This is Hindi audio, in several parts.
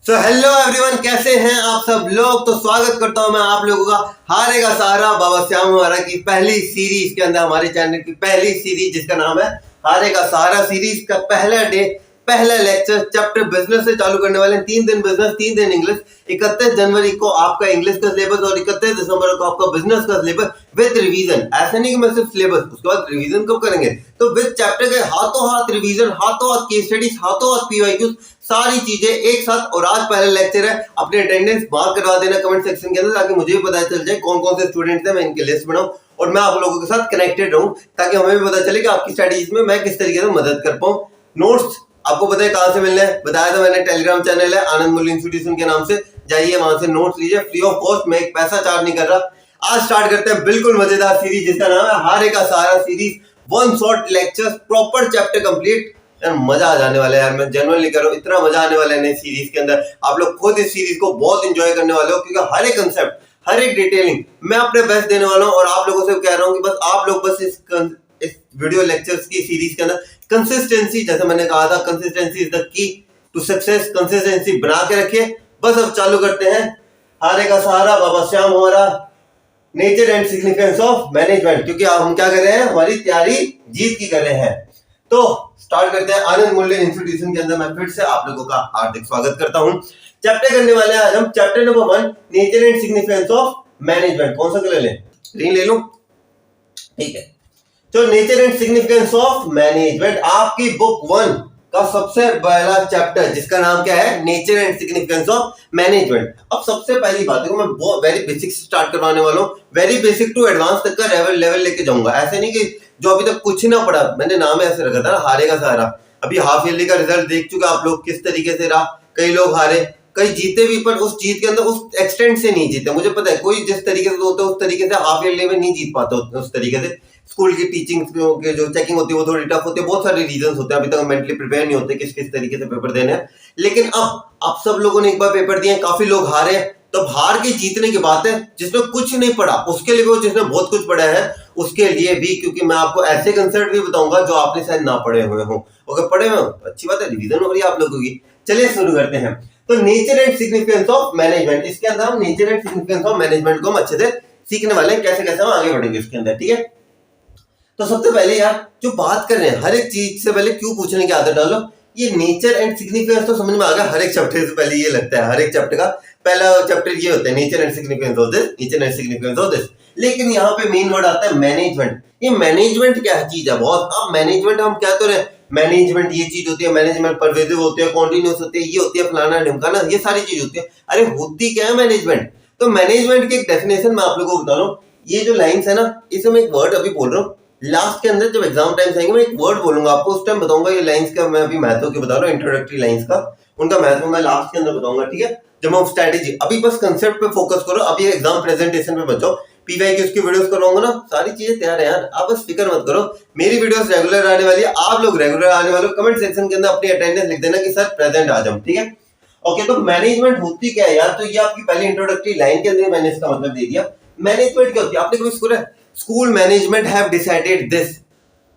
सो हेलो एवरीवन, कैसे हैं आप सब लोग। तो स्वागत करता हूं मैं आप लोगों का हारेगा सहारा बाबा श्याम हमारा की पहली सीरीज के अंदर, हमारे चैनल की पहली सीरीज जिसका नाम है हारेगा सहारा। सीरीज का पहला डे, पहला लेक्चर, चैप्टर बिजनेस से चालू करने वाले हैं। 3 दिन बिजनेस, 3 दिन इंग्लिश। 31 जनवरी को आपका इंग्लिश का सिलेबस और 31 दिसंबर को आपका बिजनेस का सिलेबस विद रिवीजन। ऐसा नहीं कि मैं सिर्फ सिलेबस, उसके बाद रिवीजन कब करेंगे, तो विद चैप्टर के हाथों हाथ रिवीजन, हाथों हाथ केस स्टडीज, हाथों हाथ पीवाईक्यूज, सारी चीजें एक साथ। और आज पहला लेक्चर है, अपनी अटेंडेंस मार्क करवा देना कमेंट सेक्शन के अंदर, ताकि मुझे भी पता चल जाए कौन कौन से स्टूडेंट्स हैं, मैं इनकी लिस्ट बनाऊं और मैं आप लोगों के साथ कनेक्टेड रहूं, ताकि हमें भी पता चले कि आपकी स्टडीज में मैं किस तरीके से मदद कर पाऊं। नोट्स आपको पता है कहां से मिलने हैं, बताया था मैंने, टेलीग्राम चैनल है आनंद मूल्य इंस्टीट्यूशन के नाम से, जाइए वहां से नोट्स लीजिए फ्री ऑफ कॉस्ट। मैं एक पैसा चार्ज नहीं कर रहा। आज स्टार्ट करते हैं बिल्कुल मजेदार सीरीज जिसका नाम है हारेगा सहारा series. 1 shot lectures, proper chapter complete. यार मजा आ जाने वाला है यार, मैं जेन्युइनली कह रहा हूं, इतना मजा आने वाला है इस सीरीज के अंदर। आप लोग खुद इस सीरीज को बहुत एंजॉय करने वाले हो, क्योंकि हर एक कंसेप्ट, हर एक डिटेलिंग मैं अपने बेस्ट देने वाला हूं। और आप लोगों से कह रहा हूं कि बस आप लोग बस इस वीडियो लेक्चर्स की सीरीज के अंदर कंसिस्टेंसी, जैसे मैंने कहा था, consistency is the key to success. Consistency बना के रखिए। बस अब चालू करते हैं हारेगा सहारा बाबा श्याम हमारा, nature and significance of management. क्योंकि हम क्या कर रहे हैं, हमारी तैयारी जीत की कर रहे हैं। तो स्टार्ट करते हैं। आनंद मूल्य इंस्टीट्यूशन के अंदर मैं फिर से आप लोगों का हार्दिक स्वागत करता हूं। चैप्टर करने वाले हैं आज हम, chapter number 1, nature and significance of management. कौन सा कलर लें, ग्रीन ले लूं, ठीक है। तो nature and significance of management आपकी बुक 1 का सबसे पहला चैप्टर, जिसका नाम क्या है, nature and significance of management. अब सबसे पहली बात है, मैं बहुत वेरी बेसिक से स्टार्ट करवाने वाला हूं, वेरी बेसिक टू एडवांस तक का लेवल लेके जाऊंगा। ऐसे नहीं कि जो अभी तक कुछ ना पढ़ा, मैंने नाम ऐसे रखा था ना हारेगा सहारा। अभी हाफ ईयरली का रिजल्ट देख चुके आप लोग किस तरीके से रहा। कई लोग हारे, कई जीते भी, पर उस जीत के अंदर उस एक्सटेंट से नहीं जीते। मुझे पता है कोई जिस तरीके से होता है उस तरीके से हाफ ईयरली में नहीं जीत पाता उस तरीके से। स्कूल की टीचिंग के जो चेकिंग होती है वो थोड़ी टफ होती है, बहुत सारे रीजंस होते हैं, अभी तक हम मेंटली प्रिपेयर नहीं होते किस किस तरीके से पेपर देने हैं। लेकिन अब आप सब लोगों ने एक बार पेपर दिए, काफी लोग हारे, तो हार के जीतने की बात है। जिसने कुछ नहीं पढ़ा उसके लिए भी, जिसने बहुत कुछ पढ़ा है उसके लिए भी, क्योंकि मैं आपको ऐसे कंसेप्ट भी बताऊंगा जो आपने शायद ना पढ़े हुए हो। अगर पढ़े हुए हो अच्छी बात है, रिवीजन हो रही है आप लोगों की। चलिए शुरू करते हैं। तो nature and significance of management, इसके अंदर हम nature and significance of management को हम अच्छे से सीखने वाले हैं, कैसे कैसे हम आगे बढ़ेंगे इसके अंदर, ठीक है। तो सबसे पहले यार जो बात कर रहे हैं, हर एक चीज से पहले क्यों पूछने की आदत डालो। ये नेचर एंड सिग्निफिकेंस तो समझ में आ गया, हर एक चैप्टर से पहले ये लगता है, हर एक चैप्टर का पहला चैप्टर ये होता है, nature and significance of this, nature and significance of this. लेकिन यहाँ पे मेन वर्ड आता है मैनेजमेंट। ये मैनेजमेंट क्या चीज है बहुत। अब मैनेजमेंट हम क्या तो रहे, मैनेजमेंट ये चीज होती है, मैनेजमेंट परवेजिव होती है, कॉन्टिन्यूस होती है, ये होती है फलाना ढिमकाना, ये सारी चीज होती है। अरे होती क्या है मैनेजमेंट। तो मैनेजमेंट की एक डेफिनेशन मैं आप लोगों को बता रहा हूँ। ये जो लाइन्स है ना, इसे मैं एक वर्ड अभी बोल रहा हूँ, लास्ट के अंदर जब एग्जाम टाइम्स आएंगे मैं एक वर्ड बोलूंगा आपको, उस टाइम बताऊंगा ये लाइंस का। मैं अभी महत्व के बता रहा हूँ, इंट्रोडक्टरी लाइंस का, उनका महत्व मैं लास्ट के अंदर बताऊंगा, ठीक है। जब हम स्ट्रेटेजी, अभी बस कंसेप्ट पे फोकस करो, अभी एग्जाम प्रेजेंटेशन पे बचाओ। पीवाईक्यूज की वीडियोस करवाऊंगा ना, सारी चीजें तैयार है यार, आप बस फिक्र मत करो। मेरी वीडियोस रेगुलर आने वाली है, आप लोग रेगुलर आने वाले हो। कमेंट सेक्शन के अंदर अपनी अटेंडेंस लिख देना कि सर प्रेजेंट आ जाऊं, ठीक है। ओके, तो मैनेजमेंट होती क्या है यार, तो ये आपकी पहली इंट्रोडक्टरी लाइन के अंदर मैंने इसका मतलब दे दिया। मैनेजमेंट क्या होती है, आपने कभी स्कूल है, school management have decided this.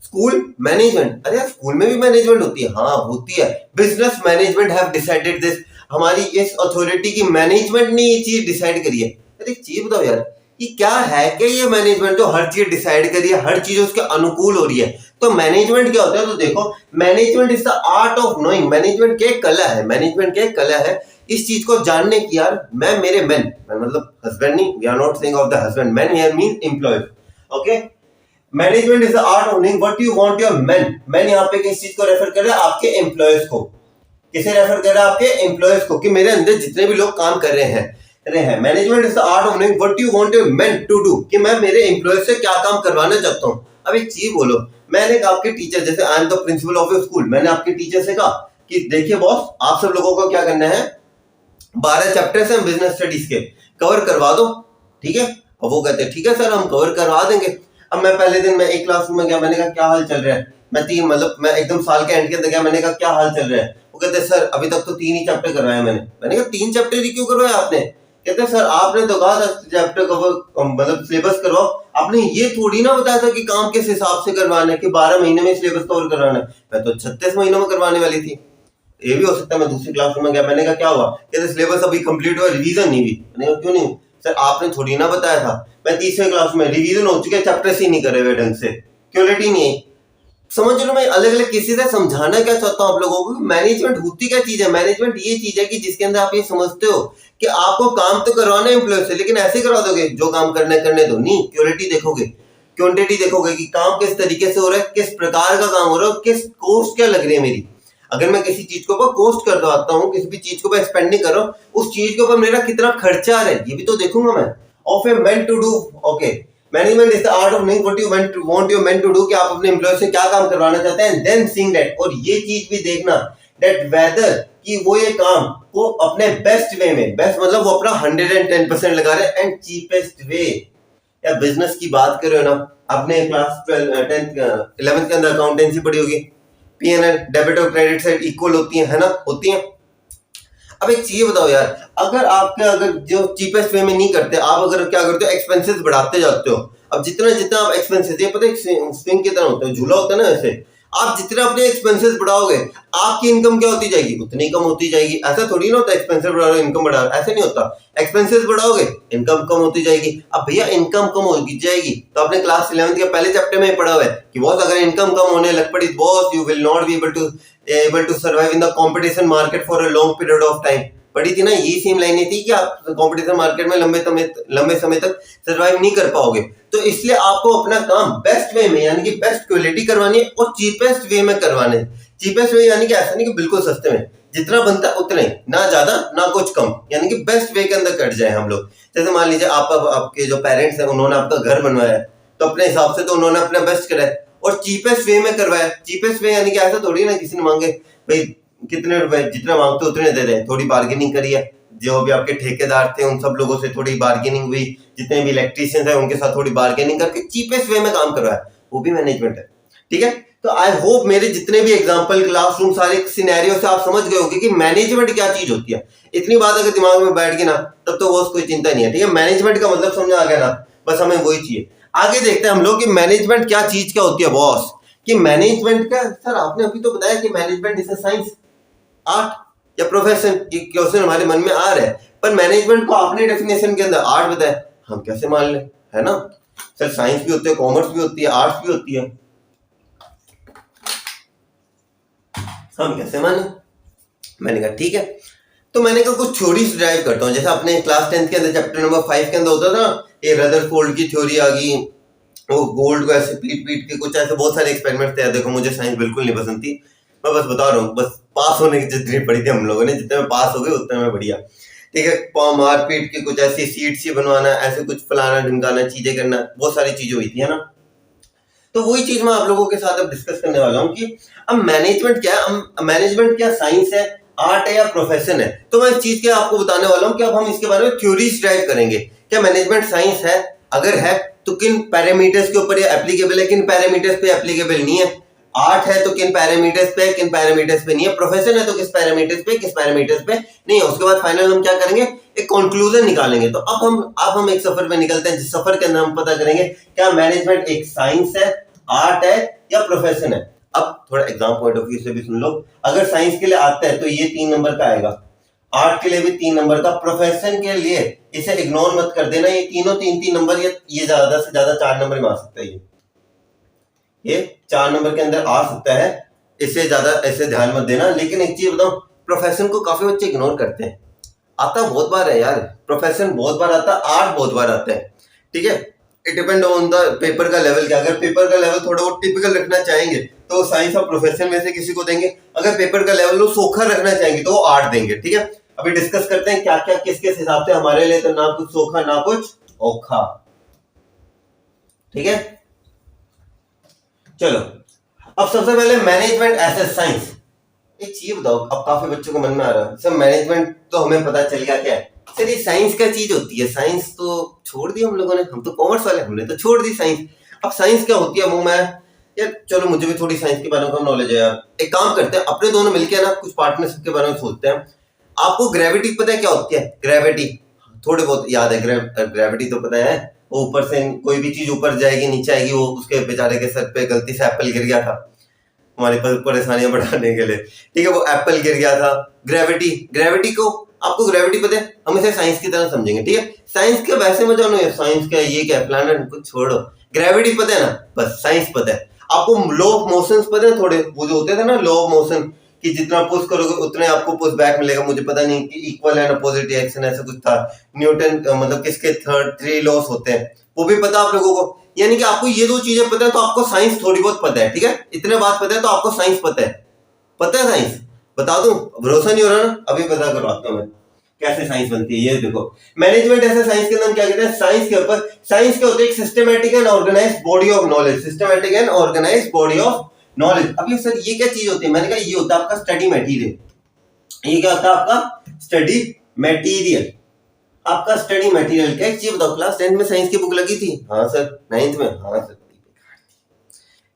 School management, अरे स्कूल में भी मैनेजमेंट होती है, हाँ होती है। Business management have decided this, हमारी इस अथॉरिटी की मैनेजमेंट ने ये चीज डिसाइड करी है। अरे एक चीज बताओ यार, ये क्या है कि ये मैनेजमेंट तो हर चीज डिसाइड करी है, हर चीज उसके अनुकूल हो रही है। तो मैनेजमेंट क्या होता है, तो देखो, management is the art of knowing. Management क्या कला है, मैनेजमेंट क्या कला है इस चीज को जानने की। यार मैं मेरे मैन, मतलब हस्बैंड नहीं, we are not saying of the husband, man here means employees, okay. Management is the art of knowing what you want your man. Man यहाँ पे किस चीज को रेफर कर रहा है, आपके एम्प्लॉयज को। किसे रेफर कर रहा है, आपके एम्प्लॉयज को, कि मेरे अंदर जितने भी लोग काम कर रहे हैं। Management is the art of knowing what you want your man to do, कि मैं मेरे एम्प्लॉयज से क्या काम करवाना चाहता हूँ। अब एक चीज बोलो, मैंने आपके टीचर, जैसे I am the principle of your school, मैंने आपके टीचर से कहा कि देखिए बॉस, आप सब लोगों को क्या करना है, 12 चैप्टर्स हैं बिजनेस स्टडीज के, कवर करवा दो, ठीक है। और वो कहते हैं ठीक है सर हम कवर करवा देंगे। अब मैं पहले दिन मैं एक क्लासरूम में गया, मैंने कहा क्या हाल चल रहा है, मैं एकदम साल के एंड के अंदर गया, मैंने कहा क्या हाल चल रहा है। वो कहते सर अभी तक तो 3 ही चैप्टर करवाए मैंने कहा 3 चैप्टर ही क्यों करवाए आपने। कहते सर आपने तो कहा था चैप्टर कवर, मतलब सिलेबस करवाओ, आपने ये थोड़ी ना बताया था कि काम किस हिसाब से करवाना है, कि 12 महीने में सिलेबस कवर करवाना है। मैं तो 36 महीनों में करवाने वाली थी। ये भी हो सकता है मैं दूसरी क्लासरूम में गया, मैंने कहा क्या हुआ, कहते सिलेबस अभी कंप्लीट हुआ, रिवीजन नहीं हुई। मैंने कहा क्यों नहीं? सर आपने थोड़ी ना बताया था, मैं तीसरे क्लास में, रिवीजन हो चुके, चैप्टर ही नहीं करे हुए ढंग से, क्वालिटी नहीं है। समझ लो मैं अलग अलग किसी से समझाना क्या चाहता हूँ आप लोगों को, मैनेजमेंट होती क्या चीज है। मैनेजमेंट ये चीज है कि जिसके अंदर आप ये समझते हो कि आपको काम तो करवाना है एम्प्लॉय से, लेकिन ऐसे करवा दोगे जो काम करने दो नहीं, क्वालिटी देखोगे, क्वांटिटी देखोगे कि काम किस तरीके से हो रहा है, किस प्रकार का काम हो रहा है, किस कॉस्ट क्या लग रही है मेरी। अगर मैं किसी चीज के ऊपर कॉस्ट कर आता हूँ, किसी भी चीज के ऊपर एक्सपेंड नहीं कर रहा हूँ, उस चीज के ऊपर मेरा कितना खर्चा आ रहा है ये भी तो देखूंगा मैं। Of a men to do, okay, management is the art of knowing what you want your men to do, कि आप अपने एम्प्लॉय से क्या काम करवाना चाहते हैं, देन सीइंग दैट, और ये चीज भी देखना दैट वेदर कि वो ये काम को अपने बेस्ट वे में, बेस्ट मतलब वो अपना 110% लगा रहे हैं, एंड चीपेस्ट वे। या बिजनेस की बात करो ना, आपने क्लास 11th के अंदर अकाउंटेंसी पढ़ी होगी, P&L, डेबिट और क्रेडिट साइड इक्वल होती है ना, होती है। अब एक चीज बताओ यार, अगर जो चीपेस्ट वे में नहीं करते, आप अगर क्या करते हो, एक्सपेंसेस बढ़ाते जाते हो। अब जितना जितना आप एक्सपेंसेस, ये पता है स्विंग की तरह होता है, झूला होता है ना, ऐसे आप जितना अपने एक्सपेंसेस बढ़ाओगे आपकी इनकम क्या होती जाएगी, उतनी कम होती जाएगी। ऐसा थोड़ी ना होता है एक्सपेंसेस बढ़ा रहे हो इनकम बढ़ा रहे हो, ऐसे नहीं होता। एक्सपेंसेस बढ़ाओगे इनकम कम होती जाएगी। अब भैया इनकम कम होगी जाएगी तो आपने क्लास 11th के पहले चैप्टर में पढ़ा हुआ है कि बॉस अगर इनकम कम होने लग पड़ी boss, you will not be able to survive in the competition market for a long period of time. पढ़ी थी ना, ये सेम लाइनें थी कि आप कंपटीशन मार्केट में लंबे समय तक सर्वाइव नहीं कर पाओगे। तो इसलिए आपको अपना काम बेस्ट वे में, यानी कि बेस्ट क्वालिटी करवानी है और चीपेस्ट वे में करवाने हैं। चीपेस्ट वे यानी कि ऐसा नहीं कि बिल्कुल सस्ते में, जितना बनता है उतना ही, ना ज्यादा ना कुछ कम, यानी कि बेस्ट वे के अंदर कट जाए हम लोग। जैसे मान लीजिए आपके जो पेरेंट्स हैं उन्होंने आपका घर बनवाया है, तो अपने हिसाब से तो उन्होंने अपना बेस्ट करा है और चीपेस्ट वे में करवाया। चीपेस्ट वे यानी कि ऐसा थोड़ी ना किसी ने मांगे भाई कितने रुपए, जितना मांगते उतने दे दें, थोड़ी बार्गेनिंग करी है। जो भी आपके ठेकेदार थे उन सब लोगों से थोड़ी बार्गेनिंग हुई, जितने भी इलेक्ट्रीशियंस हैं उनके साथ थोड़ी बार्गेनिंग करके चीपेस्ट वे में काम करवाया, वो भी मैनेजमेंट है। ठीक है, तो आई होप मेरे जितने भी एग्जांपल क्लासरूम सारे सिनेरियो से आप समझ गए होंगे कि मैनेजमेंट क्या चीज होती है। इतनी बात अगर दिमाग में बैठ गई ना तब तो वो कोई चिंता नहीं है। ठीक है, मैनेजमेंट का मतलब समझ आ गया ना, बस हमें वही चाहिए। आगे देखते हैं हम लोग कि मैनेजमेंट क्या चीज क्या होती है बॉस। कि मैनेजमेंट का, सर आपने अभी तो बताया कि management is a science, art या प्रोफेशन, ये क्वेश्चन हमारे मन में आ रहा है, पर मैनेजमेंट को आपने डेफिनेशन के अंदर आर्ट बताया, हम कैसे मान लें, है ना सर। साइंस भी होती है, कॉमर्स भी होती है, आर्ट्स भी होती है, हम कैसे माने। मैंने कहा ठीक है, तो मैंने कहा कुछ थ्योरीज ड्राइव करता हूँ। जैसे अपने क्लास 10th के अंदर चैप्टर नंबर 5 के अंदर होता था, ये रदरफोर्ड की थ्योरी आ गई, वो गोल्ड को ऐसे पीट के कुछ ऐसे बहुत सारे एक्सपेरिमेंट थे। देखो मुझे साइंस बिल्कुल नहीं पसंद थी, मैं बस बता रहा हूँ, बस पास होने की जितनी पड़ी थी हम लोगों ने, जितने में पास हो गए उतने में बढ़िया। ठीक है, मार पीट के कुछ ऐसी सीट्स ही बनवाना, ऐसे कुछ फलाना ढिमकाना, चीजें करना, बहुत सारी चीजें हुई थी, है ना। तो वही चीज मैं आप लोगों के साथ अब डिस्कस करने वाला हूँ कि अब मैनेजमेंट क्या है, मैनेजमेंट क्या साइंस है, आर्ट है या प्रोफेशन है। तो मैं इस चीज के आपको बताने वाला हूँ कि अब हम इसके बारे में थ्योरीज ड्राइव करेंगे। क्या मैनेजमेंट साइंस है, अगर है तो किन पैरामीटर्स के ऊपर ये एप्लीकेबल है, किन पैरामीटर्स पे एप्लीकेबल नहीं है। आर्ट है तो किन पैरामीटर्स पे, किन पैरामीटर्स पे नहीं है। प्रोफेशन है तो किस पैरामीटर्स पे, किस पैरामीटर्स पे नहीं है। उसके बाद फाइनल हम क्या करेंगे, एक कंक्लूजन निकालेंगे। तो अब हम एक सफर में निकलते हैं, जिस सफर के अंदर हम पता करेंगे क्या मैनेजमेंट एक साइंस है, आर्ट है या प्रोफेशन है। अब थोड़ा एग्जाम पॉइंट ऑफ व्यू से भी सुन लो, अगर साइंस के लिए आता है तो ये 3 नंबर का आएगा, आर्ट के लिए भी 3 नंबर का, प्रोफेशन के लिए इसे इग्नोर मत कर देना, ये तीनों 3-3 नंबर, ये ज्यादा से ज्यादा 4 नंबर में आ सकता है। ये 4 नंबर के अंदर आ सकता है, इससे ज्यादा ऐसे ध्यान मत देना। लेकिन एक चीज बताऊं, प्रोफेशन को काफी बच्चे इग्नोर करते हैं। आता बहुत बार है यार, प्रोफेशन बहुत बार आता है, आर्ट बहुत बार आता है। ठीक है, it depend on the paper का लेवल क्या। अगर पेपर का लेवल थोड़ा बहुत टिपिकल रखना चाहेंगे तो साइंस और प्रोफेशन में से किसी को देंगे। अगर पेपर का लेवल वो सोखा रखना चाहेंगे तो वो आर्ट देंगे। ठीक है, अभी डिस्कस करते हैं क्या क्या किस किस हिसाब से हमारे लिए, तो ना कुछ सोखा ना कुछ ओखा। ठीक है, चलो अब सबसे पहले मैनेजमेंट एज ए साइंस। एक चीज बताओ, अब काफी बच्चों को मन में आ रहा है सर मैनेजमेंट तो हमें पता चल गया क्या है, सर ये साइंस क्या चीज होती है। साइंस तो छोड़ दी हम लोगों ने, हम तो कॉमर्स वाले, हमने तो छोड़ दी साइंस। अब साइंस क्या होती है वो मैं यार, चलो मुझे भी थोड़ी साइंस के बारे में कम नॉलेज है यार। एक काम करते हैं, अपने दोनों मिलकर ना कुछ पार्टनरशिप के बारे में सोचते हैं। आपको ग्रेविटी पता है क्या होती है? ग्रेविटी थोड़े बहुत याद है, ग्रेविटी तो पता है, वो ऊपर से कोई भी चीज ऊपर जाएगी नीचे आएगी, वो उसके बेचारे के सर पे गलती से एप्पल गिर गया था, हमारी परेशानियां बढ़ाने के लिए, ठीक है। वो एप्पल गिर गया था। ग्रेविटी को, आपको ग्रेविटी पता है, हम इसे साइंस की तरह समझेंगे, ठीक है। साइंस के वैसे मजा नहीं है, साइंस का ये क्या प्लैनेट कुछ छोड़ो, ग्रेविटी पता है ना, बस साइंस पता है। आपको लॉ ऑफ मोशन पता है थोड़े, वो जो होते थे ना लॉ ऑफ मोशन, कि जितना पुश करोगे उतने आपको पुश बैक मिलेगा। मुझे पता नहीं कि इक्वल एंड अपोजिट रिएक्शन ऐसा कुछ था। न्यूटन मतलब किसके थ्री लॉस होते हैं वो भी पता आप लोगों को। यानी कि आपको ये दो चीजें पता है तो आपको साइंस थोड़ी बहुत पता है, ठीक है। इतने बात पता है तो आपको साइंस पता है। पता है साइंस, बता दूं, भरोसा नहीं हो रहा ना, अभी पता करवाता हूं मैं कैसे साइंस बनती है। ये देखो, मैनेजमेंट ऐसे साइंस के अंदर क्या कहते हैं, साइंस के ऊपर, साइंस के होते हैं systematic and organised body of knowledge, systematic and organised body of knowledge. अब ये सर ये क्या चीज होती है, मैंने कहा ये होता है आपका स्टडी मटेरियल। ये क्या होता है आपका स्टडी मटेरियल, आपका स्टडी मटेरियल। क्या चीज बताओ, क्लास 10th में साइंस की बुक लगी थी? हाँ सर। 9th में? हाँ सर।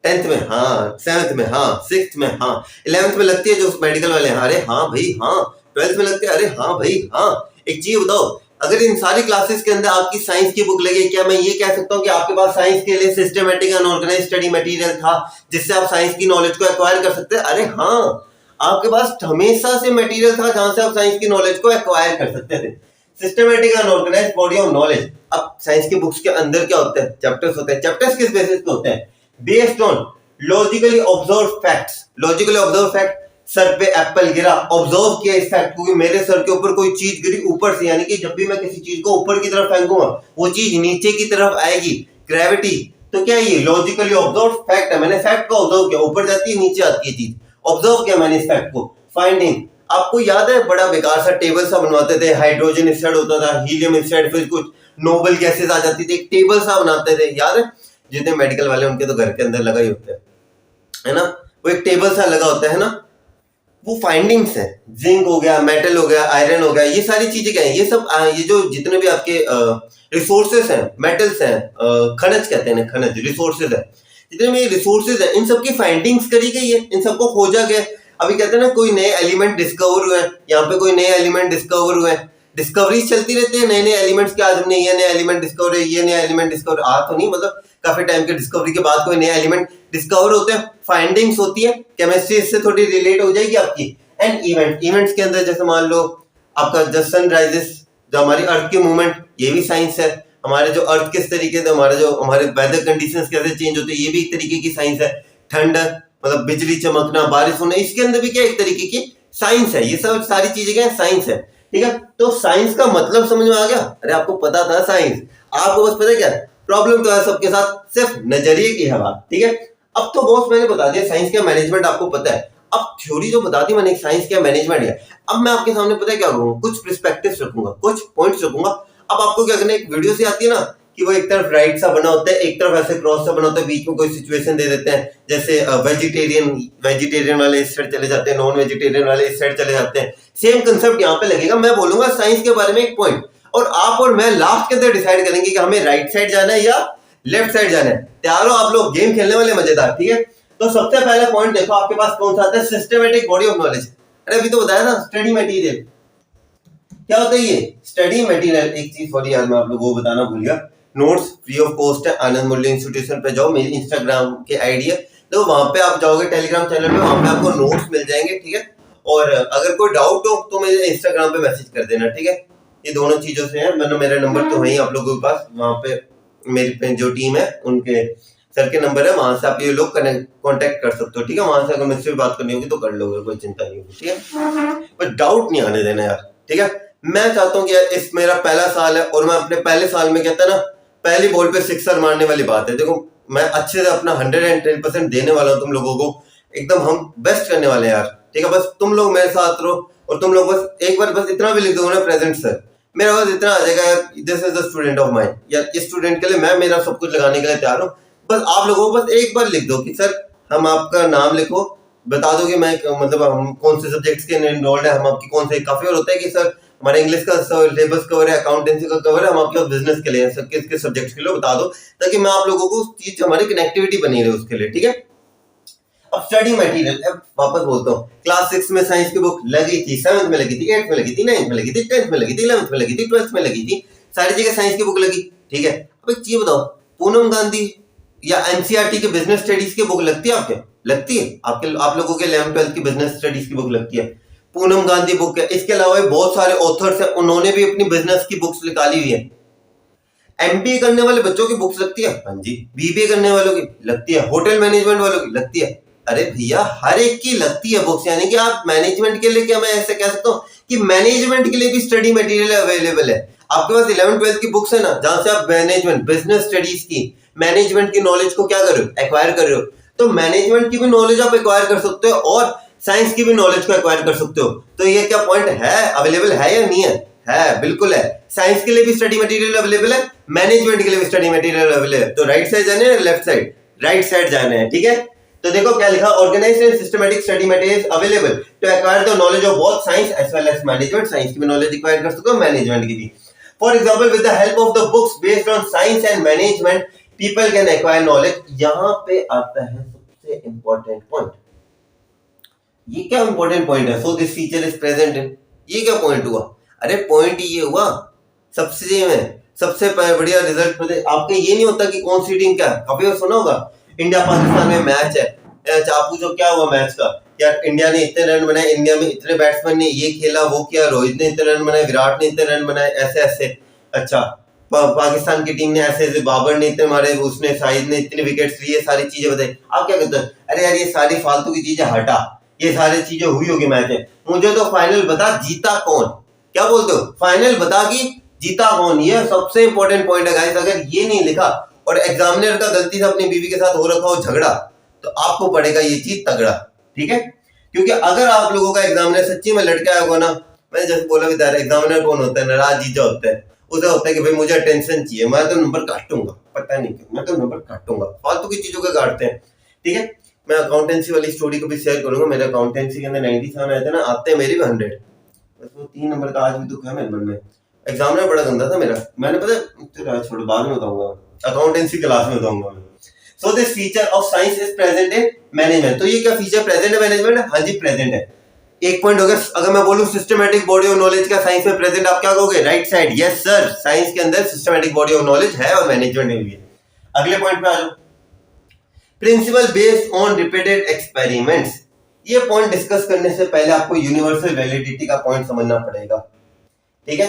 10th में? हाँ। 7th में? हाँ। 6th में? हाँ। 11th में लगती है जो मेडिकल वाले हैं? अरे हाँ भाई हाँ। 12th में लगती है? अरे हाँ भाई हाँ। एक चीज बताओ, अगर इन सारी क्लासेस के अंदर आपकी साइंस की बुक लगी, क्या मैं ये कह सकता हूँ कि आपके पास साइंस के लिए systematic and organised study material था जिससे आप साइंस की नॉलेज को एक्वायर कर सकते हैं? अरे हाँ, आपके पास हमेशा से मटेरियल था जहां से आप साइंस की नॉलेज को एक्वायर कर सकते थे। Systematic and organised body of knowledge. अब साइंस की बुक्स के अंदर क्या होते हैं, चैप्टर्स होते हैं। चैप्टर्स किस बेसिस पे होते हैं? Based on logically observe facts. Logically observe fact, sir पे एप्पल गिरा, ऑब्जर्व किया इस फैक्ट को कि मेरे सर के ऊपर कोई चीज गिरी ऊपर से, यानी कि जब भी मैं किसी चीज को ऊपर की तरफ फेंकूंगा वो चीज नीचे की तरफ आएगी, ग्रेविटी। तो क्या ये लॉजिकली ऑब्जर्व फैक्ट है, मैंने फैक्ट को ऑब्जर्व किया, ऊपर जाती है नीचे आती है चीज, ऑब्जर्व किया मैंने इस फैक्ट को। फाइंडिंग, आपको याद है बड़ा बेकार सा टेबल सा बनवाते थे, हाइड्रोजन इस साइड होता था, हीलियम इस साइड, फिर कुछ नोबल गैसेस आ जाती थी, एक टेबल सा बनाते थे, याद है? जितने मेडिकल वाले उनके तो घर के अंदर लगा ही होता है ना, वो एक टेबल सा लगा होता है ना, वो फाइंडिंग्स है। जिंक हो गया, मेटल हो गया, आयरन हो गया, ये सारी चीजें क्या है, ये सब ये जो जितने भी आपके रिसोर्सेस हैं, मेटल्स हैं, खनिज कहते हैं, खनिज रिसोर्सेज है, जितने भी रिसोर्सेज है इन सबकी फाइंडिंग्स करी गई है, इन सबको खोजा गया। अभी कहते हैं ना कोई नए एलिमेंट डिस्कवर हुए हैं, यहाँ पे कोई नए एलिमेंट डिस्कवर हुए हैं, डिस्कवरीज चलती रहती है, नए नए एलिमेंट्स के। आज हमने ये नया एलिमेंट डिस्कवर है, ये नया एलिमेंट डिस्कवर, आज तो नहीं, मतलब काफी टाइम के डिस्कवरी के बाद कोई नया एलिमेंट डिस्कवर होते हैं, फाइंडिंग्स होती है। केमिस्ट्री इससे थोड़ी रिलेट हो जाएगी आपकी। एंड इवेंट्स के अंदर जैसे मान लो आपका जब सन राइजेस, जो हमारी अर्थ की मूवमेंट, ये भी साइंस है। हमारे जो अर्थ किस तरीके से, हमारे वेदर कंडीशंस कैसे चेंज होते हैं, ये भी एक तरीके की साइंस है। ठंड मतलब बिजली चमकना, बारिश होना, इसके अंदर भी क्या एक तरीके की साइंस है। ये सब सारी चीजें क्या साइंस है, ठीक है। तो साइंस का मतलब समझ में आ गया? अरे आपको पता था साइंस, आपको बस पता क्या प्रॉब्लम तो है सबके साथ, सिर्फ नजरिए की है बात, ठीक है। अब तो बॉस मैंने बता दिया साइंस क्या मैनेजमेंट आपको पता है। अब थ्योरी जो बता दी मैंने साइंस क्या मैनेजमेंट है, अब मैं आपके सामने पता है क्या करूंगा, कुछ पर्सपेक्टिव्स रखूंगा, कुछ पॉइंट्स रखूंगा। अब आपको क्या करना है, एक वीडियो से आती है ना कि वो एक तरफ राइट सा बना होता है, एक तरफ ऐसे क्रॉस सा बना होता है, बीच में कोई सिचुएशन दे देते हैं, जैसे वेजिटेरियन वाले इस साइड चले जाते हैं, नॉन वेजिटेरियन वाले इस साइड चले जाते हैं। सेम कंसेप्ट यहाँ पे लगेगा। मैं बोलूंगा साइंस के बारे में एक पॉइंट, और आप और मैं लास्ट के अंदर डिसाइड करेंगे कि हमें राइट साइड जाना है या लेफ्ट साइड जाना है। तैयार हो आप लोग? गेम खेलने वाले मजेदार, ठीक है। तो सबसे पहला पॉइंट देखो आपके पास कौन सा आता है, सिस्टमेटिक बॉडी ऑफ नॉलेज। अरे अभी तो बताया ना स्टडी मटेरियल। क्या होता है ये स्टडी मटेरियल? एक चीज सॉरी यार मैं आप लोगों को बताना भूल गया, नोट्स फ्री ऑफ कॉस्ट है, आनंद मूल्य इंस्टीट्यूशन पे जाओ, मेरी इंस्टाग्राम के आईडी है, तो वहां पे आप जाओगे, टेलीग्राम चैनल पे, वहां पे आपको नोट्स मिल जाएंगे, ठीक है। और अगर कोई डाउट हो तो मुझे इंस्टाग्राम पे मैसेज कर देना, ठीक है। ये दोनों चीजों से है, मैंने मेरा नंबर तो है ही आप लोगों के पास, वहां पे मेरी जो टीम है उनके सर के नंबर है, वहां से आप ये लोग कांटेक्ट कर सकते हो, ठीक है। वहां से अगर मुझसे बात करनी होगी तो कर लोगे, कोई चिंता नहीं होगी, ठीक है। पर डाउट नहीं आने देना यार, ठीक है। मैं चाहता हूँ कि यार इस मेरा पहला साल है और मैं अपने पहले साल में कहता ना पहली बॉल पे सिक्सर मारने वाली बात है। देखो मैं अच्छे से अपना 110% देने वाला हूँ तुम लोगों को, एकदम हम बेस्ट करने वाले हैं यार, ठीक है। बस तुम लोग मेरे साथ रहो और तुम लोग बस एक बार बस इतना भी लिख दो ना, प्रेजेंट सर, मेरा बस इतना आ जाएगा यार, this is the student of mind, यार इस स्टूडेंट के लिए मैं मेरा सब कुछ लगाने के लिए तैयार हूँ। बस आप लोगों को बस एक बार लिख दो कि सर हम आपका नाम लिखो, बता दो कि मैं मतलब हम कौन से सब्जेक्ट्स के इन्वॉल्व है, हम आपकी कौन से, काफी और होता है कि सर हमारे इंग्लिश का सिलेबस कवर है, अकाउंटेंसी का कवर है, हम आपके बिजनेस के लिए सर किस किस सब्जेक्ट्स के लिए बता दो, ताकि मैं आप लोगों को उस चीज हमारी कनेक्टिविटी बनी रहे उसके लिए, ठीक है। अब स्टडी मटेरियल, अब वापस बोलता हूँ, क्लास 6 में साइंस की बुक लगी थी, 7th में लगी थी, 8th में लगी थी, 9th में लगी थी, 10th में लगी थी, 11th में लगी थी, 12th में लगी थी, सारी जगह साइंस की बुक लगी, ठीक है। अब एक चीज बताओ, पूनम गांधी या एनसीईआरटी के बिजनेस स्टडीज की बुक लगती है आपके? लगती है आप लोगों के 11th-12th की बिजनेस स्टडीज की बुक लगती है, पूनम गांधी बुक है, इसके अलावा बहुत सारे ऑथर्स हैं, उन्होंने भी अपनी बिजनेस की बुक्स निकाली हुई है। एमबीए करने वाले बच्चों की बुक्स लगती है, हाँ जी। बीबीए करने वालों की लगती है, होटल मैनेजमेंट वालों की लगती है। अरे भैया हर एक की लगती है बुक्स, यानी कि आप मैनेजमेंट के लिए, क्या मैं ऐसे कह सकता हूँ कि मैनेजमेंट के लिए भी स्टडी मटेरियल अवेलेबल है। आपके पास 11th-12th की बुक्स है ना, जहां से आप मैनेजमेंट, बिजनेस स्टडीज की, मैनेजमेंट की नॉलेज को क्या कर रहे हो, एक्वायर कर रहे हो। तो मैनेजमेंट की भी नॉलेज आप एक्वायर कर सकते हो और साइंस की भी नॉलेज को एक्वायर कर सकते हो। तो ये क्या पॉइंट है, अवेलेबल है या नहीं है? है, बिल्कुल है। साइंस के लिए भी स्टडी मटेरियल अवेलेबल है, मैनेजमेंट के लिए भी स्टडी मटेरियल अवेलेबल है। तो राइट साइड जाने हैं, लेफ्ट साइड? राइट साइड जाने हैं, ठीक है। तो देखो क्या लिखा, organised and systematic study materials available to acquire the knowledge of both science as well as management. Science की भी नॉलेज एक्वायर कर सकते हो, मैनेजमेंट की भी। For example with the help of the books based on science and management people can acquire knowledge. यहां पे आता है सबसे इंपॉर्टेंट पॉइंट। ये क्या इंपॉर्टेंट पॉइंट है? सो दिस फीचर इज प्रेजेंट इन, ये क्या पॉइंट हुआ? अरे पॉइंट ये हुआ सबसे में सबसे बढ़िया रिजल्ट आपके ये नहीं होता कि कौन सी टीम क्या है। कभी सुना होगा इंडिया पाकिस्तान में मैच है, चापू जो क्या हुआ मैच का, यार इंडिया ने इतने रन बनाए, इंडिया में इतने बैट्समैन ने ये खेला वो किया, रोहित ने इतने रन बनाए, विराट ने इतने रन बनाए, ऐसे ऐसे। अच्छा पाकिस्तान की टीम ने ऐसे ऐसे, बाबर ने इतने मारे, उसने शाहिद ने इतने विकेट्स लिए, सारी चीजें बताई। आप क्या कहते हैं? अरे यार ये सारी फालतू की चीजें हटा, ये सारी चीजें हुई होगी मैच में, मुझे तो फाइनल बता जीता कौन। क्या बोलते हो? फाइनल बता कि जीता कौन। ये सबसे इंपॉर्टेंट पॉइंट है गाइस। अगर ये नहीं लिखा और एग्जामिनर का गलती से अपनी बीवी के साथ हो रखा हो झगड़ा, तो आपको पड़ेगा ये चीज तगड़ा, ठीक है। क्योंकि अगर आप लोगों का एग्जामिनर सच्ची में लटका आया होगा ना, मैंने जैसे बोला भी था, एग्जामिनर कौन होता है? नाराज जीजा होता है। उसे होता है कि भाई मुझे अटेंशन चाहिए, मैं तो नंबर काटूंगा, पता नहीं क्यों मैं तो नंबर काटूंगा, फालतू की चीजों का काटते हैं, ठीक है। मैं अकाउंटेंसी वाली स्टोरी को भी शेयर करूंगा। मेरे अकाउंटेंसी के अंदर 97 आए थे ना, आते हैं मेरी भी 100, बस वो 3 नंबर का आज भी दुख है मेरे मन में। एग्जामिनर बड़ा गंदा था मेरा, मैंने पता छोड़ो बाद में बताऊंगा, अकाउंटेंसी क्लास में बताऊंगा मैं। सो this feature of science is present in management. तो ये क्या फीचर प्रेजेंट है मैनेजमेंट? हाँ जी प्रेजेंट है। एक पॉइंट होगा, अगर मैं बोलूं सिस्टमैटिक बॉडी ऑफ नॉलेज का साइंस में प्रेजेंट, आप क्या कहोगे? Right side, yes sir, science के अंदर सिस्टमैटिक बॉडी ऑफ नॉलेज है और मैनेजमेंट में भी है। अगले पॉइंट पे आ जाओ, principal based on repeated experiments. ये पॉइंट डिस्कस करने से पहले आपको यूनिवर्सल वैलिडिटी का पॉइंट समझना पड़ेगा, ठीक है।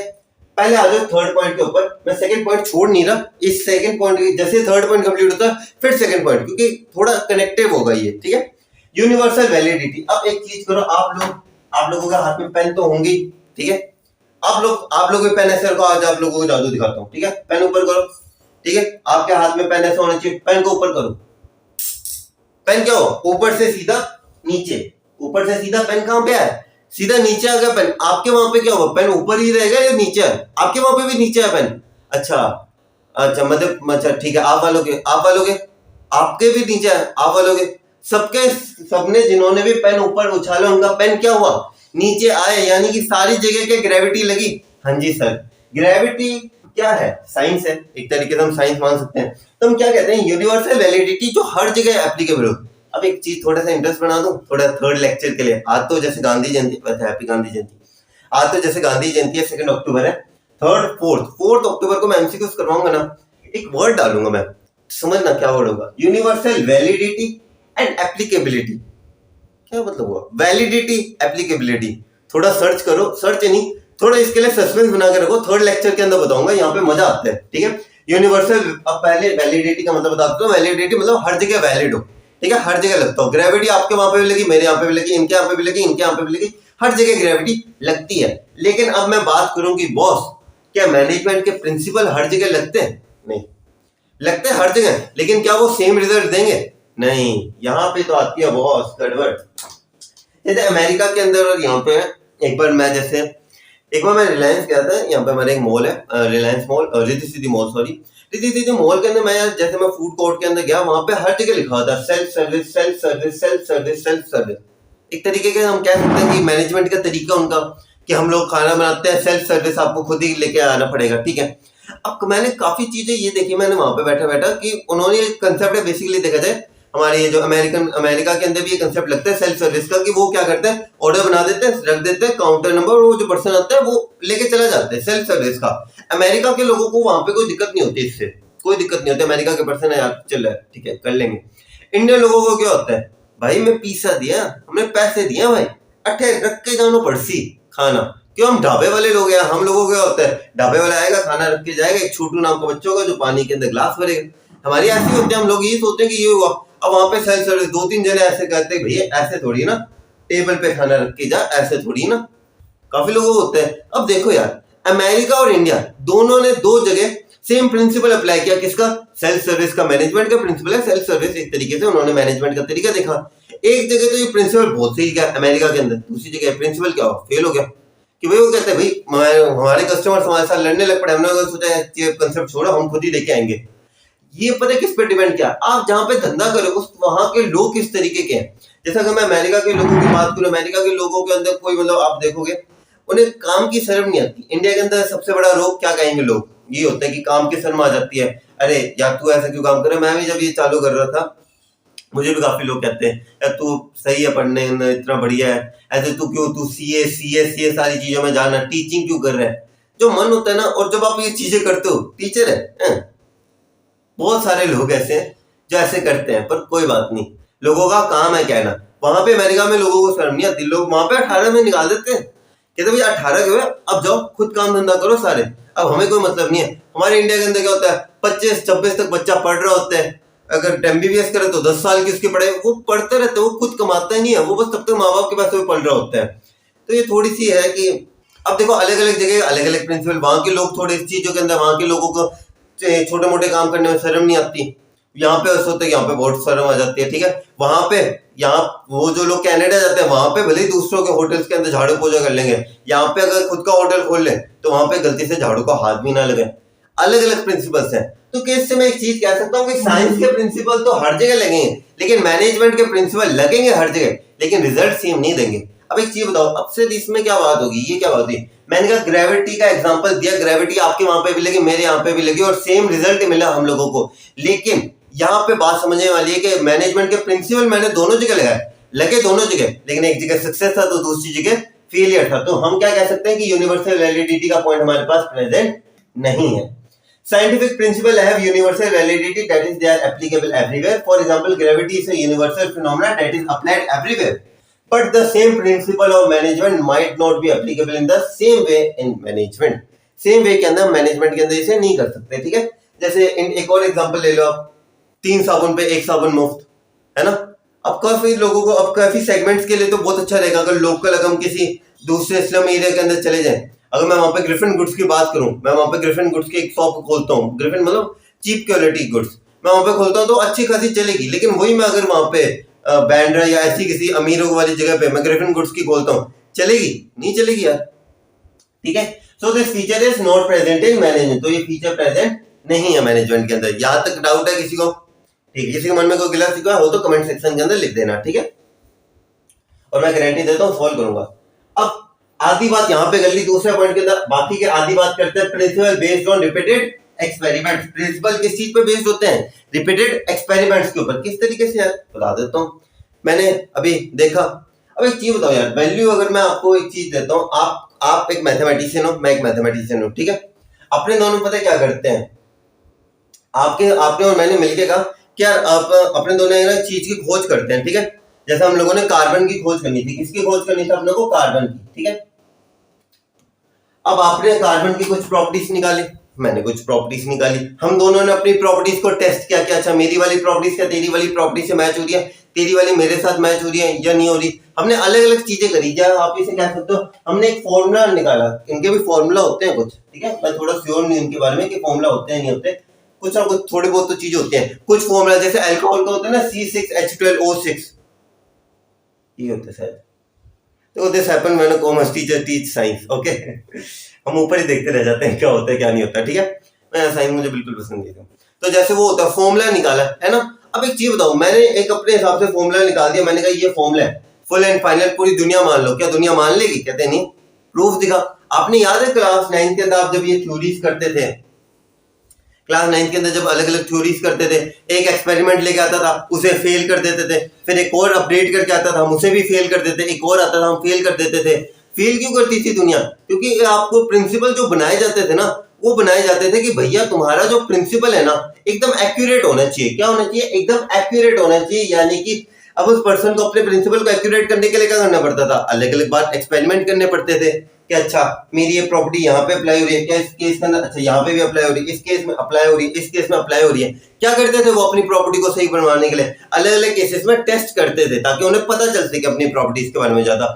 पहले आ जाओ थर्ड पॉइंट के ऊपर, मैं सेकंड पॉइंट छोड़ नहीं रहा, इस सेकंड पॉइंट जैसे थर्ड पॉइंट कंप्लीट होता है फिर सेकंड पॉइंट, क्योंकि थोड़ा कनेक्टिव होगा ये, ठीक है। Universal validity. अब एक चीज करो, आप लोगों के हाथ में पेन तो होंगे, ठीक है। आप लोग भी पेन ऐसे रखो, आज आप लोगों को जादू दिखाता हूँ, ठीक है। पेन ऊपर करो, ठीक है। आपके हाथ में पेन ऐसा होना चाहिए, पेन को ऊपर करो। पेन क्या हो? ऊपर से सीधा नीचे, ऊपर से सीधा। पेन कहां पे है? सीधा नीचे आ गया पेन। आपके वहां पे क्या हुआ? पेन ऊपर ही रहेगा या नीचे है? आपके वहां पे भी नीचे है पेन। अच्छा मतलब अच्छा ठीक है, आप वालों के आपके भी नीचे है, आप वालों के सबने जिन्होंने भी पेन ऊपर उछाला उनका पेन क्या हुआ? नीचे आए, यानी कि सारी जगह के ग्रेविटी लगी। हाँ जी सर, ग्रेविटी क्या है? साइंस है, एक तरीके से हम साइंस मान सकते हैं। तो हम क्या कहते हैं? यूनिवर्सल वैलिडिटी, जो हर जगह एप्लीकेबल हो। अब एक चीज थोड़ा सा इंटरेस्ट बना दूं, थोड़ा थर्ड लेक्चर के लिए। आज तो जैसे गांधी जयंती, हैप्पी गांधी जयंती। आज तो जैसे गांधी जयंती है, 2 अक्टूबर है। फोर्थ अक्टूबर को मैं एमसीक्यूज करवाऊंगा ना, एक वर्ड डालूंगा मैं, समझना क्या वर्ड होगा। Universal validity and applicability. क्या मतलब हुआ? Validity, applicability. थोड़ा सर्च करो, सर्च नहीं, थोड़ा इसके लिए सस्पेंस बना के रखो, थर्ड लेक्चर के अंदर बताऊंगा, यहाँ पे मजा आता है, ठीक है। यूनिवर्सल, अब पहले वैलिडिटी का मतलब बता दो। वैलिडिटी मतलब हर जगह वैलिड हो, ठीक है, हर जगह लगता हो। ग्रेविटी आपके वहां पे भी लगी, मेरे यहाँ पे भी लगी, इनके यहाँ पे भी लगी, इनके यहाँ पे भी लगी, हर जगह ग्रेविटी लगती है। लेकिन अब मैं बात करूं कि बॉस, क्या मैनेजमेंट के प्रिंसिपल हर जगह लगते हैं? नहीं लगते हर जगह, लेकिन क्या वो सेम रिजल्ट देंगे? नहीं। यहाँ पे तो आती है बॉस गड़बड़। जैसे अमेरिका के अंदर और यहाँ पे एक बार मैं रिलायंस गया था, यहाँ पे हमारे एक मॉल है, Reliance mall, Riddhi Siddhi mall, sorry Riddhi Siddhi mall के अंदर मैं फूड कोर्ट के अंदर गया, वहां पे हर जगह लिखा होता है self service, self service, self service, self service. एक तरीके के हम कह सकते हैं कि मैनेजमेंट का तरीका उनका, कि हम लोग खाना बनाते हैं, सेल्फ सर्विस, आपको खुद ही लेके आना पड़ेगा, ठीक है। अब मैंने काफी चीजें ये देखी, मैंने वहां पे बैठा कि उन्होंने कंसेप्ट है, बेसिकली देखा जाए हमारे ये जो अमेरिका के अंदर भी ये कंसेप्ट लगता है सेल्फ सर्विस का, कि वो क्या करते हैं, ऑर्डर बना देते हैं, रख देते हैं काउंटर नंबर, वो जो पर्सन आता है वो लेके चला जाते हैं, सेल्फ सर्विस का। अमेरिका के लोगों को वहां पे कोई दिक्कत नहीं होती, इससे कोई दिक्कत नहीं होती। अमेरिका के पर्सन है यार, चल रहा है, ठीक है, कर लेंगे। इंडियन लोगों को क्या होता है? भाई मैं पीसा दिया, हमने पैसे दिए भाई, अठे रख के जानो पड़सी खाना। क्यों, हम ढाबे वाले लोग हैं। हम लोगों क्या होता है, ढाबे वाला आएगा, खाना रख के जाएगा, एक छोटू नाम का बच्चा होगा जो पानी के अंदर ग्लास भरेगा। हमारी ऐसी होते हैं, हम लोग ये सोचते हैं कि ये हुआ। अब वहां पे सेल्फ सर्विस 2-3 जने ऐसे कहते हैं, भैया ऐसे थोड़ी ना, टेबल पे खाना रख के जा, ऐसे थोड़ी ना। काफी लोगों को होता है। अब देखो यार, अमेरिका और इंडिया दोनों ने दो जगह सेम प्रिंसिपल अप्लाई किया। किसका, सेल्फ सर्विस का। मैनेजमेंट का प्रिंसिपल है सेल्फ सर्विस, एक तरीके से उन्होंने मैनेजमेंट का तरीका देखा। एक जगह तो ये प्रिंसिपल बहुत सही गया अमेरिका के अंदर, दूसरी जगह प्रिंसिपल क्या हुआ, फेल हो गया। कि भाई वो कहते हैं, भाई हमारे कस्टमर हमारे साथ लड़ने लग पड़े, हमने सोचा ये कंसेप्ट छोड़ो, हम खुद ही लेके आएंगे। ये पता है किस पे डिपेंड किया, आप जहां पे धंधा करो उस वहां के लोग किस तरीके के हैं। जैसा कि मैं अमेरिका के लोगों की बात करूं, अमेरिका के लोगों के अंदर कोई मतलब आप देखोगे उन्हें काम की शर्म नहीं आती। इंडिया के अंदर सबसे बड़ा रोग क्या कहेंगे लोग, ये होता है कि काम की शर्म आ जाती है। अरे यार तू ऐसा क्यों काम कर रहा है। मैं भी जब ये चालू कर रहा था, मुझे भी काफी लोग कहते हैं यार तू सही है पढ़ने में, इतना बढ़िया है, ऐसे तू क्यों, तू सीए सारी चीजों में जाना, टीचिंग क्यों कर रहा है। जो मन होता है ना, और जब आप ये चीजें करते हो, टीचर है। बहुत सारे लोग ऐसे हैं जो ऐसे करते हैं, पर कोई बात नहीं, लोगों का काम है कहना। वहां पे अमेरिका में लोगों को शर्म नहीं आती, लोग वहां पे 18 में निकाल देते हैं, कहते भाई 18 के हुए अब जाओ खुद काम धंधा करो सारे, अब हमें कोई मतलब नहीं है। हमारे इंडिया के अंदर क्या होता है, 25-26 तक बच्चा पढ़ रहा होता है, अगर एमबीबीएस करे तो 10 साल की उसकी पढ़ाई, वो पढ़ते रहते हैं, वो खुद कमाता ही नहीं है, वो बस तब तक माँ बाप के पैसे में पढ़ रहा होता है। तो ये थोड़ी सी है कि अब देखो अलग अलग जगह अलग अलग प्रिंसिपल, वहां के लोग थोड़े इस चीजों के अंदर, वहां के लोगों को छोटे मोटे काम करने में शर्म नहीं आती। यहाँ पे ऐसा होता है, यहाँ पे बहुत शर्म आ जाती है, ठीक है। वहां पे यहाँ वो जो लोग कनाडा जाते हैं, वहां पे भले ही दूसरों के होटल्स के अंदर झाड़ू पोछा कर लेंगे, यहाँ पे अगर खुद का होटल खोल ले तो वहां पे गलती से झाड़ू का हाथ भी ना लगे। अलग अलग प्रिंसिपल्स हैं। तो कैसे मैं एक चीज कह सकता हूँ कि साइंस के प्रिंसिपल तो हर जगह लगेंगे, लेकिन मैनेजमेंट के प्रिंसिपल लगेंगे हर जगह, लेकिन रिजल्ट सेम नहीं देंगे। अब एक चीज बताओ, अब से इसमें क्या बात होगी, ये क्या बात हुई, मैंने कहा ग्रेविटी का एग्जांपल दिया, ग्रेविटी आपके वहां पे भी लगी, मेरे यहाँ पे भी लगी, और सेम रिजल्ट मिला हम लोगों को। लेकिन यहाँ पे बात समझने वाली है कि मैनेजमेंट के प्रिंसिपल मैंने दोनों जगह लगाए, लगे दोनों जगह, लेकिन एक जगह सक्सेस था तो दूसरी जगह फेलियर था। तो हम क्या कह सकते हैं कि यूनिवर्सल वैलिडिटी का पॉइंट हमारे पास प्रेजेंट नहीं है। Scientific principle have universal validity, that is they are applicable everywhere. For example, gravity is a universal phenomenon that is applied everywhere. But the same principle of management might not be applicable in the same way in management. Same way के अंदर management के अंदर इसे नहीं कर सकते, ठीक है। जैसे एक और एग्जांपल ले लो आप, 3 साबुन पे 1 साबुन मुफ्त, है ना। अब काफी लोगों को, अब काफी सेगमेंट्स के लिए तो बहुत अच्छा रहेगा अगर लोकल, अगर हम किसी दूसरे स्लम एरिया के अंदर चले जाएं। अगर मैं वहां पे ग्रिफिन गुड्स की बात करूं, मैं वहां पे ग्रिफिन गुड्स की एक शॉप खोलता हूं, ग्रिफिन मतलब चीप क्वालिटी गुड्स, मैं वहां पे खोलता हूं तो अच्छी खासी चलेगी। लेकिन वही मैं अगर वहां पे बैंड्रा या ऐसी किसी अमीरों वाली जगह पे मैं ग्रिफिन गुड्स की खोलता हूं, चलेगी नहीं चलेगी यार, ठीक है। सो this feature is not present in management, तो ये फीचर प्रेजेंट नहीं है मैनेजमेंट के अंदर। यहां तक डाउट है किसी को, ठीक है, किसी के मन में कोई गिला शिकवा हो तो कमेंट सेक्शन के अंदर लिख देना, ठीक है, और मैं गारंटी देता हूं सॉल्व करूंगा। अब आधी बात यहाँ पे कर ली, दूसरे पॉइंट के अंदर बाकी के आधी बात करते हैं। Principle based on repeated experiments, principle किस चीज पे बेस्ड होते हैं, रिपीटेड एक्सपेरिमेंट्स के ऊपर। किस तरीके से यार बता देता हूँ, मैंने अभी देखा। अब एक चीज बताओ यार, वैल्यू अगर मैं आपको एक चीज देता हूँ, आप एक मैथमेटिशियन हो, मैं एक मैथमेटिशियन हूँ, ठीक है। अपने दोनों पता क्या करते हैं, आपने और मैंने मिलके कहा कि यार आप अपने दोनों एक चीज की खोज करते हैं, ठीक है। जैसे हम लोगों ने कार्बन की खोज करनी थी, किसकी खोज करनी थी अपने को, कार्बन की, ठीक है। अब आपने कार्बन की कुछ प्रॉपर्टीज निकाली, मैंने कुछ प्रॉपर्टीज निकाली, हम दोनों ने अपनी प्रॉपर्टीज को टेस्ट किया कि अच्छा मेरी वाली प्रॉपर्टीज क्या तेरी वाली प्रॉपर्टी से मैच हो रही है, तेरी वाली मेरे साथ मैच हो रही है या नहीं हो रही। हमने अलग अलग चीजें करी, या आप इसे कह सकते हो हमने एक फॉर्मूला निकाला, इनके भी फॉर्मूला होते हैं कुछ, ठीक है। मैं थोड़ा श्योर नहीं इनके बारे में कि फॉर्मूला होते हैं नहीं होते, कुछ और कुछ थोड़े बहुत तो चीजें होती हैं। कुछ फॉर्मूला जैसे अल्कोहल का होता है ना, C6H12O6, ये होता है शायद। तो this happen when a commerce teacher teach science, okay. हम ऊपर ही देखते रह जाते हैं क्या होता है क्या नहीं होता, ठीक है। मैं साइंस मुझे बिल्कुल पसंद नहीं है। तो जैसे वो होता है फॉर्मूला निकाला, है ना। अब एक चीज बताओ, मैंने एक अपने हिसाब से फॉर्मूला निकाल दिया, मैंने कहा ये फॉर्मूला है, फुल एंड फाइनल, पूरी दुनिया मान लो। क्या दुनिया मान लेगी, कहते नहीं, प्रूफ दिखा। आपने याद है क्लास 9 के अंदर आप जब ये थ्योरीज करते थे, क्लास 9 के अंदर जब अलग अलग थ्योरीज करते थे, एक एक्सपेरिमेंट लेके आता था, उसे फेल कर देते थे, फिर एक और अपडेट करके आता था, हम उसे भी फेल कर देते, एक और आता था, हम फेल कर देते थे। फेल क्यों करती थी दुनिया, क्योंकि आपको प्रिंसिपल जो बनाए जाते थे ना, वो बनाए जाते थे कि भैया तुम्हारा जो प्रिंसिपल है ना एकदम एक्यूरेट होना चाहिए। क्या होना चाहिए, एकदम एक्यूरेट होना चाहिए, यानी कि अब उस पर्सन को अपने प्रिंसिपल को एक्यूरेट करने के लिए क्या करना पड़ता था, अलग अलग बार एक्सपेरिमेंट करने पड़ते थे कि अच्छा मेरी ये प्रॉपर्टी यहाँ पे अप्लाई हो रही है क्या, इस केस के अंदर अच्छा यहाँ पे भी अप्लाई हो रही है, इस केस में अप्लाई हो रही है, इस केस में अप्लाई हो रही है। क्या करते थे वो अपनी प्रॉपर्टी को सही बनवाने के लिए अलग अलग केसेस में टेस्ट करते थे ताकि उन्हें पता चल सके अपनी प्रॉपर्टीज के बारे में ज्यादा।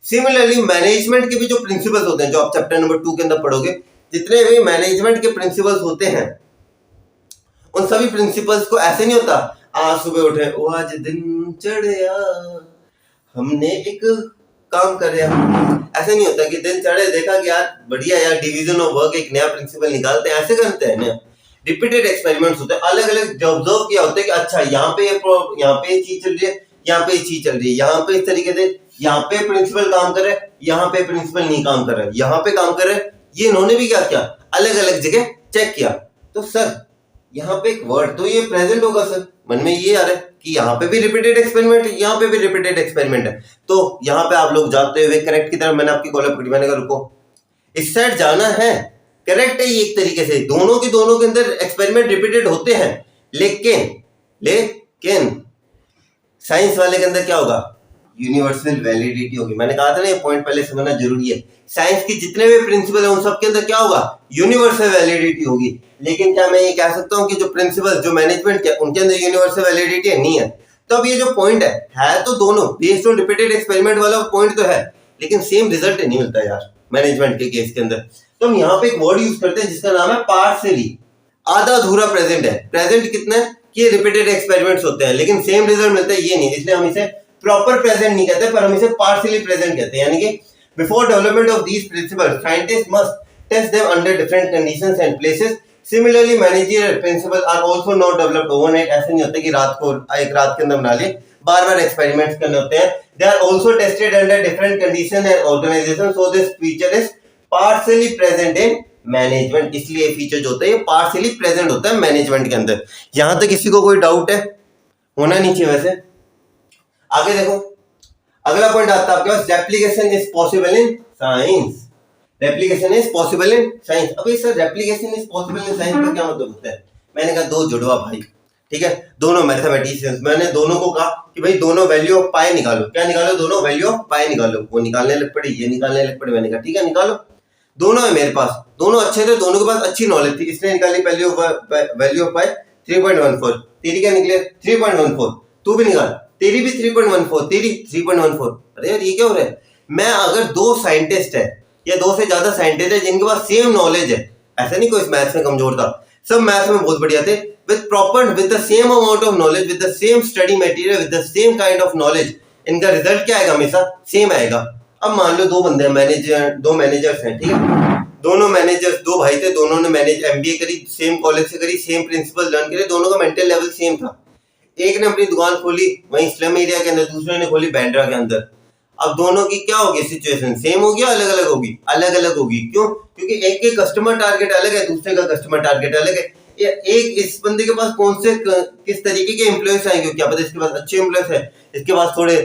सिमिलरली मैनेजमेंट के भी जो प्रिंसिपल्स होते हैं, जो आप चैप्टर नंबर 2 के अंदर पढ़ोगे, जितने भी मैनेजमेंट के प्रिंसिपल्स होते हैं उन सभी प्रिंसिपल्स को ऐसे नहीं होता आज सुबह उठे वो आज दिन चढ़िया हमने एक काम कर रहा, ऐसे नहीं होता कि दिन चढ़े देखा कि यार बढ़िया यार डिवीजन ऑफ वर्क एक नया प्रिंसिपल निकालते हैं, ऐसे करते हैं ना। रिपीटेड एक्सपेरिमेंट्स होते हैं, अलग अलग ऑब्जर्व किया होता है कि अच्छा यहाँ पे ये चीज चल रही है, यहाँ पे ये चीज चल रही है, यहाँ पे इस तरीके से यहाँ पे प्रिंसिपल काम कर रहा है, यहाँ पे प्रिंसिपल नहीं काम कर रहा है, यहाँ पे काम कर रहा है, ये इन्होंने भी क्या किया अलग अलग जगह चेक किया। तो सर यहाँ पे एक वर्ड तो ये प्रेजेंट होगा सर, मन में ये आ रहा है कि यहाँ पे भी रिपीटेड एक्सपेरिमेंट है, यहाँ पे भी रिपीटेड एक्सपेरिमेंट है, तो यहाँ पे आप लोग जाते हुए करेक्ट की तरफ मैंने आपकी कॉलम पकड़ी, मैंने कहा रुको इस साइड जाना है, करेक्ट है ये एक तरीके से, दोनों के अंदर एक्सपेरिमेंट रिपीटेड होते हैं, लेकिन साइंस वाले के अंदर क्या होगा, यूनिवर्सल वैलिडिटी होगी। मैंने कहा था ना ये पॉइंट पहले समझना जरूरी है, साइंस की जितने भी प्रिंसिपल है उन सब के अंदर क्या होगा, यूनिवर्सल वैलिडिटी होगी। लेकिन क्या मैं ये कह सकता हूँ कि जो प्रिंसिपल जो मैनेजमेंट के उनके अंदर यूनिवर्सल वैलिडिटी नहीं है? तो अब ये जो पॉइंट है तो दोनों बेस्ड ऑन रिपीटेड एक्सपेरिमेंट वाला पॉइंट तो है, लेकिन सेम रिजल्ट नहीं मिलता यार मैनेजमेंट के केस के अंदर। तो हम यहाँ पे एक वर्ड यूज करते हैं जिसका नाम है पार्शियली, आधा अधूरा प्रेजेंट है। प्रेजेंट कितना है कि रिपीटेड एक्सपेरिमेंट्स होते हैं लेकिन सेम रिजल्ट मिलता है ये नहीं, इसलिए हम इसे प्रॉपर प्रेजेंट नहीं कहते पर हम इसे पार्शियली प्रेजेंट कहते हैं। यानी कि before development of these principles scientist must test them under different conditions and places. Similarly managerial principles are also not developed overnight. ऐसे नहीं होता कि एक रात के अंदर बना लिए, बार-बार एक्सपेरिमेंट्स करने होते हैं। They are also tested under different condition and organisation, so this feature is partially present in management. इसलिए फीचर जो होता है ये पार्शियली प्रेजेंट होता है मैनेजमेंट के अंदर। यहां तक किसी को कोई डाउट है? होना नहीं चाहिए वैसे। आगे देखो अगला पॉइंट आता है आपके पास, replication is possible in science. Replication is possible in science. अभी sir replication is possible in science का क्या मतलब होता है? मैंने कहा दो जुड़वा भाई, ठीक है, दोनों मैथमेटिशियंस, मैंने दोनों को कहा कि भाई दोनों वैल्यू ऑफ पाई निकालो। क्या निकालो? दोनों वैल्यू ऑफ पाई निकालो। वो निकालने लग पड़े, ये निकालने लग पड़े। मैंने कहा ठीक है निकालो, दोनों है मेरे पास, दोनों अच्छे थे, दोनों के पास अच्छी नॉलेज थी। इसने निकाली वैल्यू ऑफ पाई 3.14, तेरी क्या निकले 3.14, तू भी निकाल, तेरी भी 3.14, तेरी 3.14। अरे यार ये क्या हो रहा है? मैं अगर दो साइंटिस्ट है या दो से ज्यादा साइंटिस्ट है जिनके पास सेम नॉलेज है, ऐसा नहीं कोई मैथ्स में कमजोर था, सब मैथ्स में बहुत बढ़िया थे, with the same amount of knowledge, with the same study material, with the same kind of knowledge, इनका रिजल्ट क्या आएगा? हमेशा सेम आएगा। अब मान लो दो बंदे दो मैनेजर्स हैं, ठीक है, दोनों मैनेजर्स दो भाई थे, दोनों ने एमबीए करी, सेम कॉलेज से करी, सेम प्रिंसिपल लर्न करे, दोनों का मेंटल लेवल सेम था। एक ने अपनी दुकान खोली वहीं स्लम एरिया के अंदर, दूसरे ने खोली बैंड्रा के अंदर। अब दोनों की क्या होगी सिचुएशन? सेम होगी, अलग अलग होगी? अलग अलग होगी। क्यों? क्योंकि एक के कस्टमर टारगेट अलग है, दूसरे का कस्टमर टारगेट अलग है। एक इस बंदे के पास कौन से किस तरीके के एम्प्लॉयज आएंगे, क्या पता इसके पास अच्छे एम्प्लॉयज है, इसके पास थोड़े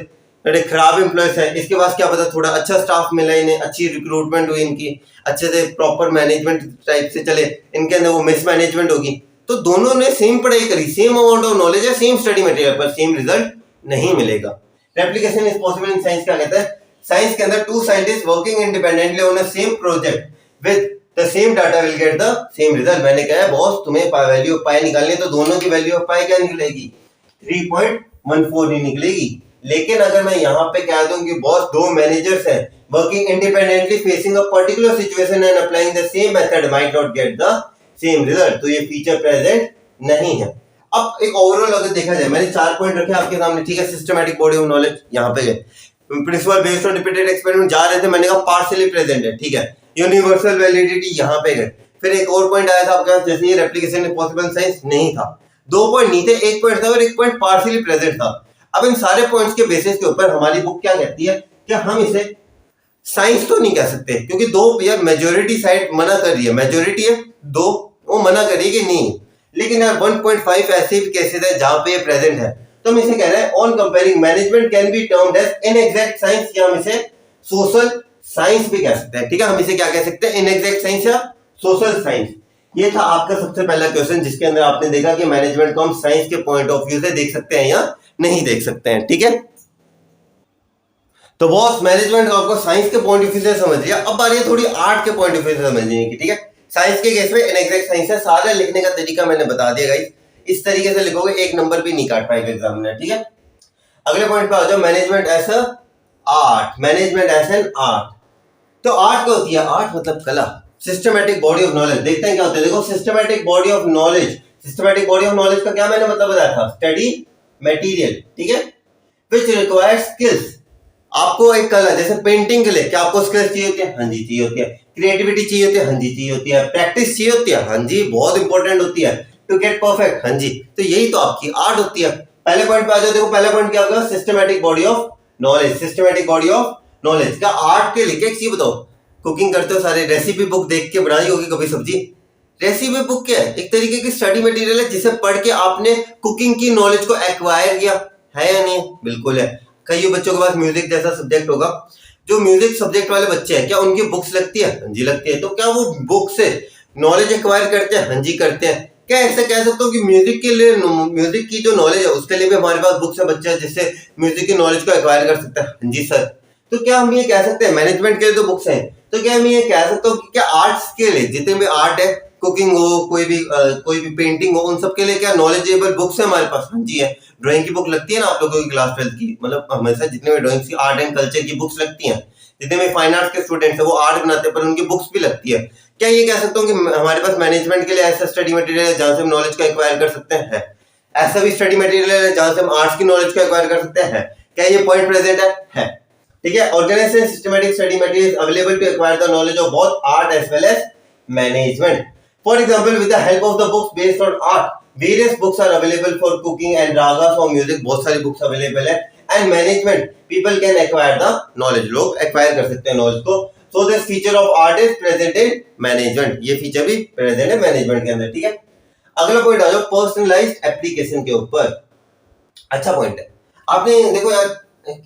खराब एम्प्लॉयज है, इसके पास क्या पता थोड़ा अच्छा स्टाफ मिला, इन्हें अच्छी रिक्रूटमेंट हुई, इनकी अच्छे से प्रॉपर मैनेजमेंट टाइप से चले, इनके अंदर वो मिस मैनेजमेंट होगी। तो दोनों ने सेम पढ़ाई करी, सेम अमाउंट ऑफ नॉलेज है, सेम स्टडी मटेरियल, पर सेम रिजल्ट नहीं मिलेगा। Replication is possible in science क्या कहता है? साइंस के अंदर two scientist working independently on a same project with the same data will get the same result. मैंने कहा है बॉस तुम्हें वैल्यू ऑफ पाई निकालनी है तो दोनों की वैल्यू ऑफ पाई क्या निकलेगी? 3.14 ही निकलेगी। लेकिन अगर मैं यहाँ पे कह दूं कि बॉस दो मैनेजर्स हैं working independently facing a particular situation and applying the same method might not gate the same result, तो ये फीचर प्रेजेंट नहीं है। अब एक ओवरऑल अगर देखा जाए, मैंने 4 पॉइंट रखे आपके सामने, ठीक है, सिस्टमैटिक बॉडी ऑफ नॉलेज यहाँ पे गए, principal based on repeated experiment जा रहे थे, मैंने कहा पार्शियली प्रेजेंट है, ठीक है, यूनिवर्सल वैलिडिटी यहाँ पे गए। फिर एक और पॉइंट आया था आपके पास, जैसे ये रेप्लिकेशन इज पॉसिबल साइंस नहीं था, 2 पॉइंट नहीं थे, 1 पॉइंट था और 1 पॉइंट पार्शियली प्रेजेंट था। अब इन सारे पॉइंट्स के बेसिस के ऊपर हमारी बुक क्या कहती है कि हम इसे साइंस तो नहीं कह सकते क्योंकि दो यार मेजोरिटी साइड मना कर रही है, मेजोरिटी है दो, वो मना कर रही है कि नहीं, लेकिन यार 1.5 ऐसे भी केसेस है जहां पे ये प्रेजेंट है, तो हम इसे कह रहे हैं on comparing management can be termed as inexact science, या हम इसे सोशल साइंस भी कह सकते हैं, ठीक है। हम इसे क्या कह सकते हैं? इनएग्जैक्ट साइंस या सोशल साइंस। ये था आपका सबसे पहला क्वेश्चन जिसके अंदर आपने देखा कि मैनेजमेंट को हम साइंस के पॉइंट ऑफ व्यू से देख सकते हैं या नहीं देख सकते हैं, ठीक है। तो बॉस मैनेजमेंट आपको साइंस के पॉइंट ऑफ व्यू से समझ लिया, अब बारी है थोड़ी आर्ट के पॉइंट ऑफ व्यू से समझने की, ठीक है। साइंस के केस में इनएग्जैक्ट साइंस है, सारा लिखने का तरीका मैंने बता दिया गाइस, इस तरीके से लिखोगे एक नंबर भी नहीं काट पाएगा एग्जाम में, ठीक है। अगले पॉइंट पे आ जाओ, management as a art, management as an art. तो आर्ट क्या होती है? आर्ट मतलब कला, सिस्टमैटिक बॉडी ऑफ नॉलेज। देखते हैं क्या होता है, देखो systematic body of knowledge, systematic body of knowledge का क्या मैंने मतलब बताया था, स्टडी मटेरियल, ठीक है, विच रिक्वायर्स स्किल्स। आपको एक कला, जैसे पेंटिंग के लिए क्या आपको स्किल्स चाहिए होती है? हाँ जी चाहिए होती है। क्रिएटिविटी चाहिए होती है? हाँ जी चाहिए होती है। प्रैक्टिस चाहिए होती है? हाँ जी बहुत इंपॉर्टेंट होती है, टू गेट परफेक्ट, हाँ जी। तो यही तो आपकी आर्ट होती है। पहले पॉइंट पे आ जाओ, देखो पहला पॉइंट क्या होगा, systematic body of knowledge, systematic body of knowledge का आर्ट के लिए एक चीज बताओ, कुकिंग करते हो सारे, रेसिपी बुक देख के बनाई होगी कभी सब्जी? रेसिपी बुक क्या है? एक तरीके की स्टडी मटेरियल है जिसे पढ़ के आपने कुकिंग की नॉलेज को एक्वायर किया है या नहीं? बिल्कुल है। कई बच्चों के पास म्यूजिक जैसा सब्जेक्ट होगा, जो म्यूजिक सब्जेक्ट वाले बच्चे हैं, क्या उनकी बुक्स लगती है? हाँ जी लगती है। तो क्या वो बुक से नॉलेज एक्वायर करते हैं? हाँ जी करते हैं। क्या ऐसे कह सकते हो कि म्यूजिक के लिए, म्यूजिक की जो नॉलेज है उसके लिए भी हमारे पास बुक्स है बच्चे जिससे म्यूजिक की नॉलेज को एक्वायर कर सकते हैं? हाँ जी सर। तो क्या हम ये कह सकते हैं मैनेजमेंट के लिए तो बुक्स हैं, तो क्या हम ये कह सकते हो कि क्या आर्ट्स के लिए जितने भी आर्ट है, कुकिंग हो, कोई भी पेंटिंग हो, उन सब के लिए क्या नॉलेजेबल बुक्स है हमारे पास? हाँ जी है। ड्राइंग की बुक लगती है ना आप लोगों की क्लास 12 की, मतलब हमेशा जितने भी ड्राइंग की आर्ट एंड कल्चर की बुक्स लगती हैं, जितने भी फाइन आर्ट्स के स्टूडेंट्स हैं वो आर्ट बनाते हैं पर उनकी बुक्स भी लगती है। क्या ये कह सकता हूँ कि हमारे पास मैनेजमेंट के लिए ऐसा स्टडी मटेरियल है जहां से हम नॉलेज को एक्वायर कर सकते हैं? ऐसा भी स्टडी मटेरियल है जहां से हम आर्ट्स की नॉलेज को एक्वायर कर सकते हैं? क्या ये पॉइंट प्रेजेंट है? ठीक है। Organised and systematic study material available to acquire the knowledge of both art as well as management. For example, with the help of the books based on art, various books are available for cooking and raga for music, बहुत सारी बुक्स अवेलेबल है। And management, people can acquire the knowledge, लोग एक्वायर कर सकते हैं नॉलेज को। So this feature of art is present in management, ये फीचर भी प्रेजेंट है मैनेजमेंट के अंदर, ठीक है। अगला पॉइंट आ जाओ पर्सनलाइज्ड एप्लीकेशन के ऊपर। अच्छा पॉइंट है। आपने देखो यार,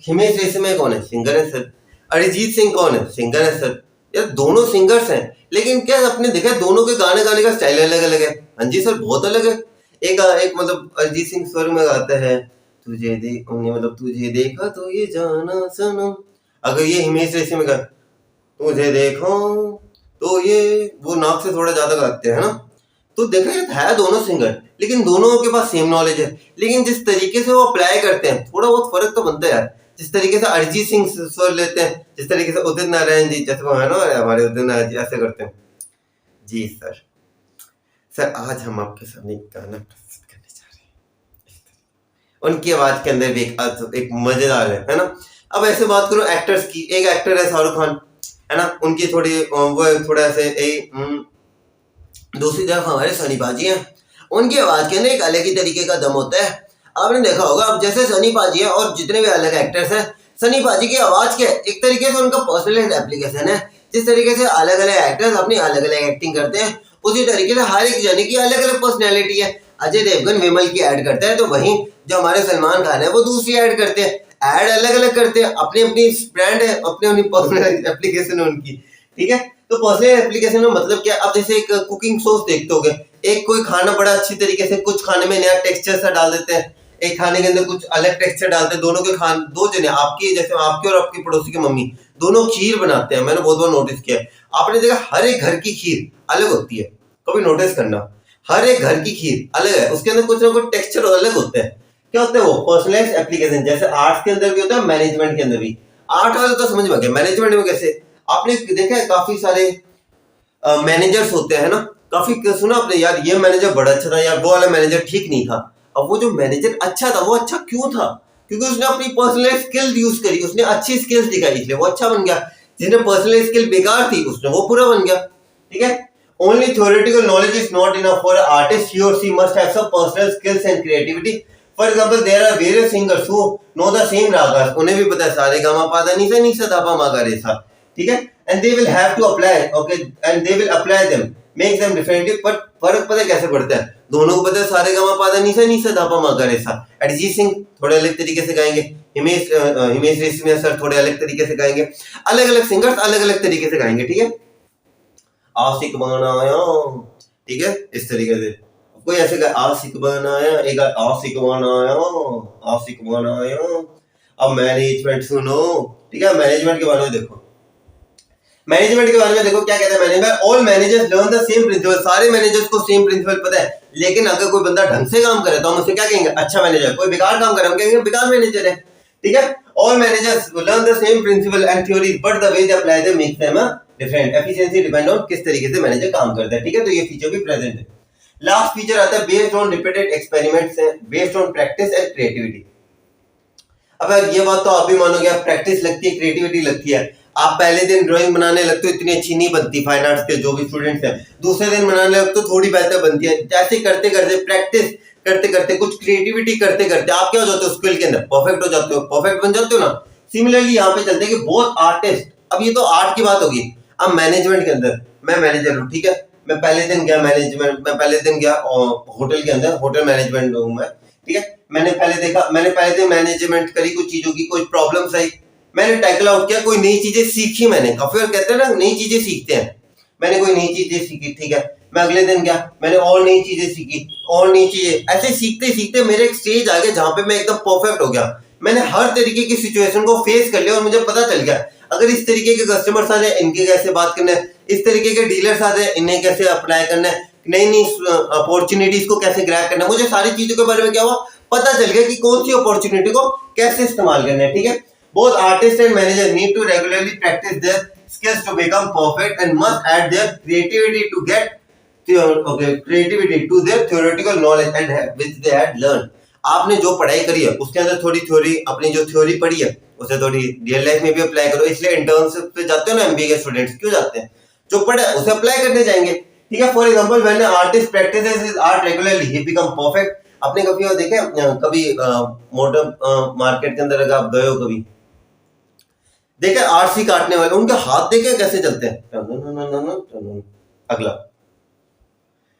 हिमेश रेशमिया कौन है? सिंगर है सर। अरिजीत सिंह कौन है? सिंगर है सर। यार दोनों सिंगर्स हैं, लेकिन क्या आपने देखा दोनों के गाने गाने का स्टाइल अलग अलग है? हाँ जी सर बहुत अलग है। एक मतलब अरिजीत सिंह स्वर में गाता है, तुझे देख मतलब तुझे देखा तो ये जाना सनम। अगर ये हिमेश रेशमिया का तुझे देखो तो ये, वो नाक से थोड़ा ज्यादा गाते हैं ना। तो देखा है दोनों सिंगर, लेकिन दोनों के पास सेम नॉलेज है, लेकिन जिस तरीके से वो अप्लाई करते हैं थोड़ा बहुत फर्क तो बनता है यार। जिस तरीके से अरिजीत सिंह स्वर लेते हैं, जिस तरीके से उदित नारायण जी, जैसे वो है ना हमारे उदित नारायण जी ऐसे करते हैं। जी सर। सर आज हम आपके सामने एक गाना प्रस्तुत करने जा रहे हैं, उनकी आवाज के अंदर भी एक मजेदार है ना। अब ऐसे बात करो एक्टर्स की, एक एक्टर है शाहरुख खान, है ना, उनकी थोड़ी वो थोड़ा ऐसे दूसरी तरफ हमारे सनी पाजी हैं, उनकी आवाज के अंदर एक अलग ही तरीके का दम होता है। आपने देखा होगा, अब जैसे सनी पाजी है और जितने भी अलग एक्टर्स हैं, सनी पाजी की आवाज के एक तरीके से उनका पर्सनल एप्लीकेशन है। जिस तरीके से अलग अलग एक्टर्स अपनी अलग अलग एक्टिंग करते हैं, उसी तरीके से हर एक जने की अलग अलग पर्सनैलिटी है। अजय देवगन विमल की ऐड करता है, तो वहीं जो हमारे सलमान खान है वो दूसरी ऐड करते हैं। ऐड अलग अलग करते हैं, अपनी अपनी ब्रांड है, अपनी अपनी पर्सनल एप्लीकेशन है उनकी, ठीक है। तो पर्सनल एप्लीकेशन में मतलब क्या, अब जैसे एक कुकिंग शोज देखते होगे, एक कोई खाना बड़ा अच्छी तरीके से, कुछ खाने में नया टेक्सचर सा डाल देते हैं, एक खाने के अंदर कुछ अलग टेक्सचर डालते हैं। दोनों के दो जने, आपकी जैसे आपकी और आपकी पड़ोसी की मम्मी, दोनों खीर बनाते हैं। मैंने बहुत बार नोटिस किया है, आपने देखा हर एक घर की खीर अलग होती है, कभी नोटिस करना, हर एक घर की खीर अलग है, उसके अंदर कुछ ना कुछ टेक्सचर अलग होते हैं। क्या होता है वो पर्सनलाइज्ड एप्लीकेशन। जैसे आर्ट्स के अंदर भी होता है, मैनेजमेंट के अंदर भी। आर्ट वाला तो समझ में गया, मैनेजमेंट में कैसे, आपने देखा है काफी सारे मैनेजर्स होते हैं ना, काफी सुना आपने यार, ये मैनेजर बड़ा अच्छा था, यार वो वाला मैनेजर ठीक नहीं था। अब वो जो मैनेजर अच्छा था वो अच्छा क्यों था? क्योंकि उसने अपनी पर्सनल स्किल यूज करी, उसने अच्छी स्किल्स दिखाई, इसलिए वो अच्छा बन गया। जिसने पर्सनल स्किल बेकार थी उसने वो पूरा बन गया, ठीक है। Only theoretical knowledge is not enough for artist, he और she must have some personal skills and creativity. For example, there are various singers who know the same ragas, उन्हें भी पता है सारे गामा पा धा नी सा धा पा मा गा रे सा, ठीक है। And they will have to apply, okay, and they will apply them, make them differently. But फर्क पता है कैसे पड़ता है, दोनों को पता है सारे गामा पा धा नी सा धा पा मा गा रे सा। अरिजीत सिंह थोड़े अलग तरीके से गाएंगे, हिमेश रेशमिया सर थोड़े अलग तरीके से गाएंगे, अलग अलग सिंगर्स अलग अलग तरीके से गाएंगे, ठीक है। आशिक बनाया, ठीक है, इस तरीके से कोई ऐसे का आशिक बनाया, एक आशिक बनाया, आशिक बनाया। अब मैनेजमेंट सुनो, ठीक है, मैनेजमेंट के बारे में देखो। मैनेजमेंट के बारे में देखो क्या कहता है management, all managers learn the same principle, सारे मैनेजर्स को सेम प्रिंसिपल पता है। लेकिन अगर कोई बंदा ढंग से काम करे तो हम उसे क्या कहेंगे, अच्छा मैनेजर। कोई बेकार काम करे हम कहेंगे बेकार मैनेजर है, ठीक है। All managers learn the same principle and theories but the way they apply them makes them different. Efficiency depend on किस तरीके से मैनेजर काम करता है, ठीक है। तो ये फीचर भी प्रेजेंट है। लास्ट फीचर आता है based on repeated experiments, based on practice and creativity. अब ये बात तो आप भी मानोगे, प्रैक्टिस लगती है, क्रिएटिविटी लगती है। आप पहले दिन ड्राइंग बनाने लगते हो, इतनी अच्छी नहीं बनती, फाइन आर्ट्स के जो भी स्टूडेंट्स हैं। दूसरे दिन बनाने लगते हो, थोड़ी बेहतर बनती है। जैसे करते करते, प्रैक्टिस करते करते, कुछ क्रिएटिविटी करते करते आप क्या हो जाते हो, स्किल के अंदर परफेक्ट हो जाते हो, परफेक्ट बन जाते हो ना। सिमिलरली यहाँ पे चलते हैं कि बहुत आर्टिस्ट, अब ये तो आर्ट की बात होगी। अब मैनेजमेंट के अंदर मैं मैनेजर हूँ, ठीक है। मैं पहले दिन गया होटल के अंदर, होटल मैनेजमेंट हूँ मैं, ठीक है। मैंने पहले दिन मैनेजमेंट करी, कुछ चीजों की कोई प्रॉब्लम्स आई, मैंने टैकल आउट किया, कोई नई चीजें सीखी मैंने। काफी बार कहते हैं ना नई चीजें सीखते हैं, मैंने कोई नई चीजें सीखी, ठीक है। मैं अगले दिन गया, मैंने और नई चीजें सीखी, और नई चीजें, ऐसे सीखते सीखते मेरे एक स्टेज आ गया जहां पे मैं एकदम परफेक्ट हो गया। मैंने हर तरीके की सिचुएशन को फेस कर लिया और मुझे पता चल गया अगर इस तरीके के कस्टमर्स आ जाए इनके कैसे बात करना है, इस तरीके के डीलर्स आ जाए इन्हें कैसे अप्लाई करना है, नई नई अपॉर्चुनिटीज को कैसे ग्रैब करना है। मुझे सारी चीजों के बारे में क्या हुआ, पता चल गया कि कौन सी अपॉर्चुनिटी को कैसे इस्तेमाल करना है, ठीक है। Both artists and managers need to regularly practice their skills to become perfect and must add their creativity to their theoretical knowledge and which they had learned. आपने जो पढ़ाई करी है उसके अंदर थोड़ी थ्योरी, अपनी जो थ्योरी पढ़ी है उसे थोड़ी रियल लाइफ में भी अप्लाई करो। इसलिए इंटर्नशिप पे जाते हो ना एमबीए के स्टूडेंट्स, क्यों जाते हैं, जो पढ़ा है उसे अप्लाई करने जाएंगे, ठीक है। For example when an artist practices his art regularly he become perfect. आपने कभी वो देखे, कभी मोटर मार्केट के अंदर अगर आप गए हो कभी, देखे आरसी काटने वाले, उनके हाथ देखे कैसे चलते हैं, अगला,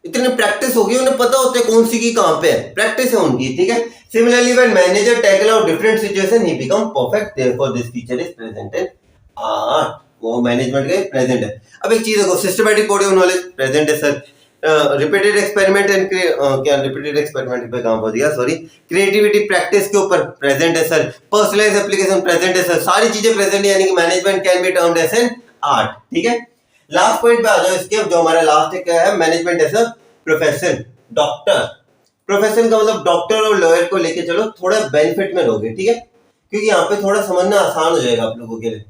इतने प्रैक्टिस होगी, उन्हें पता होता है कौन सी की कहां पे है, प्रैक्टिस है उनकी, ठीक है। Similarly when manager tackle out different situation he become perfect, therefore this feature is present in art. वो मैनेजमेंट का प्रेजेंट है। अब एक चीज देखो, systematic body of knowledge present है सर। रिपीटेड एक्सपेरिमेंट एंड क्या रिपीटेड एक्सपेरिमेंट पे काम हो गया, सॉरी, क्रिएटिविटी प्रैक्टिस के ऊपर प्रेजेंट है सर। पर्सनलाइज्ड एप्लीकेशन प्रेजेंट है सर। सारी चीजें प्रेजेंट है, यानी कि management can be termed as an art, ठीक है। लास्ट पॉइंट पे आ जाओ इसके, जो हमारा लास्ट क्या है, management as a profession. Doctor, profession का मतलब डॉक्टर और लॉयर को लेके चलो, थोड़ा बेनिफिट में रहोगे, ठीक है, क्योंकि यहाँ पे थोड़ा समझना आसान हो जाएगा आप लोगों के लिए,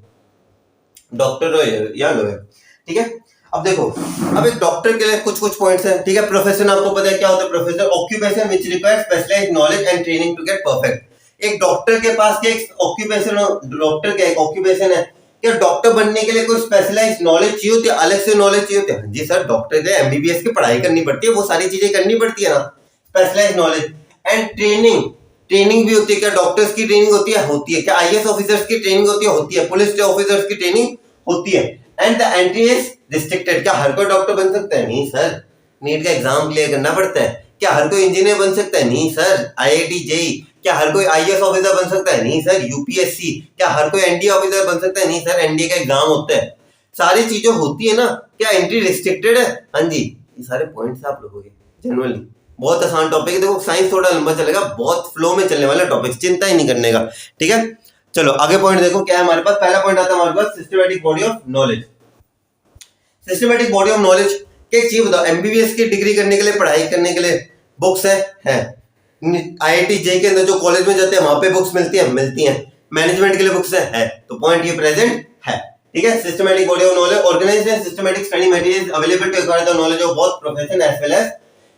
डॉक्टर या लॉयर, ठीक है। अब देखो, अब एक डॉक्टर के लिए कुछ पॉइंट्स हैं, ठीक है। प्रोफेशन आपको पता है क्या होता है, profession occupation which requires specialised knowledge and training to get perfect. एक डॉक्टर के पास क्या एक ऑक्यूपेशन, डॉक्टर का एक ऑक्यूपेशन है, क्या डॉक्टर बनने के लिए कोई स्पेशलाइज्ड नॉलेज चाहिए होती है, अलग से नॉलेज चाहिए होती है? जी सर, डॉक्टर के लिए एमबीबीएस की पढ़ाई करनी पड़ती है, वो सारी चीजें करनी पड़ती है ना, स्पेशलाइज्ड नॉलेज एंड ट्रेनिंग भी होती है। क्या डॉक्टर्स की ट्रेनिंग होती है क्या आईएएस ऑफिसर्स की ट्रेनिंग होती है पुलिस ऑफिसर्स की ट्रेनिंग होती है। And the entry is restricted. क्या हर कोई डॉक्टर बन सकता है? नहीं सर, नीट का एग्जाम क्लियर करना पड़ता है। क्या हर कोई इंजीनियर बन सकता है? नहीं सर, आईआईटी जेई। क्या हर कोई आईएएस ऑफिसर बन सकता है? नहीं सर, यूपीएससी। क्या हर कोई एनडीए ऑफिसर बन सकता है? नहीं सर, एनडीए का एग्जाम होता है। सारी चीजें होती है ना, क्या एंट्री रिस्ट्रिक्टेड है? हाँ जी, ये सारे पॉइंट्स आप लोगों के जनरली बहुत आसान टॉपिक है। देखो साइंस थोड़ा लंबा चलेगा, बहुत फ्लो में चलने वाला टॉपिक, चिंता ही नहीं करने का, ठीक है। चलो आगे पॉइंट देखो क्या है हमारे पास। पहला पॉइंट आता है हमारे पास systematic body of knowledge. Systematic body of knowledge क्या चीज बताओ। एमबीबीएस की डिग्री करने के लिए, पढ़ाई करने के लिए बुक्स है। आईआईटी जेई के अंदर जो कॉलेज में जाते हैं वहां पे बुक्स मिलती हैं। मैनेजमेंट के लिए बुक्स है। तो पॉइंट ये प्रेजेंट है, ठीक है। Systematic body of knowledge organised and systematic study materials available to acquire the knowledge of both profession as well as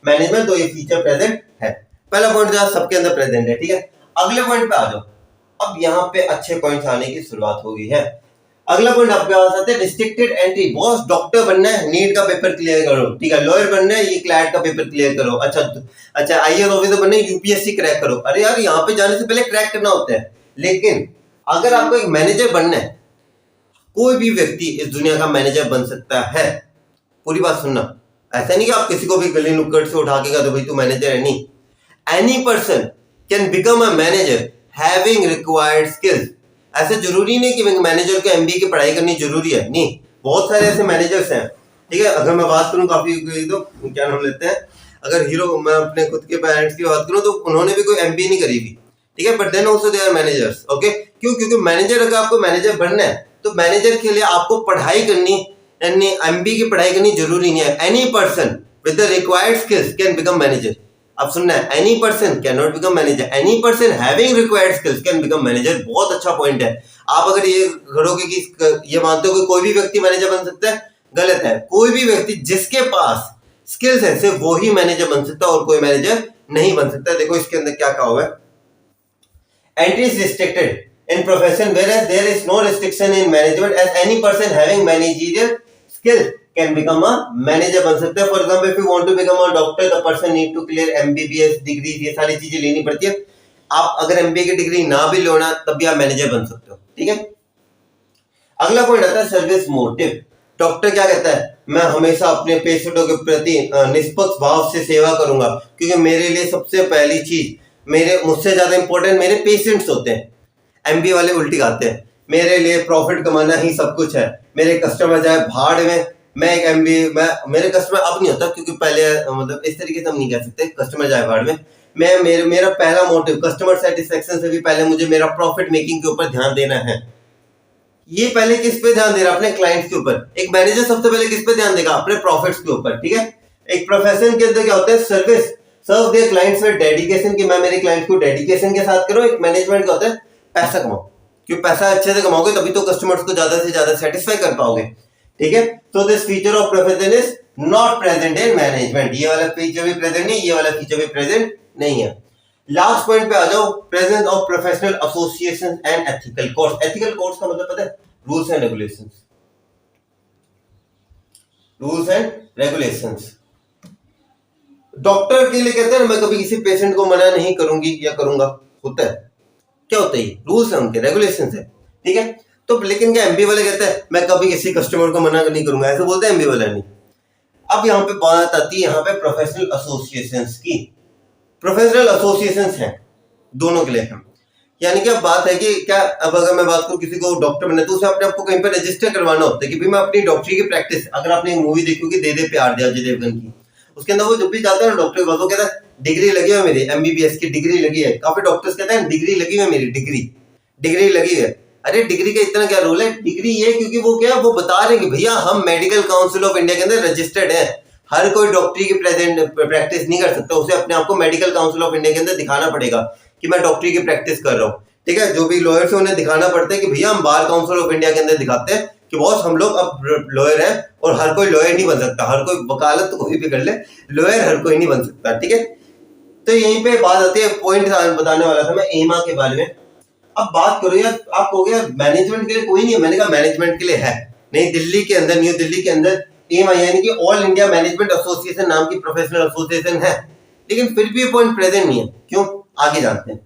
management. तो ये फीचर प्रेजेंट है। पहला पॉइंट जो सबके अंदर प्रेजेंट है, ठीक है। अगले पॉइंट पे आ जाओ। अब यहाँ पे अच्छे पॉइंट्स आने की शुरुआत हो गई है। अगला पॉइंट आपके पास आता है रिस्ट्रिक्टेड एंट्री। बॉस डॉक्टर बनना है, नीट का पेपर क्लियर करो, ठीक है। लॉयर बनना है, ये क्लैट का पेपर क्लियर करो। अच्छा आईएएस ऑफिसर बनना है, यूपीएससी क्रैक करो। अरे यार, यहाँ पे जाने से पहले क्रैक करना होता है। लेकिन अगर आपको एक मैनेजर बनना है, कोई भी व्यक्ति इस दुनिया का मैनेजर बन सकता है। पूरी बात सुनना, ऐसा नहीं कि आप किसी को भी गली नुक्कड़ से उठा के कह दो भाई तू मैनेजर है, नहीं। Any person can become a manager having required skills. ऐसे जरूरी नहीं कि मैनेजर को एमबीए की पढ़ाई करनी जरूरी है, नहीं। बहुत सारे ऐसे मैनेजर्स हैं, ठीक है। अगर मैं बात करूं, काफी तो क्या नाम लेते हैं, अगर हीरो, मैं अपने खुद के पेरेंट्स की बात करूं तो उन्होंने भी कोई एमबीए नहीं करी थी, ठीक है, but then also they are managers. Okay, क्यों? क्योंकि मैनेजर, अगर आपको मैनेजर बनना है तो मैनेजर के लिए आपको पढ़ाई करनी, यानी एमबीए की पढ़ाई करनी जरूरी नहीं है। Any person with the required skills can become manager. अब सुनना है, any person can not become manager, any person having required skills can become manager. बहुत अच्छा पॉइंट है। आप अगर ये करोगे कि ये मानते हो कि कोई भी व्यक्ति मैनेजर बन सकता है, गलत है। कोई भी व्यक्ति जिसके पास स्किल्स है सिर्फ वो ही मैनेजर बन सकता है और कोई मैनेजर नहीं बन सकता। देखो इसके अंदर क्या कहा हुआ है, entry is restricted in profession whereas there is no restriction in management as any person having managerial skill can become a manager बन सकता है। For example, if you want to become a doctor, the person need to clear MBBS degree, ये सारी चीजें लेनी पड़ती है। आप अगर MBA की डिग्री ना भी लो ना तब भी आप मैनेजर बन सकते हो, ठीक है। अगला पॉइंट आता है सर्विस मोटिव। डॉक्टर क्या कहता है, मैं हमेशा अपने पेशेंटों के प्रति निष्पक्ष भाव से सेवा करूंगा, क्योंकि मेरे लिए सबसे पहली चीज, मेरे मुझसे ज्यादा इंपॉर्टेंट मेरे पेशेंट्स होते हैं। एमबीए वाले उल्टी गाते हैं, मेरे लिए प्रॉफिट कमाना ही सब कुछ है, मेरे कस्टमर जाए भाड़ में, मैं एक एमबीए, मैं मेरे कस्टमर अब नहीं होता क्योंकि पहले मतलब इस तरीके से हम नहीं कह सकते कस्टमर जाए भाड़ में। मैं मेरा पहला मोटिव कस्टमर सेटिस्फेक्शन से भी पहले मुझे मेरा प्रॉफिट मेकिंग के ऊपर ध्यान देना है। ये पहले किस पे ध्यान दे रहा है? अपने क्लाइंट्स के ऊपर। एक मैनेजर सबसे पहले किस पे ध्यान देगा? अपने प्रॉफिट्स के ऊपर, ठीक है। एक प्रोफेशन के अंदर क्या होता है, service, serve their clients with dedication, कि मैं मेरे क्लाइंट को डेडिकेशन के साथ करूं। एक मैनेजमेंट का होता है पैसा कमाओ, क्योंकि पैसा अच्छे से कमाओगे तभी तो कस्टमर्स को ज्यादा से ज्यादा सेटिस्फाई कर पाओगे, ठीक है। तो this feature of profession is not present in management. ये वाला फीचर भी प्रेजेंट नहीं, ये वाला फीचर भी प्रेजेंट नहीं है। लास्ट पॉइंट पे आ जाओ, presence of professional association and ethical codes. Ethical codes का मतलब पता है? Rules and regulations. Rules and regulations doctor के लिए कहते हैं ना, मैं कभी किसी पेशेंट को मना नहीं करूंगी या करूंगा, होता है क्या होता है? रूल्स है उनके, रेगुलेशंस है, ठीक है। तो लेकिन क्या एमबी वाले कहते हैं मैं कभी किसी कस्टमर को मना नहीं करूंगा, ऐसे बोलते हैं एमबी वाला नहीं। अब यहाँ पे बात आती है यहाँ पे प्रोफेशनल एसोसिएशंस की। प्रोफेशनल एसोसिएशंस हैं दोनों के लिए हैं, यानी कि अब बात है कि क्या, अब अगर मैं बात करूं किसी को डॉक्टर बनना है तो उसे अपने आपको कहीं पर रजिस्टर करवाना होता है कि भाई मैं अपनी डॉक्टरी की प्रैक्टिस, अगर आपने एक मूवी देखी होगी दे दे प्यार दिया अजय देवगन की, उसके अंदर वो जब भी जाता है ना डॉक्टर के पास, वो कहता है डिग्री लगी है मेरी, एमबीबीएस की डिग्री लगी है। काफी डॉक्टर्स कहते हैं डिग्री लगी है मेरी, डिग्री लगी है। अरे डिग्री का इतना क्या रोल है? डिग्री ये क्योंकि वो क्या, वो बता रहे हैं कि भैया हम मेडिकल काउंसिल ऑफ इंडिया के अंदर रजिस्टर्ड है। हर कोई डॉक्टरी की प्रैक्टिस नहीं कर सकता, उसे अपने आप को मेडिकल काउंसिल ऑफ इंडिया के अंदर दिखाना पड़ेगा कि मैं डॉक्टरी की प्रैक्टिस कर रहा हूँ, ठीक है। जो भी लॉयर्स है उन्हें दिखाना पड़ता है कि भैया हम बार काउंसिल ऑफ इंडिया के अंदर दिखाते हैं कि बॉस हम लोग अब लॉयर हैं, और हर कोई लॉयर नहीं बन सकता, हर कोई वकालत तो कोई भी कर ले, लॉयर हर कोई नहीं बन सकता, ठीक है। तो यहीं पे बात आती है, पॉइंट बताने वाला था मैं एमा के बारे में। अब बात करो यार, आप कहोगे यार मैनेजमेंट के लिए कोई नहीं है, मैंने कहा मैनेजमेंट के लिए है। नई दिल्ली के अंदर, न्यू दिल्ली के अंदर एमा यानी कि ऑल इंडिया मैनेजमेंट एसोसिएशन नाम की प्रोफेशनल एसोसिएशन है, लेकिन फिर भी पॉइंट प्रेजेंट नहीं है। क्यों? आगे जानते हैं।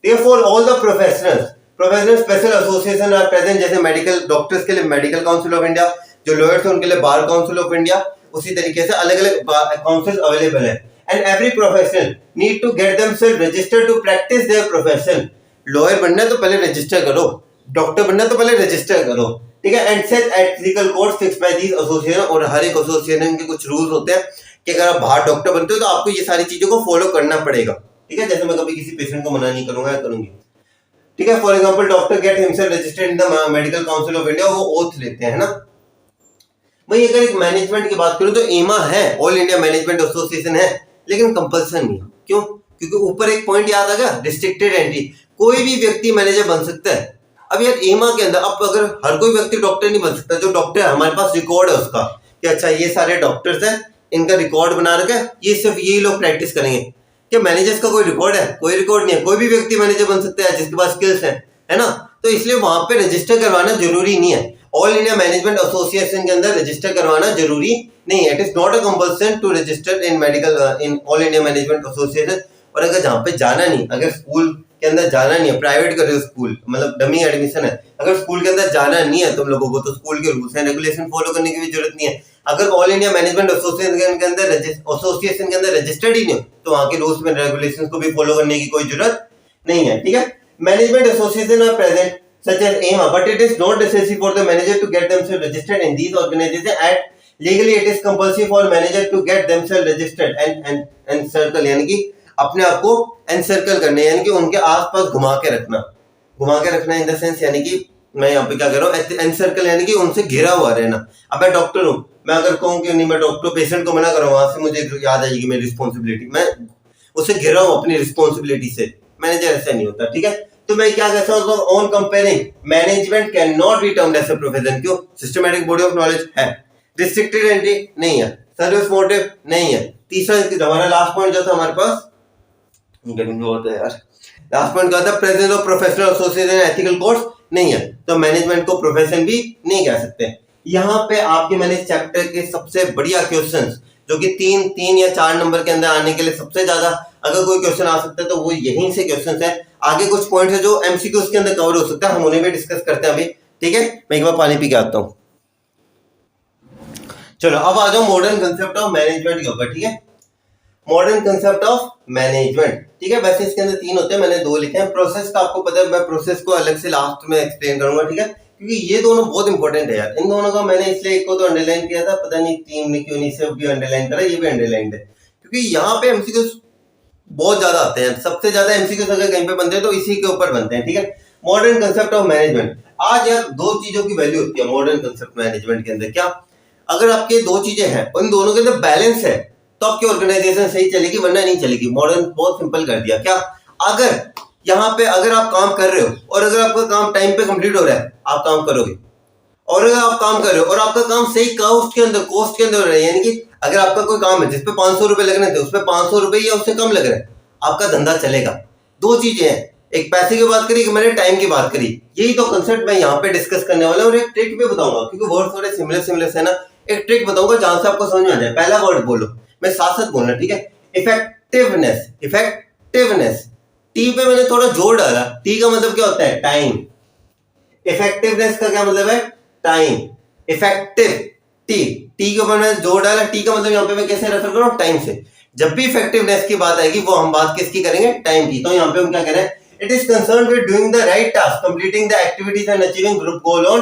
Therefore, all the professional special association are present, जैसे मेडिकल डॉक्टर्स के लिए मेडिकल काउंसिल ऑफ इंडिया, जो लॉयर्स हैं उनके लिए बार काउंसिल ऑफ इंडिया, उसी तरीके से अलग अलग काउंसिल अवेलेबल है। And every professional need to get themselves registered to practise their profession. Lawyer बनना है तो पहले रजिस्टर करो, डॉक्टर बनना है तो पहले रजिस्टर करो, ठीक है। And set ethical codes fixed by these association, और हर एक एसोसिएशन के कुछ रूल्स होते हैं कि अगर आप बाहर डॉक्टर बनते हो तो आपको ये सारी चीजों को फॉलो करना पड़ेगा, ठीक है। जैसे मैं कभी किसी पेशेंट को मना नहीं करूंगा या करूंगी, ठीक है। For example doctor get himself registered in the medical council of India, वो ओथ लेते हैं ना। भाई अगर एक मैनेजमेंट की बात करूं तो एमा है, ऑल इंडिया मैनेजमेंट एसोसिएशन है, लेकिन कंपल्सन नहीं है। क्यों? क्योंकि ऊपर एक पॉइंट याद आ गया, रिस्ट्रिक्टेड एंट्री, कोई भी व्यक्ति मैनेजर बन सकता है। अब यार एमा के अंदर अब अगर हर कोई व्यक्ति डॉक्टर नहीं बन सकता, जो डॉक्टर है हमारे पास रिकॉर्ड है उसका कि अच्छा ये सारे डॉक्टर्स हैं, इनका रिकॉर्ड बना रखा है, ये सिर्फ यही लोग प्रैक्टिस करेंगे। क्या मैनेजर्स का कोई रिकॉर्ड है? कोई रिकॉर्ड नहीं है। कोई भी व्यक्ति मैनेजर बन सकता है जिसके पास स्किल्स है ना। तो इसलिए वहां पे रजिस्टर करवाना जरूरी नहीं है। ऑल इंडिया मैनेजमेंट एसोसिएशन के अंदर रजिस्टर करवाना जरूरी नहीं है। It is not a compulsion to register in medical in all India management association. और अगर जहाँ पे जाना नहीं, अगर स्कूल के अंदर जाना नहीं है, प्राइवेट कर रहे हो स्कूल, मतलब डमी एडमिशन है, अगर स्कूल के अंदर जाना नहीं है तुम लोगों को, तो स्कूल के रूल्स एंड रेगुलेशन फॉलो करने की भी जरूरत नहीं है। अगर ऑल इंडिया मैनेजमेंट एसोसिएशन के अंदर रजिस्टर्ड ही नहीं तो वहां के रूल्स एंड रेगुलेशंस को भी फॉलो करने की कोई जरूरत नहीं है, ठीक है। Management association are present such as AIMA, but it is not necessary for the manager to get themselves registered in these organizations legally it is compulsory for manager to get themselves registered and circle, यानी कि अपने आप को एनसर्कल करने, यानी कि उनके आसपास घुमा के रखना इन द सेंस, यानी कि मैं यहाँ पे क्या कर रहा हूँ, एनसर्कल यानी कि उनसे घिरा हुआ रहना। अब मैं डॉक्टर हूँ, मैं अगर कहूँ कि नहीं मैं डॉक्टर पेशेंट को मना कर रहा हूँ, वहां से मुझे याद आएगी मेरी रिस्पॉन्सिबिलिटी, मैं उसे घिरा हूँ अपनी रिस्पॉन्सिबिलिटी से। मैनेजर ऐसा नहीं होता, ठीक है। तो मैं क्या कहता हूँ, on comparing management can not be termed as a profession. क्यों? सिस्टमैटिक बॉडी ऑफ नॉलेज है, रिस्ट्रिक्टेड एंट्री नहीं है, सर्विस मोटिव नहीं है। तीसरा हमारा लास्ट पॉइंट जो था हमारे पास, लास्ट पॉइंट क्या था, presence of professional association ethical codes नहीं है, तो मैनेजमेंट को प्रोफेशन भी नहीं कह सकते। यहाँ पे आपके मैंने इस चैप्टर के सबसे बढ़िया क्वेश्चंस जो कि 3 या 4 नंबर के अंदर आने के लिए सबसे ज्यादा अगर कोई क्वेश्चन आ सकता है तो वो यहीं से क्वेश्चंस है। आगे कुछ पॉइंट है जो एमसीक्यूज के अंदर कवर हो सकता है, हम उन्हें भी डिस्कस करते हैं अभी, ठीक है। मैं एक बार पानी पी के आता हूँ। चलो अब आ जाओ मॉडर्न कंसेप्ट ऑफ मैनेजमेंट के ऊपर, ठीक है। मॉडर्न कंसेप्ट ऑफ मैनेजमेंट, ठीक है। वैसे इसके अंदर 3 होते हैं, मैंने 2 लिखे हैं। प्रोसेस का आपको पता है, मैं प्रोसेस को अलग से लास्ट में एक्सप्लेन करूंगा, ठीक है, क्योंकि ये दोनों बहुत इंपॉर्टेंट है यार। इन दोनों का मैंने इसलिए एक को तो अंडरलाइन किया था, पता नहीं टीम ने क्यों नहीं से भी अंडरलाइन करा, ये भी अंडरलाइन है, क्योंकि यहाँ पे एमसीक्यूज बहुत ज्यादा आते हैं। सबसे ज्यादा एमसीक्यूज अगर कहीं पे बनते हैं तो इसी के ऊपर बनते हैं, ठीक है। मॉडर्न कंसेप्ट ऑफ मैनेजमेंट, आज यार 2 चीजों की वैल्यू होती है मॉडर्न कंसेप्ट मैनेजमेंट के अंदर। क्या? अगर आपके 2 चीजें हैं, उन दोनों के अंदर बैलेंस है तो आपकी ऑर्गेनाइजेशन सही चलेगी, वरना नहीं चलेगी। मॉडर्न बहुत सिंपल कर दिया। क्या? अगर यहाँ पे अगर आप काम कर रहे हो और अगर आपका काम टाइम पे कंप्लीट हो रहा है, आप काम करोगे, और अगर आप काम कर रहे हो और आपका काम सही कॉस्ट के अंदर हो रहा है, यानी कि अगर आपका कोई काम है जिसपे 500 रुपए लगने थे, उसपे 500 रुपए या उससे कम लग रहा है, आपका धंधा चलेगा। 2 चीजें हैं, एक पैसे की बात करी, मैंने टाइम की बात करी। यही तो कंसेप्ट मैं यहाँ पे डिस्कस करने वाला हूँ और एक ट्रिक भी बताऊंगा, क्योंकि वर्ड थोड़े सिमिलर है ना। एक ट्रिक बताऊंगा जहां से आपको समझ में आ जाए। पहला वर्ड बोलो, मैं साथ बोलना, ठीक है। इफेक्टिवनेस, टी पे मैंने थोड़ा जोर डाला। टी का मतलब क्या होता है? टाइम। इफेक्टिवनेस का क्या मतलब है? टाइम। इफेक्टिव, टी के ऊपर मैंने जोर डाला। टी का मतलब यहाँ पे मैं कैसे रेफर कर रहा हूँ? टाइम से। जब भी इफेक्टिवनेस की बात आएगी वो हम बात किसकी करेंगे? टाइम की। तो यहाँ पे हम क्या करें? It is concern with doing the right task, completing the activities and achieving group goal on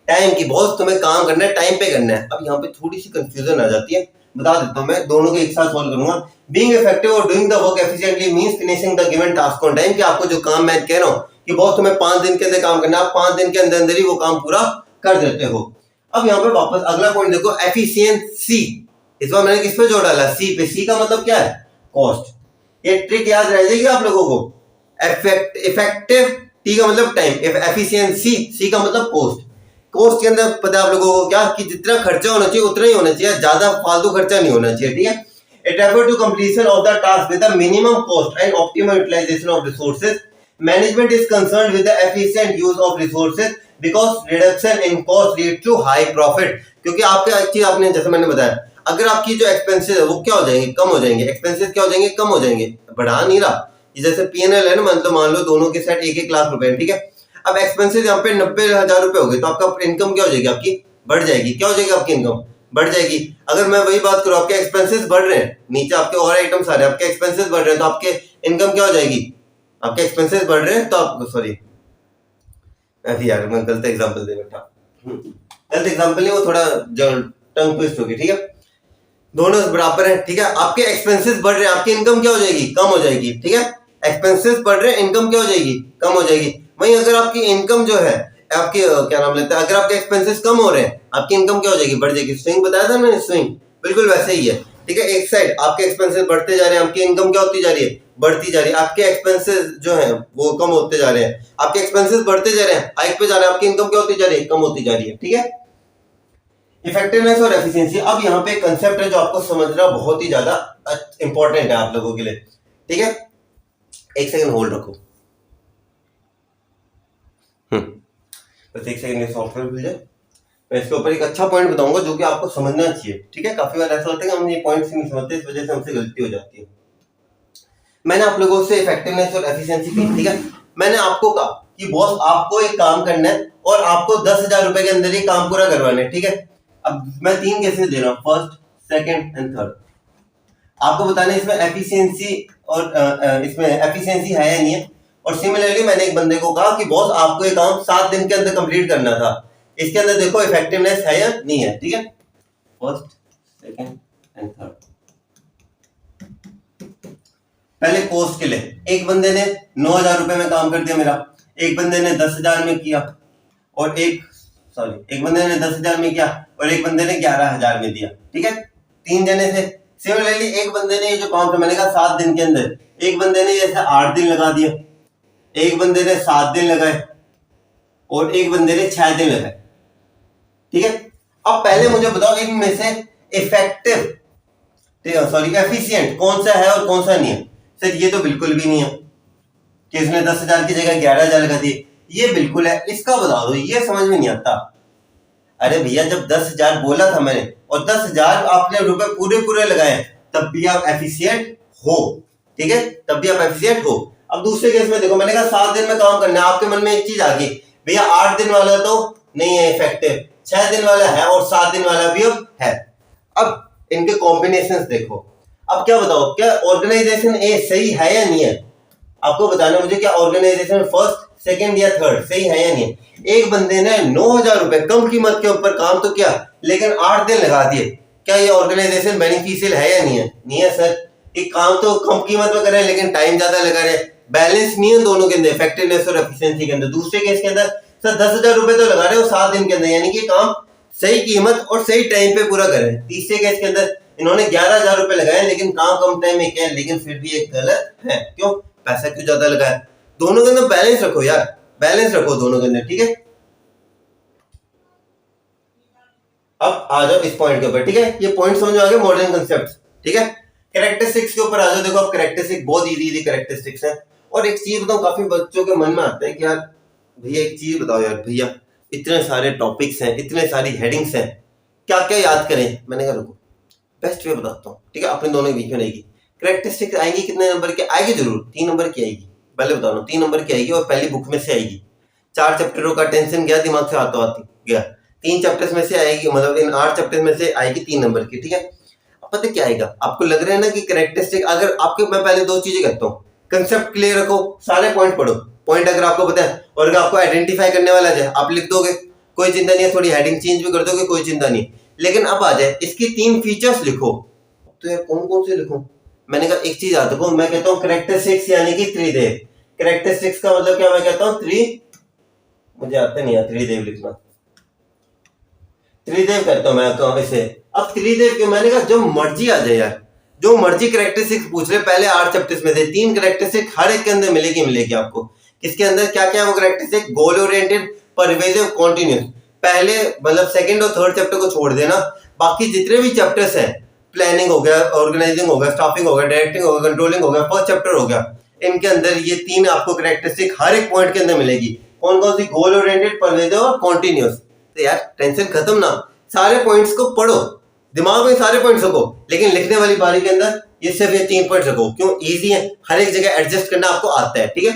time की। बॉस तुम्हें काम करना है, टाइम पे करना है। अब यहाँ पे थोड़ी सी कंफ्यूजन आ जाती है, बता देता हूँ मैं, दोनों को एक साथ सॉल्व करूंगा। बीइंग इफेक्टिव और doing the work efficiently means finishing the given task on time, कि आपको जो काम मैं कह रहा हूँ कि बॉस तुम्हें 5 दिन के अंदर काम करना है, आप 5 दिन के अंदर ही वो काम पूरा कर देते हो। अब यहाँ पे वापस अगला पॉइंट देखो, एफिशिएंसी। इस बार मैंने किस पे जोड़ डाला? सी पे। सी का मतलब क्या है? कॉस्ट। ये ट्रिक याद रह जाएगी आप लोगों को। इफेक्टिव, टी का मतलब टाइम, एफिशिएंसी, सी का मतलब कॉस्ट। कॉस्ट के अंदर पता है आप लोगों को क्या, कि जितना खर्चा होना चाहिए उतना ही होना चाहिए, ज्यादा फालतू खर्चा नहीं होना चाहिए, ठीक है। It refer to completion of the task with the minimum cost and optimum utilisation of resources. Management is concerned with the efficient use of resources because reduction in cost lead to high profit. क्योंकि आपके अच्छी, आपने जैसे मैंने बताया, अगर आपकी जो एक्सपेंसेस है वो क्या हो जाएंगे? कम हो जाएंगे। एक्सपेंसेस क्या हो जाएंगे? कम हो जाएंगे। बढ़ा नहीं रहा, जैसे पीएनएल है ना, मतलब मान लो दोनों के सेट 1-1 लाख रुपए, ठीक है। अब एक्सपेंसेस यहाँ पे 90,000 रुपए हो गए, तो आपका इनकम क्या हो जाएगी? आपकी बढ़ जाएगी। क्या हो जाएगी? आपकी इनकम बढ़ जाएगी। अगर मैं वही बात करूं, आपके एक्सपेंसेस बढ़ रहे हैं, नीचे आपके और आइटम्स आ रहे हैं, आपके एक्सपेंसेस बढ़ रहे हैं, तो आपके इनकम क्या हो जाएगी? आपके एक्सपेंसेस बढ़ रहे हैं तो आप, सॉरी अभी यार मैं गलत एग्जांपल दे बैठा, गलत एग्जांपल नहीं, वो थोड़ा टंग ट्विस्ट होगी, ठीक है। दोनों बराबर है, ठीक है। आपके एक्सपेंसेस बढ़ रहे हैं, आपकी इनकम क्या हो जाएगी? कम हो जाएगी, ठीक है। एक्सपेंसेस बढ़ रहे हैं, इनकम क्या हो जाएगी? कम हो जाएगी। वहीं अगर आपकी इनकम जो है, आपकी क्या नाम लेता है, अगर आपके एक्सपेंसेस कम हो रहे हैं, आपकी इनकम क्या हो जाएगी? बढ़ जाएगी। स्विंग बताया था मैंने, स्विंग बिल्कुल वैसे ही है, ठीक है। एक साइड आपके एक्सपेंसेस बढ़ते जा रहे हैं, आपकी इनकम क्या होती जा रही है? बढ़ती जा रही है। आपके एक्सपेंसेस जो है वो कम होते जा रहे हैं, आपके एक्सपेंसेस बढ़ते जा रहे हैं, हाइक पे जा रहे हैं, आपकी इनकम क्या होती जा रही है? कम होती जा रही है, ठीक है। इफेक्टिवनेस और एफिशिएंसी। अब यहाँ पे कंसेप्ट है जो आपको समझना बहुत ही ज्यादा इंपॉर्टेंट है आप लोगों के लिए, ठीक है। एक सेकंड होल्ड रखो, बस एक सेकंड में सॉफ्टवेयर खुल जाए। मैं इसके ऊपर एक अच्छा पॉइंट बताऊंगा जो कि आपको समझना चाहिए, ठीक है। काफी बार ऐसा होता है कि हम ये पॉइंट्स नहीं समझते, इस वजह से हमसे गलती हो जाती है। मैंने आप लोगों से इफेक्टिवनेस और एफिशिएंसी की, ठीक है। मैंने आपको कहा कि बॉस आपको एक काम करना है और आपको 10,000 रुपए के अंदर ही काम पूरा करवाना है, ठीक है। अब मैं 3 केसेस दे रहा हूँ, फर्स्ट, सेकंड एंड थर्ड। आपको बताना है इसमें एफिशिएंसी और इसमें एफिशिएंसी है या नहीं है। और सिमिलरली मैंने एक बंदे को कहा कि बॉस आपको ये काम 7 दिन के अंदर कंप्लीट करना था, इसके अंदर देखो इफेक्टिवनेस है या नहीं है, ठीक है। First second and third. पहले कोस्ट के लिए एक बंदे ने 9,000 रुपए में काम कर दिया मेरा, एक बंदे ने 10,000 में किया और एक बंदे ने 10,000 में किया और एक बंदे ने 11,000 में दिया। ठीक है, 3 जने थे। सिमिलरली एक बंदे ने ये जो काम था मैंने कहा 7 दिन के अंदर, एक बंदे ने जैसे 8 दिन लगा दिया, एक बंदे ने 7 दिन लगाए और एक बंदे ने 6 दिन लगाए। ठीक है, अब पहले मुझे बताओ इनमें से इफेक्टिव एफिशिएंट कौन सा है और कौन सा नहीं है। सर ये तो बिल्कुल भी नहीं है कि इसने 10,000 की जगह 11,000 लगा दिए, ये बिल्कुल है, इसका बता दो, ये समझ में नहीं आता। अरे भैया जब 10,000 बोला था मैंने और 10,000 आपने रुपए पूरे लगाए तब भी आप एफिशिएंट हो। ठीक है, तब भी आप एफिशिएंट हो। अब दूसरे केस में देखो, मैंने कहा 7 दिन में काम करना है, आपके मन में एक चीज आ गई, भैया 8 दिन वाला तो नहीं है इफेक्टिव, 6 दिन वाला है और 7 दिन वाला भी अब है। अब इनके कॉम्बिनेशंस देखो। अब क्या बताओ, क्या ऑर्गेनाइजेशन ए सही है या नहीं है? आपको बताना मुझे, क्या ऑर्गेनाइजेशन फर्स्ट सेकंड या थर्ड सही है या नहीं है। एक बंदे ने 9,000 रुपए कम कीमत के ऊपर काम तो किया लेकिन 8 दिन लगा दिए, क्या ये ऑर्गेनाइजेशन बेनिफिशियल है या नहीं है? नहीं है सर, एक काम तो कम कीमत में कर रहे हैं लेकिन टाइम ज्यादा लगा रहे हैं, बैलेंस नहीं है दोनों के अंदर, इफेक्टिवनेस और एफिशिएंसी के अंदर। दूसरे केस के अंदर सर 10,000 रुपए तो लगा रहे हो 7 दिन के अंदर, यानी कि काम सही कीमत और सही टाइम पे पूरा कर रहे हैं। तीसरे केस के अंदर इन्होंने 11,000 रुपए लगाए लेकिन काम कम टाइम में किया, लेकिन फिर भी एक गलत है। क्यों? पैसा क्यों ज्यादा लगाया? दोनों के अंदर बैलेंस रखो यार, बैलेंस रखो दोनों के अंदर। ठीक है, अब आ जाओ इस पॉइंट के ऊपर। ठीक है, ये पॉइंट समझ में आ गए, मॉडर्न कंसेप्ट। ठीक है, कैरेक्टरिस्टिक्स के ऊपर आ जाओ। देखो अब कैरेक्टरिस्टिक बहुत इजी कैरेक्टरिस्टिक्स है। और एक चीज बताऊं, काफी बच्चों के मन में आता है कि यार भैया एक चीज बताओ यार, भैया इतने सारे टॉपिक्स हैं, इतने सारी हेडिंग्स हैं, क्या क्या याद करें? मैंने कहा रुको, बेस्ट वे बताता हूँ। ठीक है, अपने दोनों के बीच में रहेगी। कैरेक्टरिस्टिक्स आएंगी कितने नंबर की आएगी? जरूर 3 नंबर की आएगी, पहले बता रहा हूँ 3 नंबर की आएगी और पहली बुक में से आएगी। 4 चैप्टरों का टेंशन गया दिमाग से, हाथों हाथ गया। 3 चैप्टर्स में से आएगी, मतलब इन 8 चैप्टर्स में से आएगी 3 नंबर की। ठीक है, अब पता क्या आएगा आपको? लग रहा है ना कि कैरेक्टरिस्टिक, अगर आपके, मैं पहले 2 चीजें कहता हूँ, कंसेप्ट क्लियर रखो, सारे पॉइंट पढ़ो, पॉइंट अगर आपको पता है और अगर आपको आइडेंटिफाई करने वाला है आप लिख दोगे, कोई चिंता नहीं है, थोड़ी हेडिंग चेंज भी कर दोगे, कोई चिंता नहीं। लेकिन अब आ जाए इसकी 3 फीचर्स लिखो, तो यार कौन कौन से लिखूं? मैंने कहा एक चीज याद रखो, मैं कहता हूँ कैरेक्टरिस्टिक्स यानी कि त्रिदेव। कैरेक्टरिस्टिक्स का मतलब क्या? मैं कहता हूँ मुझे आता नहीं है त्रिदेव लिखना, त्रिदेव कहता हूं मैं तो इसे। अब त्रिदेव क्यों? मैंने कहा जो मर्जी आ जाए यार, जो मर्जी कैरेक्टरिस्टिक्स पूछ ले, पहले 8 चैप्टर्स में से 3 कैरेक्टरिस्टिक हर एक के अंदर मिलेगी आपको। किसके अंदर क्या क्या है वो characteristic? Goal oriented, pervasive, continuous. पहले मतलब सेकंड और थर्ड चैप्टर को छोड़ देना, बाकी जितने भी चैप्टर्स हैं, प्लानिंग हो गया, ऑर्गेनाइजिंग हो गया, स्टाफिंग हो गया, डायरेक्टिंग हो गया, कंट्रोलिंग हो गया, फर्स्ट चैप्टर हो गया, इनके अंदर ये 3 आपको कैरेक्टरिस्टिक हर एक पॉइंट के अंदर मिलेगी। कौन कौन सी? गोल ओरिएंटेड, परवेसिव और कॉन्टिन्यूस। तो यार टेंशन खत्म ना, सारे पॉइंट्स को पढ़ो, दिमाग में सारे पॉइंट्स रखो, लेकिन लिखने वाली बारी के अंदर ये सिर्फ ये 3 पॉइंट्स रखो। क्यों? इजी है, हर एक जगह एडजस्ट करना आपको आता है। ठीक है,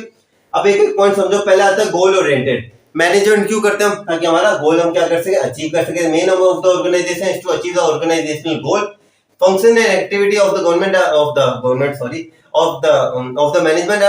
अब एक एक पॉइंट समझो। पहले आता है गोल ओरिएंटेड। मैनेजमेंट क्यों करते हैं हम? ताकि हमारा गोल हम क्या कर सके? अचीव कर सके। Main aim of the organisation is to achieve the organisational goal. Function and activity of the management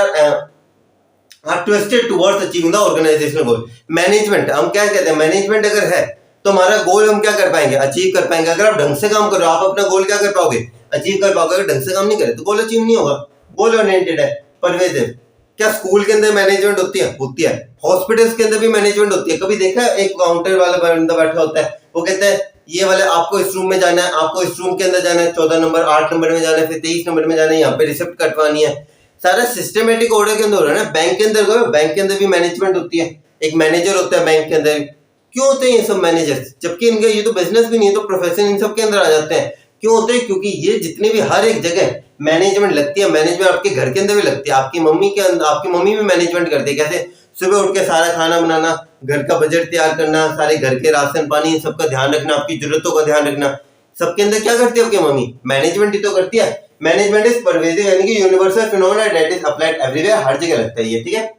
are twisted towards achieving the organisational goal. Management हम क्या कहते हैं? मैनेजमेंट अगर है तो हमारा गोल हम क्या कर पाएंगे? अचीव कर पाएंगे। अगर आप ढंग से काम करो, आप अपना गोल क्या कर पाओगे? अचीव कर पाओगे। अगर ढंग से काम नहीं करे तो गोल अचीव नहीं होगा। गोल ओरिएंटेड है, परवेसिव। क्या स्कूल के अंदर मैनेजमेंट होती है? होती है। हॉस्पिटल्स के अंदर भी मैनेजमेंट होती है। कभी देखा है एक काउंटर वाला बंदा बैठा होता है, वो कहता है ये वाले आपको इस रूम में जाना है, आपको इस रूम के अंदर जाना है, 14 नंबर 8 नंबर में जाना है, फिर 23 नंबर में जाना है, यहाँ पे रिसिप्ट कटवानी है। सारा सिस्टमेटिक ऑर्डर के अंदर हो रहा है ना। बैंक के अंदर गए, बैंक के अंदर भी मैनेजमेंट होती है, एक मैनेजर होता है बैंक के अंदर। क्यों होते हैं ये सब मैनेजर्स? जबकि इनका ये तो बिजनेस भी नहीं है, तो प्रोफेशन इन सब के अंदर आ जाते हैं। क्यों होते हैं? क्योंकि ये जितने भी हर एक जगह मैनेजमेंट लगती है। मैनेजमेंट आपके घर के अंदर भी लगती है, आपकी मम्मी के अंदर, आपकी मम्मी भी मैनेजमेंट करती है। कैसे? सुबह उठ के सारा खाना बनाना, घर का बजट तैयार करना, सारे घर के राशन पानी इन सबका ध्यान रखना, आपकी जरूरतों का ध्यान रखना, सबके अंदर क्या करती है आपकी मम्मी? मैनेजमेंट ही तो करती है। मैनेजमेंट इज परवेसिव यानी कि universal phenomena that is applied everywhere, हर जगह लगता है ये। ठीक है,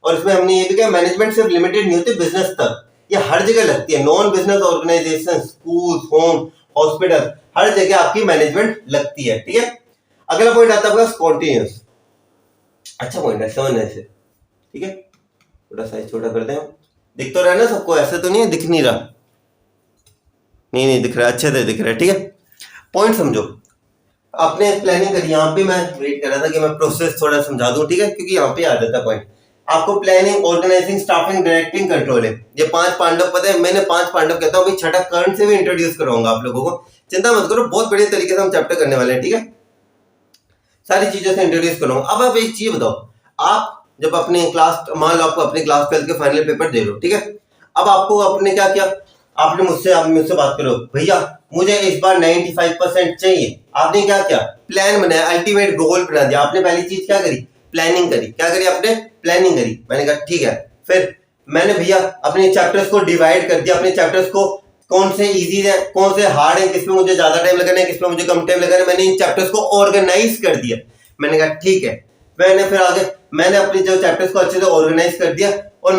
और इसमें हमने ये भी कहा मैनेजमेंट सिर्फ लिमिटेड नहीं होती बिजनेस तक, ये हर जगह लगती है। Non business organisation, school, home, hospital, हर जगह आपकी मैनेजमेंट लगती है। ठीक है, अगला पॉइंट आता है आपका स्पॉन्टेनियस। अच्छा पॉइंट है, समझने से। ठीक है, थोड़ा साइज छोटा कर दें, दिख तो रहा है ना सबको? ऐसे तो नहीं है दिख नहीं रहा, नहीं दिख रहा, अच्छे से दिख रहा है, ठीक है। पॉइंट समझो, आपने प्लानिंग करी, यहाँ पे मैं वेट कर रहा था कि मैं प्रोसेस थोड़ा समझा दूं, ठीक है, क्योंकि यहाँ पे आ जाता है पॉइंट। आपको planning, organising, staffing, directing, control है, ये 5 पांडव पता है। मैंने 5 पांडव कहता हूँ, छठा कर्ण से भी इंट्रोड्यूस कराऊंगा आप लोगों को, चिंता मत करो, बहुत बढ़िया तरीके से हम चैप्टर करने वाले हैं, ठीक है। सारी चीजों से इंट्रोड्यूस करूंगा। अब आप एक चीज बताओ, आप जब अपने क्लास, मान लो आपको अपने क्लास 12 के फाइनल पेपर दे रहे हो, ठीक है। अब आपको आपने क्या किया, आपने मुझसे बात करो, भैया मुझे इस बार 95% चाहिए। आपने क्या किया, प्लान बनाया, अल्टीमेट गोल बना दिया। आपने पहली चीज क्या करी, प्लानिंग करी। क्या करी आपने, प्लानिंग करी। मैंने कहा ठीक है, फिर मैंने भैया अपने चैप्टर्स को डिवाइड कर दिया, अपने चैप्टर्स को कौन से इजी है, कौन से हार्ड है, किसमें मुझे ज्यादा टाइम लगाना है, किसमें मुझे कम टाइम लगाना है। मैंने इन चैप्टर्स को ऑर्गेनाइज कर दिया। मैंने कहा ठीक है, मैंने फिर आगे मैंने अपने जो चैप्टर्स को अच्छे से ऑर्गेनाइज कर दिया, और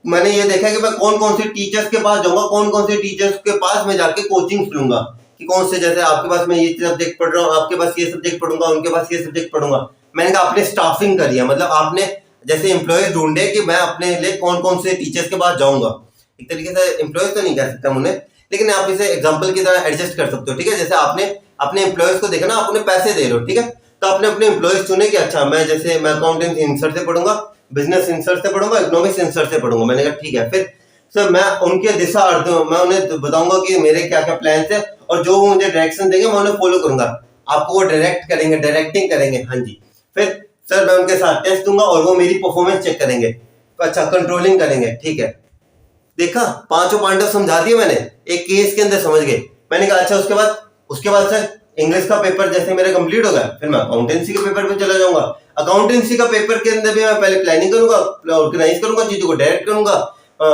मैंने ये देखा कि मैं कौन कौन से टीचर्स के पास जाऊंगा, कौन कौन से टीचर्स के पास मैं जाके कोचिंग लूंगा, कि कौन से, जैसे आपके पास मैं ये सब्जेक्ट पढ़ रहा हूँ, आपके पास ये सब्जेक्ट पढ़ूंगा, उनके पास ये सब्जेक्ट पढ़ूंगा। मैंने कहा आपने स्टाफिंग करी है, मतलब आपने जैसे एम्प्लॉयज ढूंढे कि मैं अपने लिए कौन कौन से टीचर्स के पास जाऊंगा। एक तरीके से एम्प्लॉयज तो नहीं कह सकता उन्हें, लेकिन आप इसे एग्जाम्पल की तरह एडजस्ट कर सकते हो, ठीक है। जैसे आपने अपने एम्प्लॉयज को देखना, आप उन्हें पैसे दे रहे हो, ठीक है, तो आपने अपने एम्प्लॉयज चुने कि अच्छा मैं अकाउंटेंस इंसर से पढ़ूंगा, बिजनेस इंसर से पढ़ूंगा, इकोनॉमिक्स इंसर से पढ़ूंगा। मैंने कहा ठीक है, फिर सर मैं उनके दिशा अर्थ, मैं उन्हें बताऊंगा कि मेरे क्या क्या प्लान है, और जो वो मुझे डायरेक्शन देंगे मैं उन्हें फॉलो करूंगा। आपको वो डायरेक्ट करेंगे, डायरेक्टिंग करेंगे, हाँ जी। फिर सर मैं उनके साथ टेस्ट दूंगा और वो मेरी परफॉर्मेंस चेक करेंगे, अच्छा कंट्रोलिंग करेंगे, ठीक है। देखा, पांचों पांडव समझा दिए मैंने, एक केस के अंदर समझ गए। मैंने कहा अच्छा उसके बाद सर इंग्लिश का पेपर जैसे मेरा कंप्लीट होगा, फिर मैं अकाउंटेंसी के पेपर पे चला जाऊंगा। अकाउंटेंसी का पेपर के अंदर भी मैं पहले प्लानिंग करूंगा, ऑर्गेनाइज करूंगा, चीजों को डायरेक्ट करूंगा,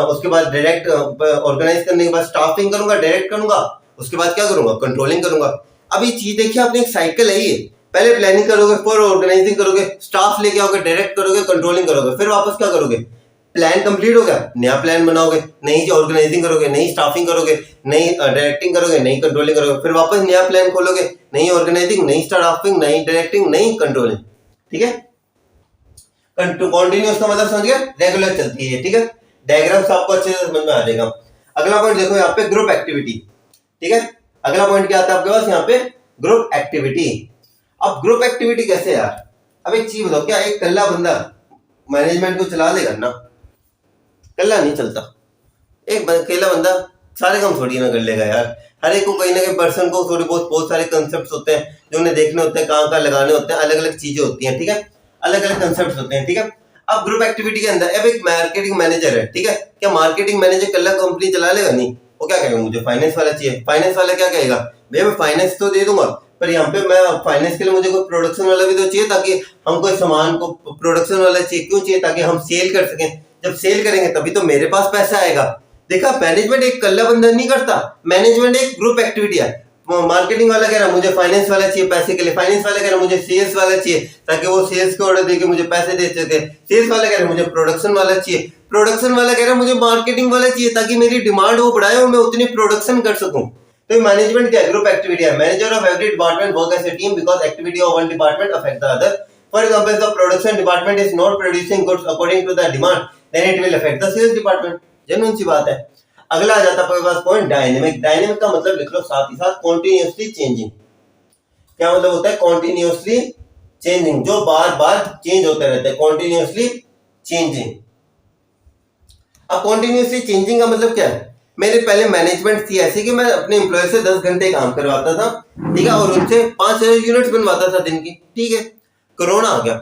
उसके बाद डायरेक्ट ऑर्गेनाइज करने के बाद स्टाफिंग करूंगा, डायरेक्ट करूंगा, उसके बाद क्या करूंगा, कंट्रोलिंग करूंगा। अब ये चीज देखिए आपने, एक साइकिल है ये, पहले प्लानिंग करोगे, फिर ऑर्गेनाइजिंग करोगे, स्टाफ लेके आओगे, डायरेक्ट करोगे, कंट्रोलिंग करोगे, फिर वापस क्या करोगे, प्लान कंप्लीट हो गया, नया प्लान बनाओगे, नई ऑर्गेनाइजिंग करोगे, नई स्टाफिंग करोगे, नई डायरेक्टिंग करोगे, नई कंट्रोलिंग करोगे, फिर वापस नया प्लान खोलोगे, नई ऑर्गेनाइजिंग, नई स्टाफिंग, नई डायरेक्टिंग, नई कंट्रोलिंग, ठीक है। कंटिन्यूअस का मतलब समझ गया, रेगुलर चलती है, ठीक है। डायग्राम्स आपको अच्छे से समझ में आ जाएगा। अगला पॉइंट देखो यहाँ पे, ग्रुप एक्टिविटी, ठीक है। अगला पॉइंट क्या आता है आपके पास यहाँ पे, ग्रुप एक्टिविटी। अब ग्रुप एक्टिविटी कैसे यार, अब एक चीज बताओ, क्या एक कल्ला बंदा मैनेजमेंट को चला लेगा ना, कल्ला नहीं चलता। एक अकेला बंदा सारे काम थोड़ी ना कर लेगा यार। हर एक को कहीं ना कहीं पर्सन को थोड़ी बहुत सारे कंसेप्ट होते हैं जो उन्हें देखने होते हैं, कहाँ लगाने होते हैं, अलग अलग चीजें होती हैं, ठीक है, अलग अलग कंसेप्ट होते हैं, ठीक है। अब ग्रुप एक्टिविटी के अंदर अब एक मार्केटिंग मैनेजर है, ठीक है, क्या मार्केटिंग मैनेजर कल्ला कंपनी चला लेगा, नहीं। वो क्या कहेगा, मुझे फाइनेंस वाला चाहिए। फाइनेंस वाला क्या कहेगा, भैया मैं फाइनेंस तो दे दूंगा, पर यहाँ पे मैं फाइनेंस के लिए मुझे कोई प्रोडक्शन वाला भी तो चाहिए, ताकि हम कोई सामान को प्रोडक्शन वाला चाहिए, क्यों चाहिए, ताकि हम सेल कर सकें। जब सेल करेंगे तभी तो मेरे पास पैसा आएगा। देखा, मैनेजमेंट एक कल्ला बंदा नहीं करता, मैनेजमेंट एक ग्रुप एक्टिविटी है। मार्केटिंग वाला कह रहा मुझे फाइनेंस वाला चाहिए पैसे के लिए, फाइनेंस वाला कह रहा मुझे सेल्स वाला चाहिए ताकि वो सेल्स के ऑर्डर देके मुझे पैसे दे सके, सेल्स वाला कह रहा मुझे प्रोडक्शन वाला चाहिए, प्रोडक्शन वाला कह रहा मुझे मार्केटिंग वाला चाहिए ताकि मेरी डिमांड वो बढ़ाए और मैं उतनी प्रोडक्शन कर सकूं। तो मैनेजमेंट क्या, ग्रुप एक्टिविटी है। Manager of every department work as a team because activity of one department affect the other. For example, the production department is not producing goods according to the demand, then it will affect the sales department. Genuine सी बात है। अगला आ जाता है आपके पास पॉइंट, डायनेमिक। डायनेमिक का मतलब लिख लो साथ ही साथ, कॉन्टिन्यूअसली चेंजिंग। क्या मतलब होता है, कॉन्टिन्यूअसली चेंजिंग, जो बार बार चेंज होते रहते हैं, कॉन्टिन्यूअसली चेंजिंग। अब कॉन्टिन्यूअसली चेंजिंग का मतलब क्या है, मेरे पहले मैनेजमेंट थी ऐसी कि मैं अपने एम्प्लॉय से 10 घंटे काम करवाता था, ठीक है, और उनसे 5000 यूनिट्स बनवाता था दिन की, ठीक है। कोरोना आ गया,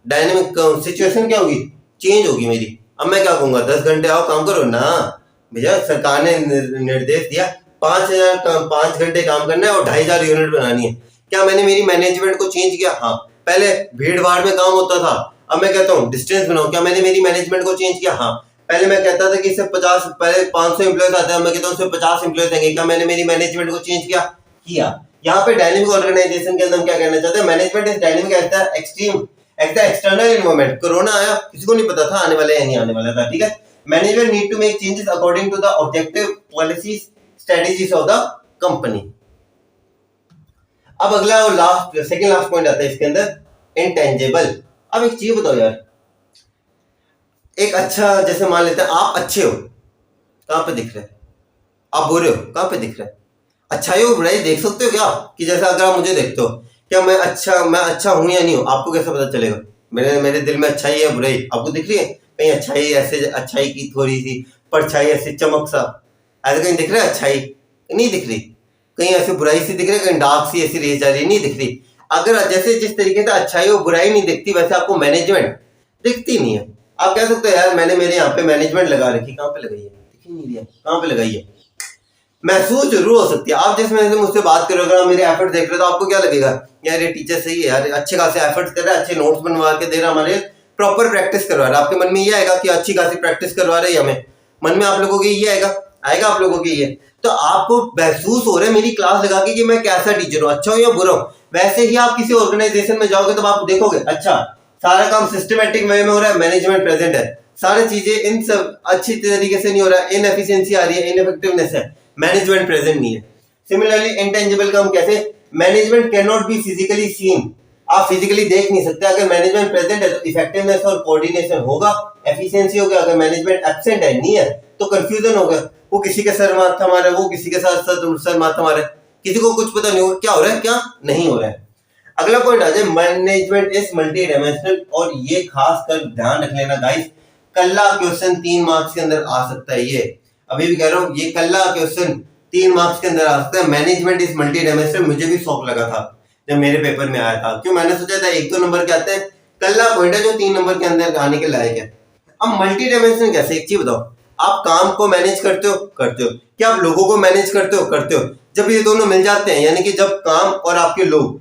डायनेमिक सिचुएशन क्या होगी, चेंज होगी मेरी। अब मैं क्या कहूंगा, 10 घंटे आओ काम करो ना भैया, सरकार ने निर्देश दिया 5 घंटे काम करना है और 2500 यूनिट बनानी है। क्या मैंने मेरी मैनेजमेंट को चेंज किया, हाँ। पहले भीड़ भाड़ में काम होता था, अब मैं कहता हूँ डिस्टेंस बनाओ। क्या मैंने मेरी मैनेजमेंट को चेंज किया, हाँ। पहले मैं कहता था कि सिर्फ 50, पहले 500 एम्प्लॉयज आते हैं, मैं कहता हूँ सिर्फ 50 एम्प्लॉयज आएंगे। क्या मैंने मेरी मैनेजमेंट को चेंज किया। यहाँ पे डायनेमिक ऑर्गेनाइजेशन के अंदर हम क्या कहना चाहते हैं, management is dynamic at the extreme at the external environment. Corona आया, किसी को नहीं पता था आने वाला है या नहीं आने वाला था, ठीक है। Management need to make changes according to the objective, policies, strategies of the company. अब अगला और लास्ट, सेकंड लास्ट पॉइंट आता है इसके अंदर, इंटेंजिबल। अब एक चीज बताओ यार, एक अच्छा, जैसे मान लेते हैं आप अच्छे हो, कहां पे दिख रहे हैं, आप बोल रहे हो कहाँ पे दिख रहा है? अच्छाई और बुराई देख सकते हो क्या? कि जैसा अगर आप मुझे देखते हो, क्या मैं अच्छा हूँ या नहीं हूँ, आपको कैसे पता चलेगा? मेरे दिल में अच्छाई है बुराई आपको दिख रही है? कहीं अच्छाई ऐसे, अच्छाई की थोड़ी सी परछाई ऐसे चमक सा ऐसे कहीं दिख रहा है? अच्छाई नहीं दिख रही। कहीं ऐसे बुराई सी दिख रही है, कहीं डार्क सी ऐसी रेस जा रही है, नहीं दिख रही। अगर जैसे जिस तरीके से अच्छाई और बुराई नहीं दिखती, वैसे आपको मैनेजमेंट दिखती नहीं है। आप कह सकते हो यार मैंने मेरे यहाँ पे मैनेजमेंट लगा रखी, कहाँ पे लगाई है? दिख ही नहीं रही है, कहाँ पे लगाई है? महसूस जरूर हो सकती है। आप जिसमें से मुझसे बात करोगे, अगर आप मेरे एफर्ट देख रहे हो तो आपको क्या लगेगा? यार ये टीचर सही है यार, अच्छे खासे एफर्ट्स कर रहा है, अच्छे नोट्स बनवा के दे रहा है, हमारे प्रॉपर प्रैक्टिस करवा रहा है। आपके मन में ये आएगा कि अच्छी खासी प्रैक्टिस करवा रहे हैं हमें, मन में आप लोगों के ये आएगा आप लोगों के ये। तो आपको महसूस हो रहा है मेरी क्लास लगा के कि मैं कैसा टीचर हूँ, अच्छा हूँ या बुरा हूँ। वैसे ही आप किसी ऑर्गेनाइजेशन में जाओगे तो आप देखोगे अच्छा सारा काम सिस्टमेटिक वे में हो रहा है, मैनेजमेंट प्रेजेंट है, सारी चीजें इन सब अच्छी तरीके से नहीं हो रहा है, इनएफिशिएंसी आ रही है, इनइफेक्टिवनेस है, मैनेजमेंट प्रेजेंट नहीं है। सिमिलरली इंटेंजिबल काम कैसे? Management can not be physically seen, आप फिजिकली देख नहीं सकते। अगर मैनेजमेंट प्रेजेंट है तो इफेक्टिवनेस और कोऑर्डिनेशन होगा, एफिशिएंसी होगा। अगर मैनेजमेंट एब्सेंट है, नहीं है, तो कंफ्यूजन होगा। वो किसी के सर माथा मारे, वो किसी के साथ सर माथा मारे, किसी को कुछ पता नहीं होगा क्या हो रहा है क्या नहीं हो रहा है। अगला पॉइंट आ जाए, मैनेजमेंट इज मल्टी डायमेंशनल। और ये खास कर ध्यान रख लेना गाइस, कल्ला क्वेश्चन 3 मार्क्स के अंदर आ सकता है। ये अभी भी कह रहा हूँ, ये कल्ला क्वेश्चन 3 मार्क्स के अंदर आ सकता है। मैनेजमेंट इज मल्टी डायमेंशनल, मुझे भी शौक लगा था जब मेरे पेपर में आया था, क्यों मैंने सोचा था 1-2 नंबर के आते हैं, कल्ला पॉइंट है जो 3 नंबर के अंदर आने के लायक है। अब मल्टी डायमेंशनल कैसे? एक चीज बताओ, आप काम को मैनेज करते हो? क्या आप लोगों को मैनेज करते हो? जब ये दोनों मिल जाते हैं, यानी कि जब काम और आपके लोग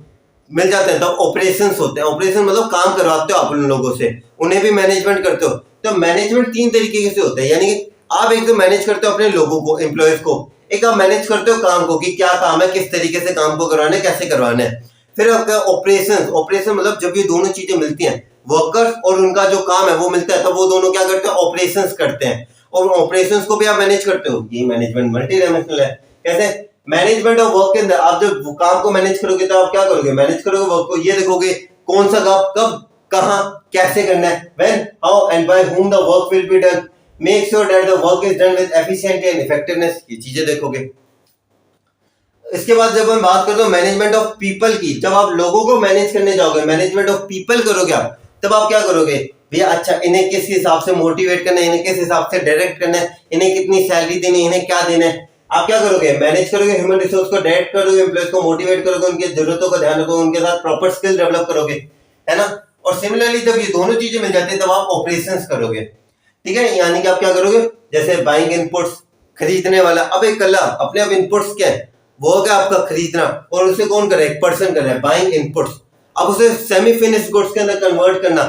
मिल जाते हैं तब ऑपरेशंस होते हैं। ऑपरेशन मतलब काम करवाते हो आप उन लोगों से, उन्हें भी मैनेजमेंट करते हो। तो मैनेजमेंट 3 तरीके से होता है, यानी कि आप एक तो मैनेज करते हो अपने लोगों को, एम्प्लॉयज को, एक आप मैनेज करते हो काम को कि क्या काम है, किस तरीके से काम को करवाना है, कैसे करवाना है। फिर आपका ऑपरेशन मतलब जब ये दोनों चीजें मिलती हैं, वर्कर्स और उनका जो काम है वो मिलता है, तब वो दोनों क्या करते हैं? ऑपरेशंस करते हैं। और ऑपरेशंस को भी आप मैनेज करते हो, ये मैनेजमेंट मल्टी डायमेंशनल है। कैसे? मैनेजमेंट ऑफ वर्क के अंदर आप जब काम को मैनेज करोगे तो आप क्या करोगे? मैनेज करोगे वर्क को, ये देखोगे कौन सा काम कब कहां कैसे करना है, when how and by whom the work will be done, make sure that the work is done with efficiency and effectiveness, ये चीजें देखोगे। इसके बाद जब हम बात करते हैं मैनेजमेंट ऑफ पीपल की, जब आप लोगों को मैनेज करने जाओगे, मैनेजमेंट ऑफ पीपल करोगे आप, तब आप क्या करोगे? भैया अच्छा इन्हें किस हिसाब से मोटिवेट करना है, इन्हें किस हिसाब से डायरेक्ट करना है, इन्हें कितनी सैलरी देनी है, इन्हें क्या देना है, आप क्या करोगे? मैनेज करोगे, ह्यूमन रिसोर्स को डायरेक्ट करोगे, एम्प्लॉयज को मोटिवेट करोगे, उनकी जरूरतों का ध्यान रखोगे, उनके साथ प्रॉपर स्किल डेवलप करोगे, है ना। और सिमिलरली जब ये दोनों चीजें मिल जाती है तब आप ऑपरेशंस करोगे, ठीक है। यानी कि आप क्या करोगे? जैसे बाइंग इनपुट्स, खरीदने वाला, अब एक कल्ला अपने आप इनपुट्स क्या है? वो क्या आपका खरीदना, और उसे कौन कर रहा है? एक पर्सन कर रहा है, बाइंग इनपुट्स। अब उसे सेमी फिनिश गुड्स के अंदर कन्वर्ट करना,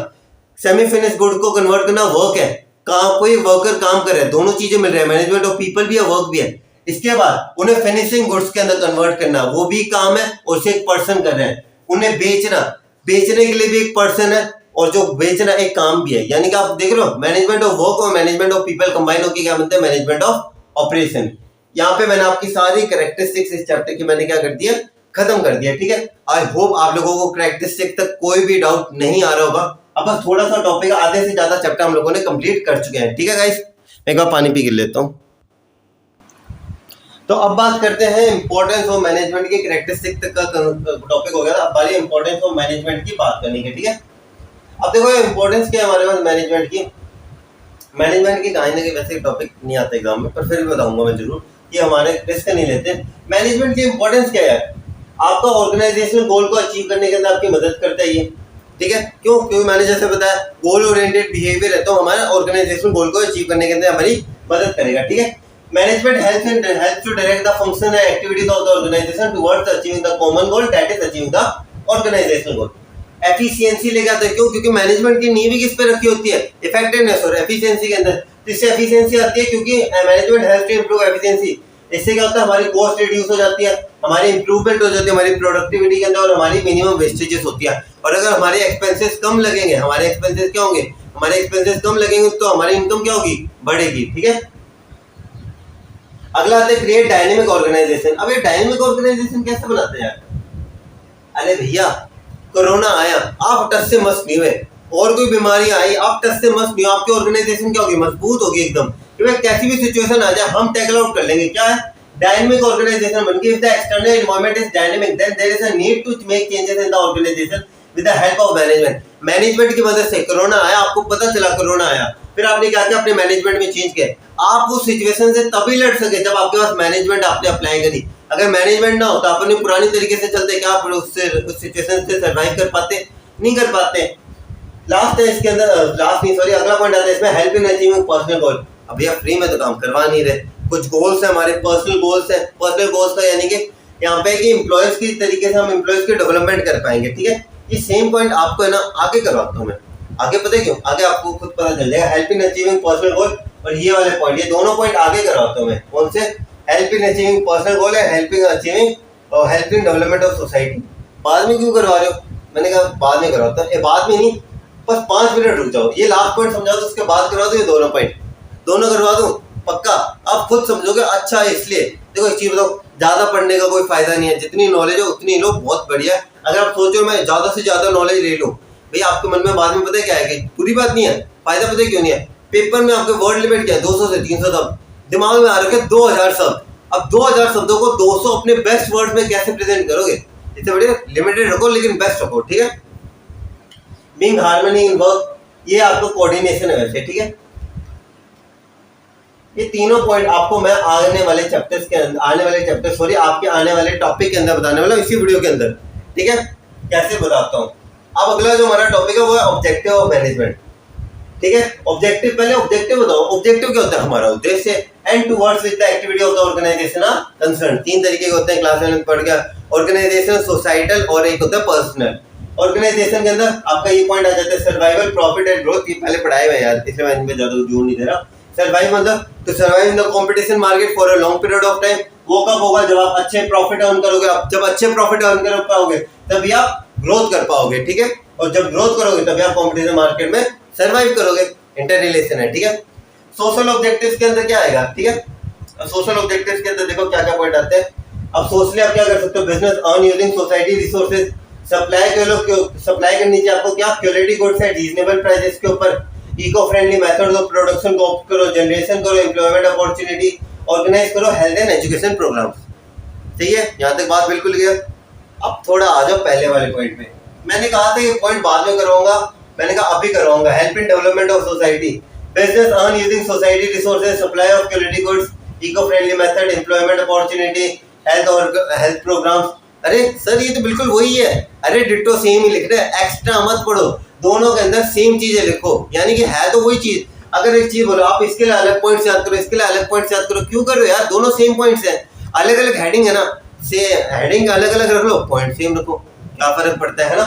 सेमी फिनिश गुड को कन्वर्ट करना वर्क है। कोई वर्कर काम कर रहा है, दोनों चीजें मिल रही है, मैनेजमेंट ऑफ पीपल भी है, वर्क भी है। इसके बाद उन्हें फिनिशिंग गुड्स के अंदर कन्वर्ट करना, वो भी काम है और उसे एक पर्सन कर रहे हैं। उन्हें बेचने के लिए भी एक पर्सन है, और जो बेचना एक काम भी है। यानी कि आप देख रहे हो मैनेजमेंट ऑफ वर्क और मैनेजमेंट ऑफ पीपल कंबाइन होकर क्या बनता है? Management of operation. यहाँ पे मैंने आपकी सारी कैरेक्टरिस्टिक्स इस चैप्टर की मैंने क्या कर दिया? खत्म कर दिया, ठीक है। आई होप आप लोगों को कैरेक्टरिस्टिक तक कोई भी डाउट नहीं आ रहा होगा। अब बस थोड़ा सा टॉपिक, आधे से ज्यादा चैप्टर हम लोगों ने कंप्लीट कर चुके हैं, ठीक है गाइस। एक बार पानी पी के लेता हूँ। तो अब बात करते हैं इंपॉर्टेंस ऑफ मैनेजमेंट की, कैरेक्टरिस्टिक तक का टॉपिक हो गया था, अब बारी इंपॉर्टेंस ऑफ मैनेजमेंट की बात करनी है, ठीक है। अब देखो इंपॉर्टेंस क्या है हमारे पास मैनेजमेंट की कहीं ना कहीं वैसे टॉपिक नहीं आता एग्जाम में, पर फिर भी बताऊंगा मैं जरूर, ये हमारे रिस्क नहीं लेते। मैनेजमेंट की इंपॉर्टेंस क्या है? आपका ऑर्गेनाइजेशनल गोल को अचीव करने के अंदर आपकी मदद करता है ये, ठीक है। क्योंकि मैंने जैसे बताया गोल ओरिएंटेड बिहेवियर है, तो हमारे ऑर्गेनाइजेशनल गोल को अचीव करने के अंदर हमारी मदद करेगा, ठीक है। Management helps to direct the function and activities of the organisation towards achieving the common goal, that is achieving the organisational goal. Efficiency लेके आता है, क्यों? क्योंकि मैनेजमेंट की नींव किस पे रखी होती है? इफेक्टिवनेस और एफिशिएंसी के अंदर। तो इससे एफिशिएंसी आती है, क्योंकि management helps to improve efficiency. इससे क्या होता है? हमारी कॉस्ट रिड्यूस हो जाती है, हमारी इंप्रूवमेंट हो जाती है हमारी प्रोडक्टिविटी के अंदर, और हमारी मिनिमम वेस्टेजेस होती है। और अगर हमारे एक्सपेंसेस कम लगेंगे, हमारे एक्सपेंसेस क्या होंगे? हमारे एक्सपेंसेस कम लगेंगे तो हमारी इनकम क्या होगी? बढ़ेगी, ठीक है। अगला आता है क्रिएट डायनेमिक ऑर्गेनाइजेशन। अब ये डायनेमिक ऑर्गेनाइजेशन कैसे बनाते हैं? अरे भैया कोरोना आया, आप टस से मस नहीं हुए, और कोई बीमारी आई, आप टस से मस नहीं हो, आपकी ऑर्गेनाइजेशन क्या होगी? मजबूत होगी एकदम, कि भाई कैसी भी सिचुएशन आ जाए हम टैकल आउट कर लेंगे। क्या है? डायनेमिक ऑर्गेनाइजेशन बन गई। If the external environment is dynamic then there is a need to make changes in the organisation with the help of management. Management की मदद से कोरोना आया, आपको पता चला कोरोना आया, फिर आपने क्या किया, अपने मैनेजमेंट में चेंज किया। आप उस सिचुएशन से तभी लड़ सके जब आपके पास मैनेजमेंट आपने अप्लाई करी। अगर मैनेजमेंट ना होता, अपने पुरानी तरीके से चलते, क्या आप उस सिचुएशन से सर्वाइव कर पाते? नहीं कर पाते। लास्ट है इसके अंदर, लास्ट नहीं सॉरी, अगला पॉइंट आता है इसमें, help in achieving personal goal. अब भैया फ्री में तो काम करवा नहीं रहे, कुछ गोल्स है हमारे, पर्सनल गोल्स है। पर्सनल गोल्स का यानी कि यहाँ पे कि एम्प्लॉयज की तरीके से हम एम्प्लॉयज की डेवलपमेंट कर पाएंगे, ठीक है। ये सेम पॉइंट आपको है ना आगे करवाता हूँ मैं, आगे पता है क्यों, आगे आपको खुद पता चल जाएगा। Help in achieving personal goal और ये वाले पॉइंट, ये दोनों पॉइंट आगे करवाता हूँ मैं। कौन से? Help in achieving personal goal है, हेल्प इन अचीविंग और help in development of society. बाद में क्यों करवा रहे हो? मैंने कहा बाद में करवाता हूँ। बाद में नहीं, बस 5 मिनट रुक जाओ, ये लास्ट पॉइंट समझा दो, उसके बाद करवा दो ये दोनों पॉइंट, दोनों करवा दूं पक्का। आप खुद समझोगे अच्छा है। इसलिए देखो एक चीज बताओ, ज्यादा पढ़ने का कोई फायदा नहीं है, जितनी नॉलेज है उतनी लो, बहुत बढ़िया। अगर आप सोचो मैं ज्यादा से ज्यादा नॉलेज ले लूं, भाई आपके मन में बाद में पता है क्या है कि पूरी बात नहीं है, फायदा पता है क्यों नहीं है। पेपर में आपके वर्ड लिमिट क्या है, 200 से 300 शब्द, दिमाग में आ रखे 2000 शब्द। अब 2000 शब्दों को 200 अपने बेस्ट वर्ड में कैसे प्रेजेंट करोगे? इससे बढ़िया लिमिटेड रखो लेकिन बेस्ट रखो, ठीक है। बीइंग हार्मनी इन वर्क, ये आपको कोऑर्डिनेशन है वैसे, ठीक है। ये तीनों पॉइंट आपको मैं आने वाले चैप्टर्स के अंदर, आपके आने वाले टॉपिक के अंदर बताने वाला हूं इसी वीडियो के अंदर, ठीक है। कैसे बताता हूं। अब अगला जो हमारा टॉपिक है वो है ऑब्जेक्टिव ऑफ मैनेजमेंट, ठीक है। ऑब्जेक्टिव, पहले ऑब्जेक्टिव बताओ। ऑब्जेक्टिव क्या होता है? हमारा उद्देश्य, and towards which the activity of the organisation are concern. 3 तरीके के होते हैं, क्लास में पढ़ गया, ऑर्गेनाइजेशन, सोसाइटल और एक होता है पर्सनल। ऑर्गेनाइजेशन के अंदर आपका ये पॉइंट आ जाता है सर्वाइवल, प्रॉफिट एंड ग्रोथ। ये पहले पढ़ाए हुए यार, इसलिए मैं इनमें ज्यादा जोर नहीं दे रहा। सर्वाइव मतलब to survive in the competition market for a long period of time. वो कब होगा? जब आप अच्छे प्रॉफिट अर्न करोगे। आप जब अच्छे प्रॉफिट अर्न कर पाओगे तभी आप ग्रोथ कर पाओगे, ठीक है। और जब ग्रोथ करोगे तभी आप कंपटीशन मार्केट में सर्वाइव करोगे। इंटर रिलेशन है, ठीक है। सोशल ऑब्जेक्टिव्स के अंदर क्या आएगा, ठीक है। सोशल ऑब्जेक्टिव्स के अंदर देखो क्या क्या पॉइंट आते हैं। अब सोशली आप क्या कर सकते हो? Business earn using society resources. Supply के लोग सप्लाई करनी चाहिए आपको क्या? क्वालिटी गुड्स है रीजनेबल प्राइसेस के ऊपर। Eco friendly methods of production को ऑप्ट करो। जनरेशन करो एम्प्लॉयमेंट अपॉर्चुनिटी। ऑर्गेनाइज करो हेल्थ एंड एजुकेशन प्रोग्राम्स। सही है, यहाँ तक बात बिल्कुल क्लियर। अब थोड़ा आ जाओ पहले वाले पॉइंट पे। मैंने कहा था ये पॉइंट बाद में करवाऊंगा, मैंने कहा अभी करवाऊंगा। Help in development of society. Business earn using society resources. Supply of quality goods. Eco friendly method. Employment opportunity. Health और हेल्थ प्रोग्राम्स। अरे सर ये तो बिल्कुल वही है। अरे डिट्टो सेम ही लिख रहे हैं, एक्स्ट्रा मत पढ़ो, दोनों के अंदर सेम चीजें लिखो, यानी कि है तो वही चीज। अगर एक चीज बोलो आप इसके लिए अलग पॉइंट याद करो, इसके लिए अलग पॉइंट याद करो, क्यों कर रहे हो यार? दोनों सेम पॉइंट्स हैं, अलग अलग हेडिंग है ना, से हेडिंग अलग अलग रख लो, पॉइंट सेम रखो, क्या फर्क पड़ता है ना।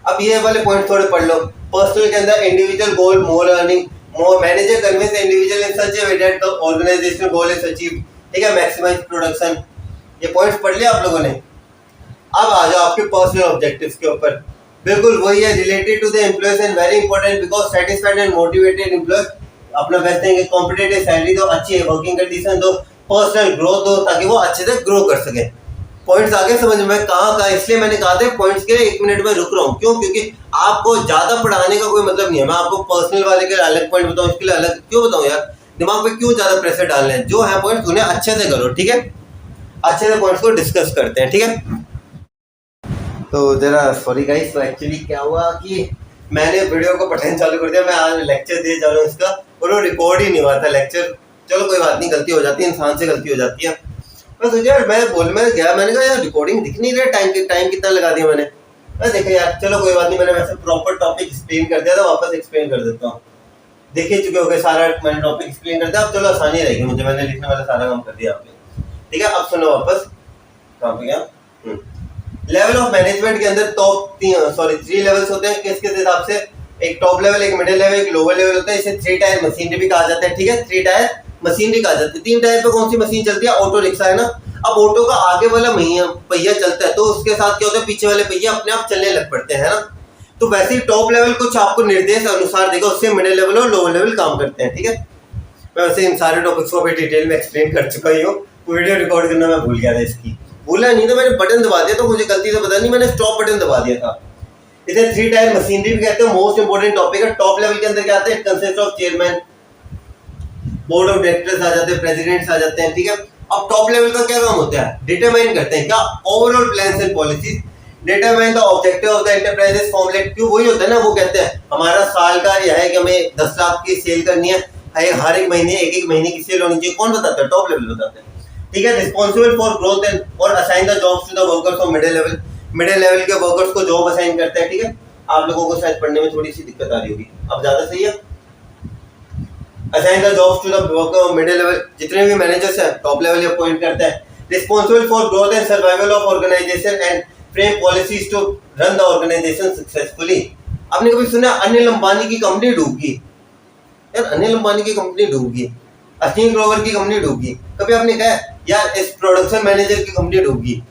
अब ये वाले पॉइंट थोड़े पढ़ लो। पर्सनल के अंदर individual goal more earning, more manager convince the individual in such a way that the organisational goal is achieved, ठीक है। Maximise production. ये पॉइंट्स पढ़ लिया आप लोगों ने। अब आ जाओ आपके पर्सनल ऑब्जेक्टिव्स के ऊपर। बिल्कुल वही है, related to the employees and very important because satisfied and motivated employees अपना बेस्ट देंगे। कॉम्पिटिटिव सैलरी दो, अच्छी वर्किंग कंडीशन दो, पर्सनल ग्रोथ दो ताकि वो अच्छे से ग्रो कर सके। पॉइंट्स आगे समझ में कहाँ, इसलिए मैंने कहा था पॉइंट्स के लिए 1 मिनट में रुक रहा हूँ। क्यों? क्योंकि आपको ज्यादा पढ़ाने का कोई मतलब नहीं है। मैं आपको पर्सनल वाले के अलग पॉइंट बताऊँ, इसके लिए अलग क्यों बताऊँ यार? दिमाग पे क्यों ज्यादा प्रेशर डालना है? जो है पॉइंट्स उन्हें अच्छे से करो, ठीक है। अच्छे से पॉइंट्स को डिस्कस करते हैं, ठीक है। तो जरा सॉरी गाइस, तो एक्चुअली क्या हुआ कि मैंने वीडियो को पढ़ना चालू कर दिया। मैं आज लेक्चर दे जा रहा हूँ इसका, और वो रिकॉर्ड ही नहीं हुआ था लेक्चर। चलो कोई बात नहीं, गलती हो जाती है, इंसान से गलती हो जाती है। मैं सोचा यार, मैं गया, मैंने कहा यार रिकॉर्डिंग दिख नहीं रहा, टाइम कितना लगा दिया मैंने। मैं देखा यार चलो कोई बात नहीं, मैंने वैसे प्रॉपर टॉपिक एक्सप्लेन कर दिया था, वापस एक्सप्लेन कर देता हूँ। देख ही चुके हो गए सारा, मैंने टॉपिक एक्सप्लेन कर दिया। अब चलो आसानी रहेगी मुझे, मैंने लिखने वाला सारा काम कर दिया आपने, ठीक है। अब सुनो वापस कहाँ पे गया। लेवल ऑफ मैनेजमेंट के अंदर टॉप 3 लेवल्स होते हैं। किस हिसाब से? एक टॉप लेवल, एक मिडिल लेवल, एक लोअर लेवल होता है। इसे 3 टायर मशीनरी भी कहा जाता है, ठीक है। 3 टायर मशीनरी कहा जाता है। 3 टायर पे कौन सी मशीन चलती है? ऑटो रिक्शा है ना। अब ऑटो का आगे वाला पहिया चलता है तो उसके साथ क्या होता है? पीछे वाले पहिया अपने आप चलने लग पड़ते हैं, है ना। तो वैसे ही टॉप लेवल कुछ आपको निर्देश अनुसार देगा, उससे मिडिल लेवल और लोअर लेवल काम करते हैं, ठीक है। मैं वैसे इन सारे टॉपिक्स को डिटेल में एक्सप्लेन कर चुका ही हूँ। वीडियो रिकॉर्ड करना मैं भूल गया था, इसकी भूला नहीं था, मैंने बटन दबा दिया तो मुझे गलती से पता नहीं मैंने स्टॉप बटन दबा दिया था। इसे 3 टायर मशीनरी भी कहते हैं। मोस्ट इंपोर्टेंट टॉपिक है। टॉप लेवल के अंदर क्या आते हैं? Consist of chairman, board of directors आ जाते हैं, प्रेसिडेंट्स आ जाते हैं, ठीक है। अब टॉप लेवल का क्या काम होता है, डिटरमाइन करते हैं क्या, overall plans and policies, determine the objective of the enterprises, formulate, क्यों वही होता है ना, वो कहते हैं हमारा साल का यह है कि हमें 10 लाख की सेल करनी है, हर एक महीने एक महीने की सेल होनी चाहिए, कौन बताता है, टॉप लेवल बताते हैं, ठीक है। रिस्पॉन्सिबल फॉर ग्रोथ एंड और assign the jobs to the workers of middle level, middle level के वर्कर्स को जॉब असाइन करते हैं, ठीक है। आप लोगों को शायद पढ़ने में थोड़ी सी दिक्कत आ रही होगी, अब ज्यादा सही है। Assign the jobs to the worker of middle level, जितने भी मैनेजर्स हैं टॉप लेवल ये अपॉइंट करता है। Responsible for growth and survival of organisation and frame policies to run the organisation successfully. आपने कभी सुना अनिल अंबानी की कंपनी डूब गई? यार अनिल अंबानी की कंपनी डूब गई, अश्विनी ग्रोवर की कंपनी डूब गई, कभी आपने कहा यार इस प्रोडक्शन मैनेजर की कंपनी डूब गई,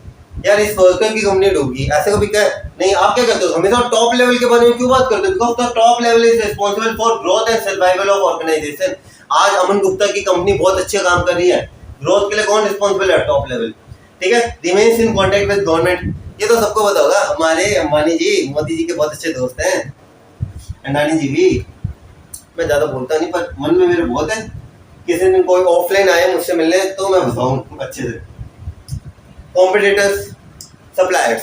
यार इस वर्कर की कंपनी डूब गई, ऐसे कभी कहा नहीं? आप क्या करते हो, हमेशा टॉप लेवल के बारे में क्यों बात करते हो? Because the top level is responsible for growth and survival of organisation. आज अमन गुप्ता की कंपनी बहुत अच्छे काम कर रही है, ग्रोथ के लिए कौन रिस्पांसिबल है? टॉप लेवल, ठीक है। Remains in contact with government, ये तो सबको पता होगा, हमारे अंबानी जी मोदी जी के बहुत अच्छे दोस्त हैं, अंडानी जी भी। मैं ज्यादा बोलता नहीं पर मन में मेरे बहुत है, किसी दिन कोई ऑफलाइन आए मुझसे मिलने तो मैं बताऊं अच्छे से। कॉम्पिटिटर्स, सप्लायर्स,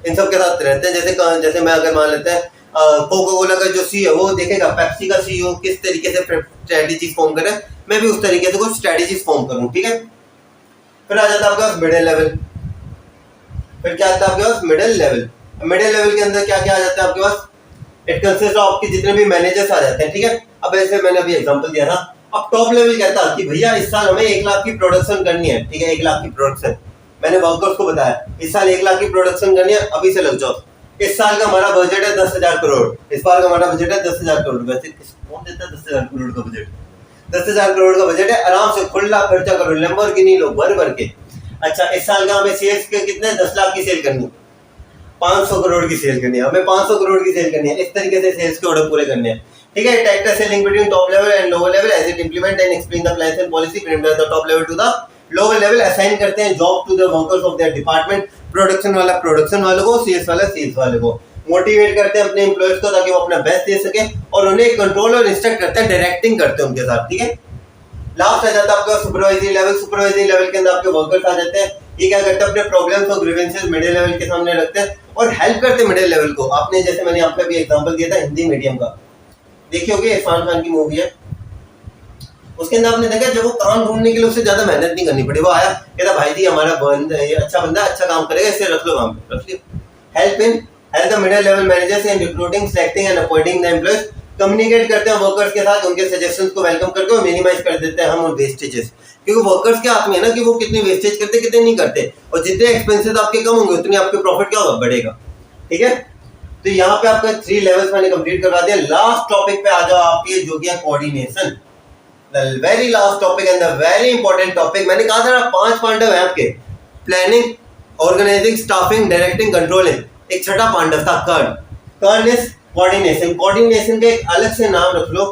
इन सब के साथ रहते हैं। जैसे मैं अगर मान लेते हैं कोका कोला का जो सीईओ वो देखेगा पेप्सी का सीईओ किस तरीके से स्ट्रेटजीज फॉर्म करे, मैं भी उस तरीके से कुछ स्ट्रेटजीज फॉर्म करूं, ठीक है। फिर आ जाता है आपके पास मिडिल लेवल, फिर क्या आता है आपके पास मिडिल लेवल। मिडिल लेवल के अंदर क्या क्या आ जाता है आपके पास? इट कंसिस्ट ऑफ आपके जितने भी मैनेजर्स आ जाते हैं, ठीक है। अब ऐसे मैंने अभी एग्जांपल दिया था। अब टॉप लेवल कहता है कि भैया इस साल हमें 1 लाख की प्रोडक्शन करनी है, ठीक है, 1 लाख की प्रोडक्शन। मैंने वर्कर्स को बताया इस साल 1 लाख की प्रोडक्शन करनी है, अभी से लग जाओ। इस साल का हमारा बजट है 10,000 करोड़, इस बार का हमारा बजट है 10,000 करोड़। वैसे कौन देता है 10,000 करोड़ का बजट? 10,000 करोड़ का बजट है, आराम से खुला खर्चा करो, लैम्बोर्गिनी लो भर भर के। अच्छा इस साल का हमें सेल्स के कितने 10 लाख की सेल करनी, 500 करोड़ की सेल करनी है, हमें 500 करोड़ की सेल करनी है, इस तरीके से सेल्स के ऑर्डर पूरे करने हैं, ठीक है। Tractor selling between top level and lower level as it implement and explain the plans and policy framed by the top level to the lower level. Assign करते हैं job to the workers of their department, production वाला प्रोडक्शन वालों को, सेल्स वाला सेल्स वाले को। मोटिवेट करते हैं अपने एम्प्लॉयज को ताकि वो अपना बेस्ट दे सके, और उन्हें कंट्रोल और इंस्ट्रक्ट करते हैं, डायरेक्टिंग करते हैं उनके साथ, ठीक है। लास्ट आ जाता है आपका सुपरवाइजरी लेवल। सुपरवाइजरी लेवल के अंदर आपके वर्कर्स आ जाते हैं, ये क्या करते हैं अपने प्रॉब्लम्स और ग्रीवेंसेस मिडिल लेवल के सामने रखते हैं और हेल्प करते हैं मिडिल लेवल को। आपने जैसे मैंने आपको अभी एग्जांपल दिया था हिंदी मीडियम का, देखिए होगी इरफान खान की मूवी है, उसके अंदर आपने देखा जब वो काम ढूंढने के लिए उससे ज्यादा मेहनत नहीं करनी पड़ी, वो आया कहता भाई जी हमारा बंदा ये अच्छा बंदा अच्छा काम करेगा, इससे रख लो काम पे, रख लियो। Help the middle level managers in recruiting, selecting and appointing the employees. Communicate करते हैं वर्कर्स के साथ, उनके सजेशंस को वेलकम करके और मिनिमाइज कर देते हैं हम उन वेस्टेजेस, क्योंकि वर्कर्स के हाथ में है ना कि वो कितनी वेस्टेज करते कितने नहीं करते, और जितने एक्सपेंसेस आपके कम होंगे उतनी आपके प्रॉफिट क्या होगा, बढ़ेगा, ठीक है। तो यहाँ पे आपका 3 लेवल्स मैंने कंप्लीट करवा दिया। लास्ट टॉपिक पे आ जाओ आपके जो कि है coordination, the very last topic and the very important topic. मैंने कहा था ना 5 पांडव है आपके, planning, organising, staffing, directing, controlling. एक छठा पांडव था कर्ण इज कोऑर्डिनेशन। कोऑर्डिनेशन का एक अलग से नाम रख लो,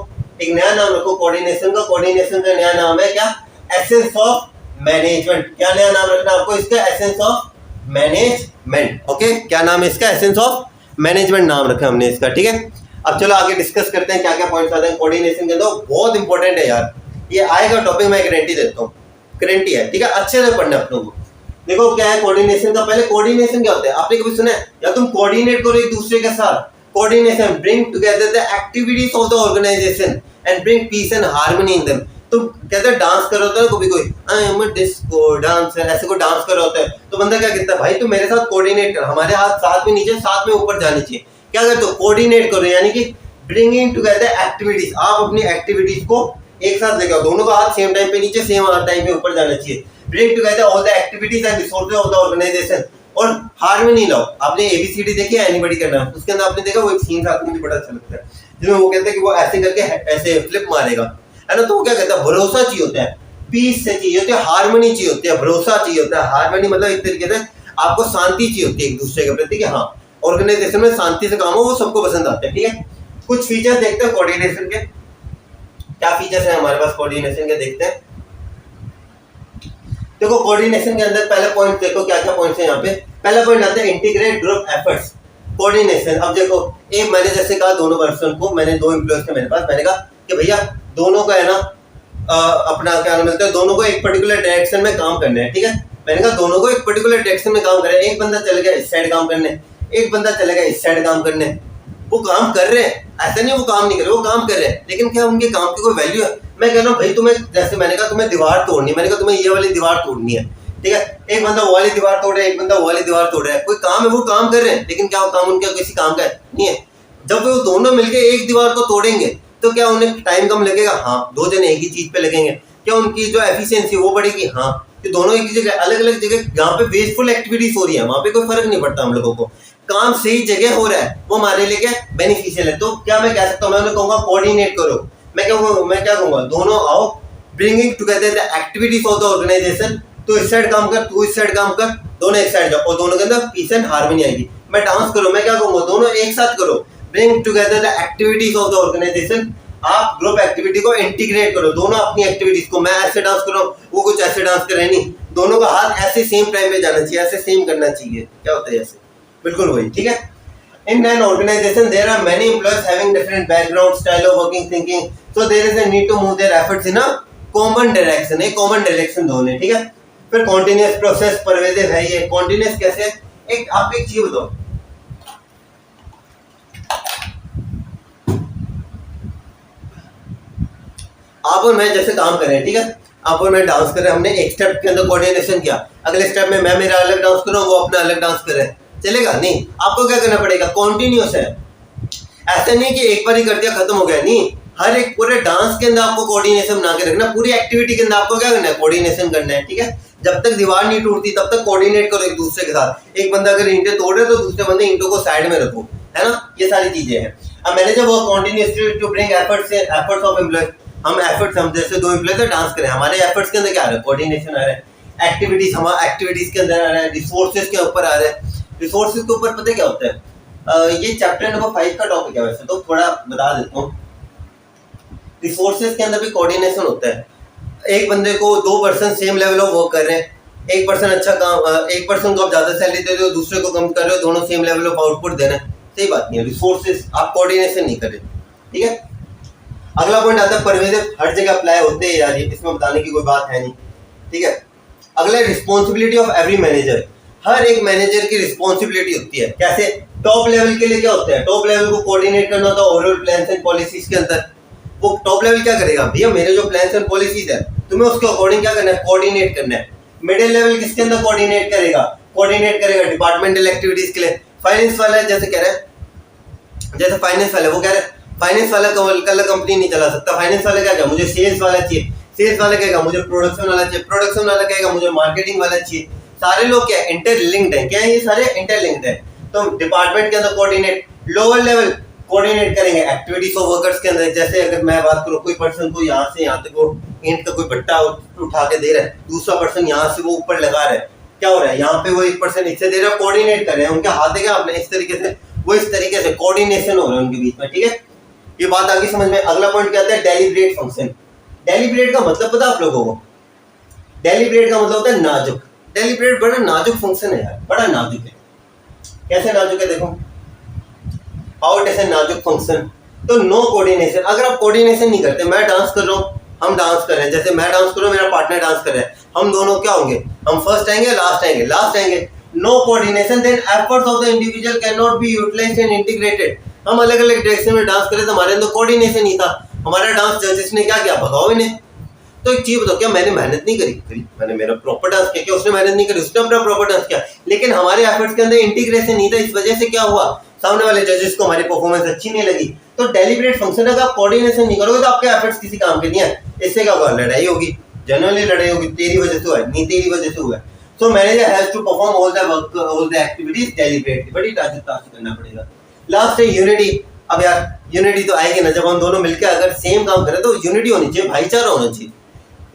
एक नया नाम रखो कोऑर्डिनेशन का। कोऑर्डिनेशन का नया नाम है क्या? Essence of management. क्या नया नाम रखना आपको इसका? Essence of management. ओके, क्या नाम है इसका? एसेंस ऑफ मैनेजमेंट नाम रखा हमने इसका, ठीक है। अब चलो आगे डिस्कस करते हैं क्या क्या पॉइंट्स आते हैं कोऑर्डिनेशन के अंदर। बहुत इंपॉर्टेंट है यार, ये आएगा टॉपिक, मैं गारंटी देता हूँ, गारंटी है, ठीक है। अच्छे से पढ़ना अपनों को। देखो क्या है कोऑर्डिनेशन का, पहले कोऑर्डिनेशन क्या होता है आपने कभी सुना है? या तुम कोऑर्डिनेट करो एक दूसरे के साथ। Coordination bring together the activities of the organisation and bring peace and harmony in them. तुम कहते हैं डांस कर रहा होता है कभी कोई, I am a disco dancer, ऐसे को डांस कर रहा होता है तो बंदा क्या कहता है, भाई तू मेरे साथ कोऑर्डिनेट कर, हमारे हाथ साथ में नीचे साथ में ऊपर जाने चाहिए। क्या करते हो? कोऑर्डिनेट करो, यानी कि ब्रिंगिंग टुगेदर एक्टिविटीज। आप अपनी एक्टिविटीज को एक साथ लेके आओ, दोनों का हाथ सेम टाइम पे नीचे, सेम टाइम पे ऊपर जाना चाहिए। Bring together all the activities and resources of the organisation, और हार्मनी लाओ। आपने एबीसीडी देखी है एनीबॉडी का नाम, उसके अंदर आपने देखा वो एक सीन था, मुझे बड़ा अच्छा लगता है, जिसमें वो कहते हैं कि वो ऐसे करके ऐसे फ्लिप मारेगा, है ना। तो वो क्या कहता है, भरोसा चाहिए होता है, पीस से चाहिए होती है, हार्मनी चाहिए होती है, भरोसा चाहिए होता है। हार्मनी मतलब एक तरीके से आपको शांति चाहिए होती है एक दूसरे के प्रति, कि हाँ ऑर्गेनाइजेशन में शांति से काम हो, वो सबको पसंद आते हैं, ठीक है। कुछ फीचर्स देखते हैं कोऑर्डिनेशन के, क्या फीचर्स है हमारे पास कोऑर्डिनेशन के, देखते हैं। देखो कोऑर्डिनेशन के अंदर पहला पॉइंट देखो क्या क्या पॉइंट्स है यहाँ पे। पहला पॉइंट आता है इंटीग्रेट ग्रुप एफर्ट्स। कोऑर्डिनेशन, अब देखो एक मैनेजर से कहा दोनों पर्सन को, मैंने 2 एम्प्लॉयज थे मेरे पास, मैंने कहा कि भैया दोनों का है ना अपना क्या नाम मिलता है, दोनों को एक पर्टिकुलर डायरेक्शन में काम करना है, ठीक है। मैंने कहा दोनों को एक पर्टिकुलर डायरेक्शन में काम करें, एक बंदा चले गया इस साइड काम करने, एक बंदा चले गया इस साइड काम करने। वो काम कर रहे हैं, ऐसा नहीं वो काम नहीं कर रहे, वो काम कर रहे हैं, लेकिन क्या उनके काम की कोई वैल्यू है? मैं कह रहा हूँ भाई तुम्हें, जैसे मैंने कहा तुम्हें दीवार तोड़नी है, मैंने कहा तुम्हें ये वाली दीवार तोड़नी है, ठीक है। एक बंदा वो वाली दीवार तोड़ रहा है, एक बंदा वो वाली दीवार तोड़ रहा है, कोई काम है वो काम कर रहे हैं, लेकिन क्या वो काम उनका किसी काम का नहीं है। जब वो दोनों मिलकर एक दीवार को तोड़ेंगे तो क्या उन्हें टाइम कम लगेगा? हाँ। दो जने एक ही चीज पे लगेंगे, क्या उनकी जो एफिशिएंसी वो बढ़ेगी? हाँ। कि दोनों एक ही जगह, अलग अलग जगह जहाँ पे वेस्टफुल एक्टिविटीज हो रही है वहां पे कोई फर्क नहीं पड़ता हम लोगों को, काम सही जगह हो रहा है वो हमारे लिए क्या बेनिफिशियल है। तो क्या मैं कह सकता हूँ, मैं उन्हें कहूंगा कोऑर्डिनेट करो। मैं क्या कहूंगा, दोनों आओ, bringing together the activities of the organisation. तू इस साइड काम कर, तू इस साइड काम कर, दोनों एक साइड जाओ और दोनों के अंदर पीस एंड हार्मनी आएगी। मैं डांस करो, मैं क्या कहूंगा, दोनों एक साथ करो, bring together the activities of the organisation. आप ग्रुप एक्टिविटी को इंटीग्रेट करो, दोनों अपनी एक्टिविटीज को, मैं ऐसे डांस कर रहा हूँ, वो कुछ ऐसे डांस कर रहे नहीं, दोनों का हाथ ऐसे सेम टाइम पे जाना चाहिए, ऐसे सेम करना चाहिए। क्या होता है ऐसे, बिल्कुल वही, ठीक है। In an organization, there are many employees having different background, style of working, thinking. So there is a need to move their efforts in a common direction. एक common direction दोनों, ठीक है। फिर continuous process परवेजिव है ये। continuous कैसे? एक आप एक चीज बताओ, आप और मैं जैसे काम कर रहे हैं, ठीक है, आप और मैं डांस कर रहे हैं, हमने एक स्टेप के अंदर कोऑर्डिनेशन किया, अगले स्टेप में मैं मेरा अलग डांस कर रहा हूँ, वो अपना अलग डांस कर रहे हैं, चलेगा नहीं? आपको क्या करना पड़ेगा, कॉन्टिन्यूस है। ऐसा नहीं कि एक बार ही कर दिया खत्म हो गया, नहीं, हर एक पूरे डांस के अंदर आपको कोऑर्डिनेशन बना के रखना, पूरी एक्टिविटी के अंदर आपको क्या करना है, कोऑर्डिनेशन करना है, ठीक है। जब तक दीवार नहीं टूटती तब तक कोऑर्डिनेट करो एक दूसरे के साथ। एक बंदा अगर ईंटें तोड़ रहे तो दूसरे बंदे ईंटों को साइड में रखो, है ना, ये सारी चीजें हैं। अब मैंने जब वो continuously to bring efforts of employ, हम एफर्ट्स, हम जैसे दो एम्प्लॉय डांस करें, हमारे एफर्ट्स के अंदर क्या आ रहा है, कोऑर्डिनेशन आ रहा है, एक्टिविटीज, हमारे एक्टिविटीज के अंदर आ रहा है, रिसोर्सेज के ऊपर आ रहा है। रिसोर्सेज के ऊपर पता क्या होता है, ये चैप्टर नंबर 5 का टॉपिक है, वैसे तो थोड़ा बता देता हूँ। रिसोर्सेज के अंदर भी कोऑर्डिनेशन होता है। एक बंदे को दो person same level of work कर रहे हैं, एक पर्सन अच्छा काम, एक पर्सन को आप ज्यादा सैलरी दे रहे हो, दूसरे को कम कर रहे हो, दोनों सेम लेवल ऑफ आउटपुट दे रहे हैं, सही बात नहीं है। रिसोर्सेज आप कोऑर्डिनेशन नहीं करें, ठीक है। अगला पॉइंट आता है परवेजिव, हर जगह अप्लाई होते हैं यार, इसमें बताने की कोई बात है नहीं, ठीक है। अगला रिस्पॉन्सिबिलिटी ऑफ एवरी मैनेजर, हर एक मैनेजर की रिस्पॉन्सिबिलिटी होती है। कैसे? टॉप लेवल के लिए क्या होता है, टॉप लेवल को कोऑर्डिनेट करना होता है ओवरऑल प्लान्स एंड पॉलिसीज के अंदर। वो टॉप लेवल क्या करेगा, भैया मेरे जो प्लान्स एंड पॉलिसीज है तुम्हें उसके अकॉर्डिंग क्या करना है, कोऑर्डिनेट करना है। मिडिल लेवल किसके अंदर कोऑर्डिनेट करेगा, कोऑर्डिनेट करेगा डिपार्टमेंटल एक्टिविटीज के लिए। फाइनेंस वाला जैसे कह रहा है, जैसे फाइनेंस वाला वो कह रहा है फाइनेंस वाला कल कंपनी नहीं चला सकता, फाइनेंस वाला क्या कहेगा मुझे सेल्स वाला चाहिए, सेल्स वाला कहेगा मुझे प्रोडक्शन वाला चाहिए, प्रोडक्शन वाला कहेगा मुझे मार्केटिंग वाला चाहिए। सारे लोग क्या इंटरलिंक्ड है, क्या है ये सारे इंटरलिंक्ड है। तो डिपार्टमेंट के अंदर कोऑर्डिनेट, लोअर लेवल कोऑर्डिनेट करेंगे एक्टिविटीज ऑफ वर्कर्स के अंदर। जैसे अगर मैं बात करूं, कोई पर्सन को यहाँ से यहाँ तक वो ईंट का कोई भट्टा उठा के दे रहा है, दूसरा पर्सन यहाँ से वो ऊपर लगा रहा है, क्या हो रहा है, यहाँ पे वो एक पर्सन इससे दे रहा है, कोऑर्डिनेट कर रहे हैं, उनके हाथ है क्या अपने इस तरीके से, वो इस तरीके से कोऑर्डिनेशन हो रहा है उनके बीच में, ठीक है। ये बात आगे समझ में। अगला पॉइंट क्या आता है, डेलिब्रेट फंक्शन। डेलिब्रेट का मतलब पता आप लोगों को, डेलिब्रेट का मतलब होता है नाजुक। डेलिब्रेट बड़ा नाजुक फंक्शन है यार, बड़ा नाजुक है। कैसे नाजुक है देखो, हाउ इट इज ए नाजुक फंक्शन। तो नो कोऑर्डिनेशन, अगर आप कोऑर्डिनेशन नहीं करते, मैं डांस कर रहा हूँ, हम डांस कर रहे हैं, जैसे मैं डांस कर रहा हूँ, मेरा पार्टनर डांस कर रहा है, हम दोनों क्या होंगे, हम फर्स्ट आएंगे लास्ट आएंगे, लास्ट आएंगे। No coordination, then efforts of the individual can not be utilised and integrated. हम अलग अलग डायरेक्शन में डांस करें तो हमारे अंदर कोऑर्डिनेशन नहीं था, हमारा डांस जजेस ने क्या किया बताओ इन्हें। तो एक चीज बताओ, क्या मैंने मेहनत नहीं करी, मैंने मेरा प्रॉपर डांस किया, क्या उसने मेहनत नहीं करी, उसने अपना प्रॉपर डांस किया, लेकिन हमारे एफर्ट्स के अंदर इंटीग्रेशन नहीं था, इस वजह से क्या हुआ, सामने वाले जजेस को हमारी परफॉर्मेंस अच्छी नहीं लगी। तो डेलिब्रेट फंक्शन, अगर आप कोऑर्डिनेशन नहीं करोगे तो आपके एफर्ट्स किसी काम के नहीं है, इससे क्या होगा, लड़ाई होगी, जनरली लड़ाई होगी, तेरी वजह से हुआ है, नहीं तेरी वजह से हुआ है। So manager has to perform all the work, all the activities deliberately, बड़ी ताजुब से करना पड़ेगा। लास्ट है यूनिटी। अब यार यूनिटी तो आएगी ना, जब हम दोनों मिलकर अगर सेम काम करें तो यूनिटी होनी चाहिए, भाईचारा होना चाहिए।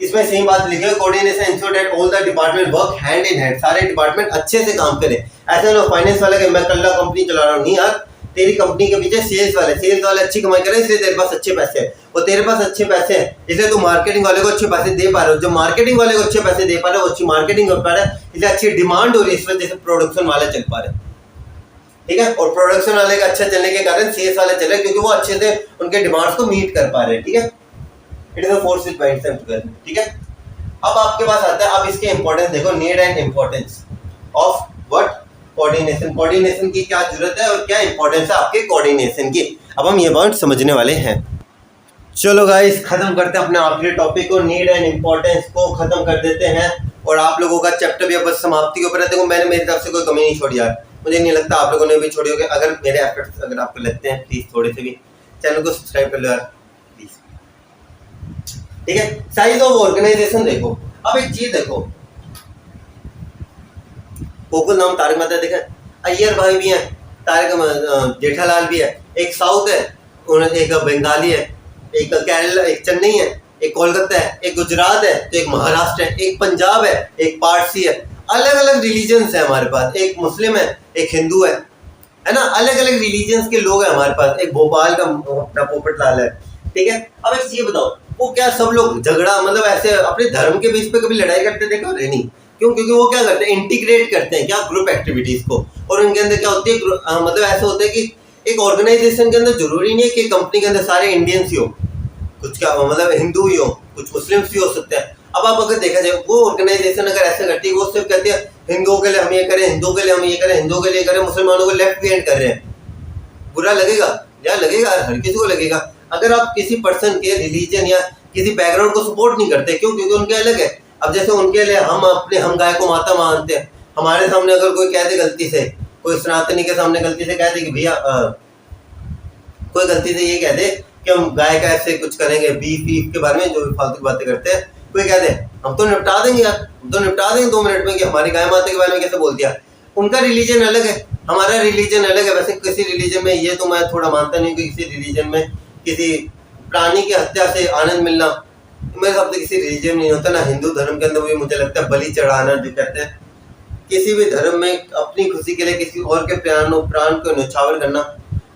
इसमें सेम बात लिखी है, coordination ensure that all the department work hand in hand, सारे डिपार्टमेंट अच्छे से काम करें। ऐसे ना फाइनेंस वाला कि मैं कल कंपनी चला रहा हूँ, नहीं यार, तेरी कंपनी के पीछे सेल्स वाले अच्छी कमाई करे, इसलिए तेरे पास अच्छे पैसे हैं, और तेरे पास अच्छे पैसे हैं इसलिए तू मार्केटिंग वाले को अच्छे पैसे दे पा रहे हो, जो मार्केटिंग वाले को अच्छे पैसे दे पा रहे हो वो अच्छी मार्केटिंग कर पा रहा है, इसलिए अच्छी डिमांड हो रही है, इस वजह से प्रोडक्शन वाले चल पा रहे हैं, ठीक है। और प्रोडक्शन वाले का अच्छा चलने के कारण सेल्स वाले चले, क्योंकि वो अच्छे से उनके डिमांड्स को मीट कर पा रहे हैं, ठीक है। It is a force which binds them together, ठीक है। अब आपके पास आता है, अब इसके इंपॉर्टेंस देखो, need and importance of what, coordination. Coordination की क्या जरूरत है और क्या इंपॉर्टेंस है आपके कोऑर्डिनेशन की, अब हम ये पॉइंट समझने वाले हैं। चलो गाइस, खत्म करते हैं अपने आखिरी टॉपिक को, नीड एंड इंपॉर्टेंस को खत्म कर देते हैं और आप लोगों का चैप्टर भी अब बस समाप्ति के ऊपर है। देखो मैंने मेरी तरफ से कोई कमी नहीं छोड़ी यार, मुझे नहीं लगता आप लोगों ने भी छोड़ी होगी। अगर मेरे एफर्ट्स अगर आपको लगते हैं, प्लीज थोड़े से भी चैनल को सब्सक्राइब कर लो यार प्लीज, ठीक है। साइज ऑफ ऑर्गेनाइजेशन देखो, अब एक चीज देखो, गोकुल नाम तारक मेहता देखा, अय्यर भाई भी हैं, तारक जेठालाल भी है, एक साउथ है, एक बंगाली है, एक केरला, एक चेन्नई है, एक कोलकाता है, एक गुजरात है, तो एक महाराष्ट्र है, एक पंजाब है, एक पारसी है। अलग अलग रिलीजन्स है हमारे पास, एक मुस्लिम है, एक हिंदू है ना, अलग अलग रिलीजन्स के लोग हैं हमारे पास। एक भोपाल का अपना पोपट लाल है, ठीक है। अब एक चीज बताओ, वो क्या सब लोग झगड़ा मतलब ऐसे अपने धर्म के बेस पे कभी लड़ाई करते देखो? नहीं, क्यों? क्योंकि वो क्या करते हैं, इंटीग्रेट करते हैं क्या, ग्रुप एक्टिविटीज को, और उनके अंदर क्या होती है, मतलब ऐसा होता है कि एक ऑर्गेनाइजेशन के अंदर जरूरी नहीं है कि कंपनी के अंदर सारे इंडियंस ही हो, कुछ क्या मतलब हिंदू ही हो, कुछ मुस्लिम्स भी हो सकते हैं। अब आप अगर देखा जाए, वो ऑर्गेनाइजेशन अगर ऐसा करती है, वो सिर्फ कहती है हिंदुओं के लिए हम ये करें, हिंदुओं के लिए हम ये करें, हिंदुओं के लिए करें, मुसलमानों को लेफ्ट हैंड कर रहे हैं, बुरा लगेगा या लगेगा? हर किसी को लगेगा। अगर आप किसी पर्सन के रिलीजन या किसी बैकग्राउंड को सपोर्ट नहीं करते, क्यों? क्योंकि उनके अलग है। अब जैसे उनके लिए हम गाय को माता मानते हैं, हमारे सामने अगर कोई कह दे गलती से, कोई सनातनी के सामने गलती से कह दे कि भैया कोई गलती से ये कह दे कि हम गाय का ऐसे कुछ करेंगे, बीफ के बारे में जो भी फालतू बातें करते हैं, कोई कह दे हम तो निपटा देंगे यार, हम तो निपटा देंगे 2 मिनट में, कि हमारी गाय माता के बारे में कैसे बोल दिया। उनका रिलीजन अलग है, हमारा रिलीजन अलग है। वैसे किसी रिलीजन में ये तो मैं थोड़ा मानता नहीं कि किसी रिलीजन में किसी प्राणी की हत्या से आनंद मिलना मेरे हिसाब से किसी रिलीजन में नहीं होता ना। हिंदू धर्म के अंदर भी मुझे लगता है बलि चढ़ाना जो कहते हैं, किसी भी धर्म में अपनी खुशी के लिए किसी और के प्राण को न्यौछावर करना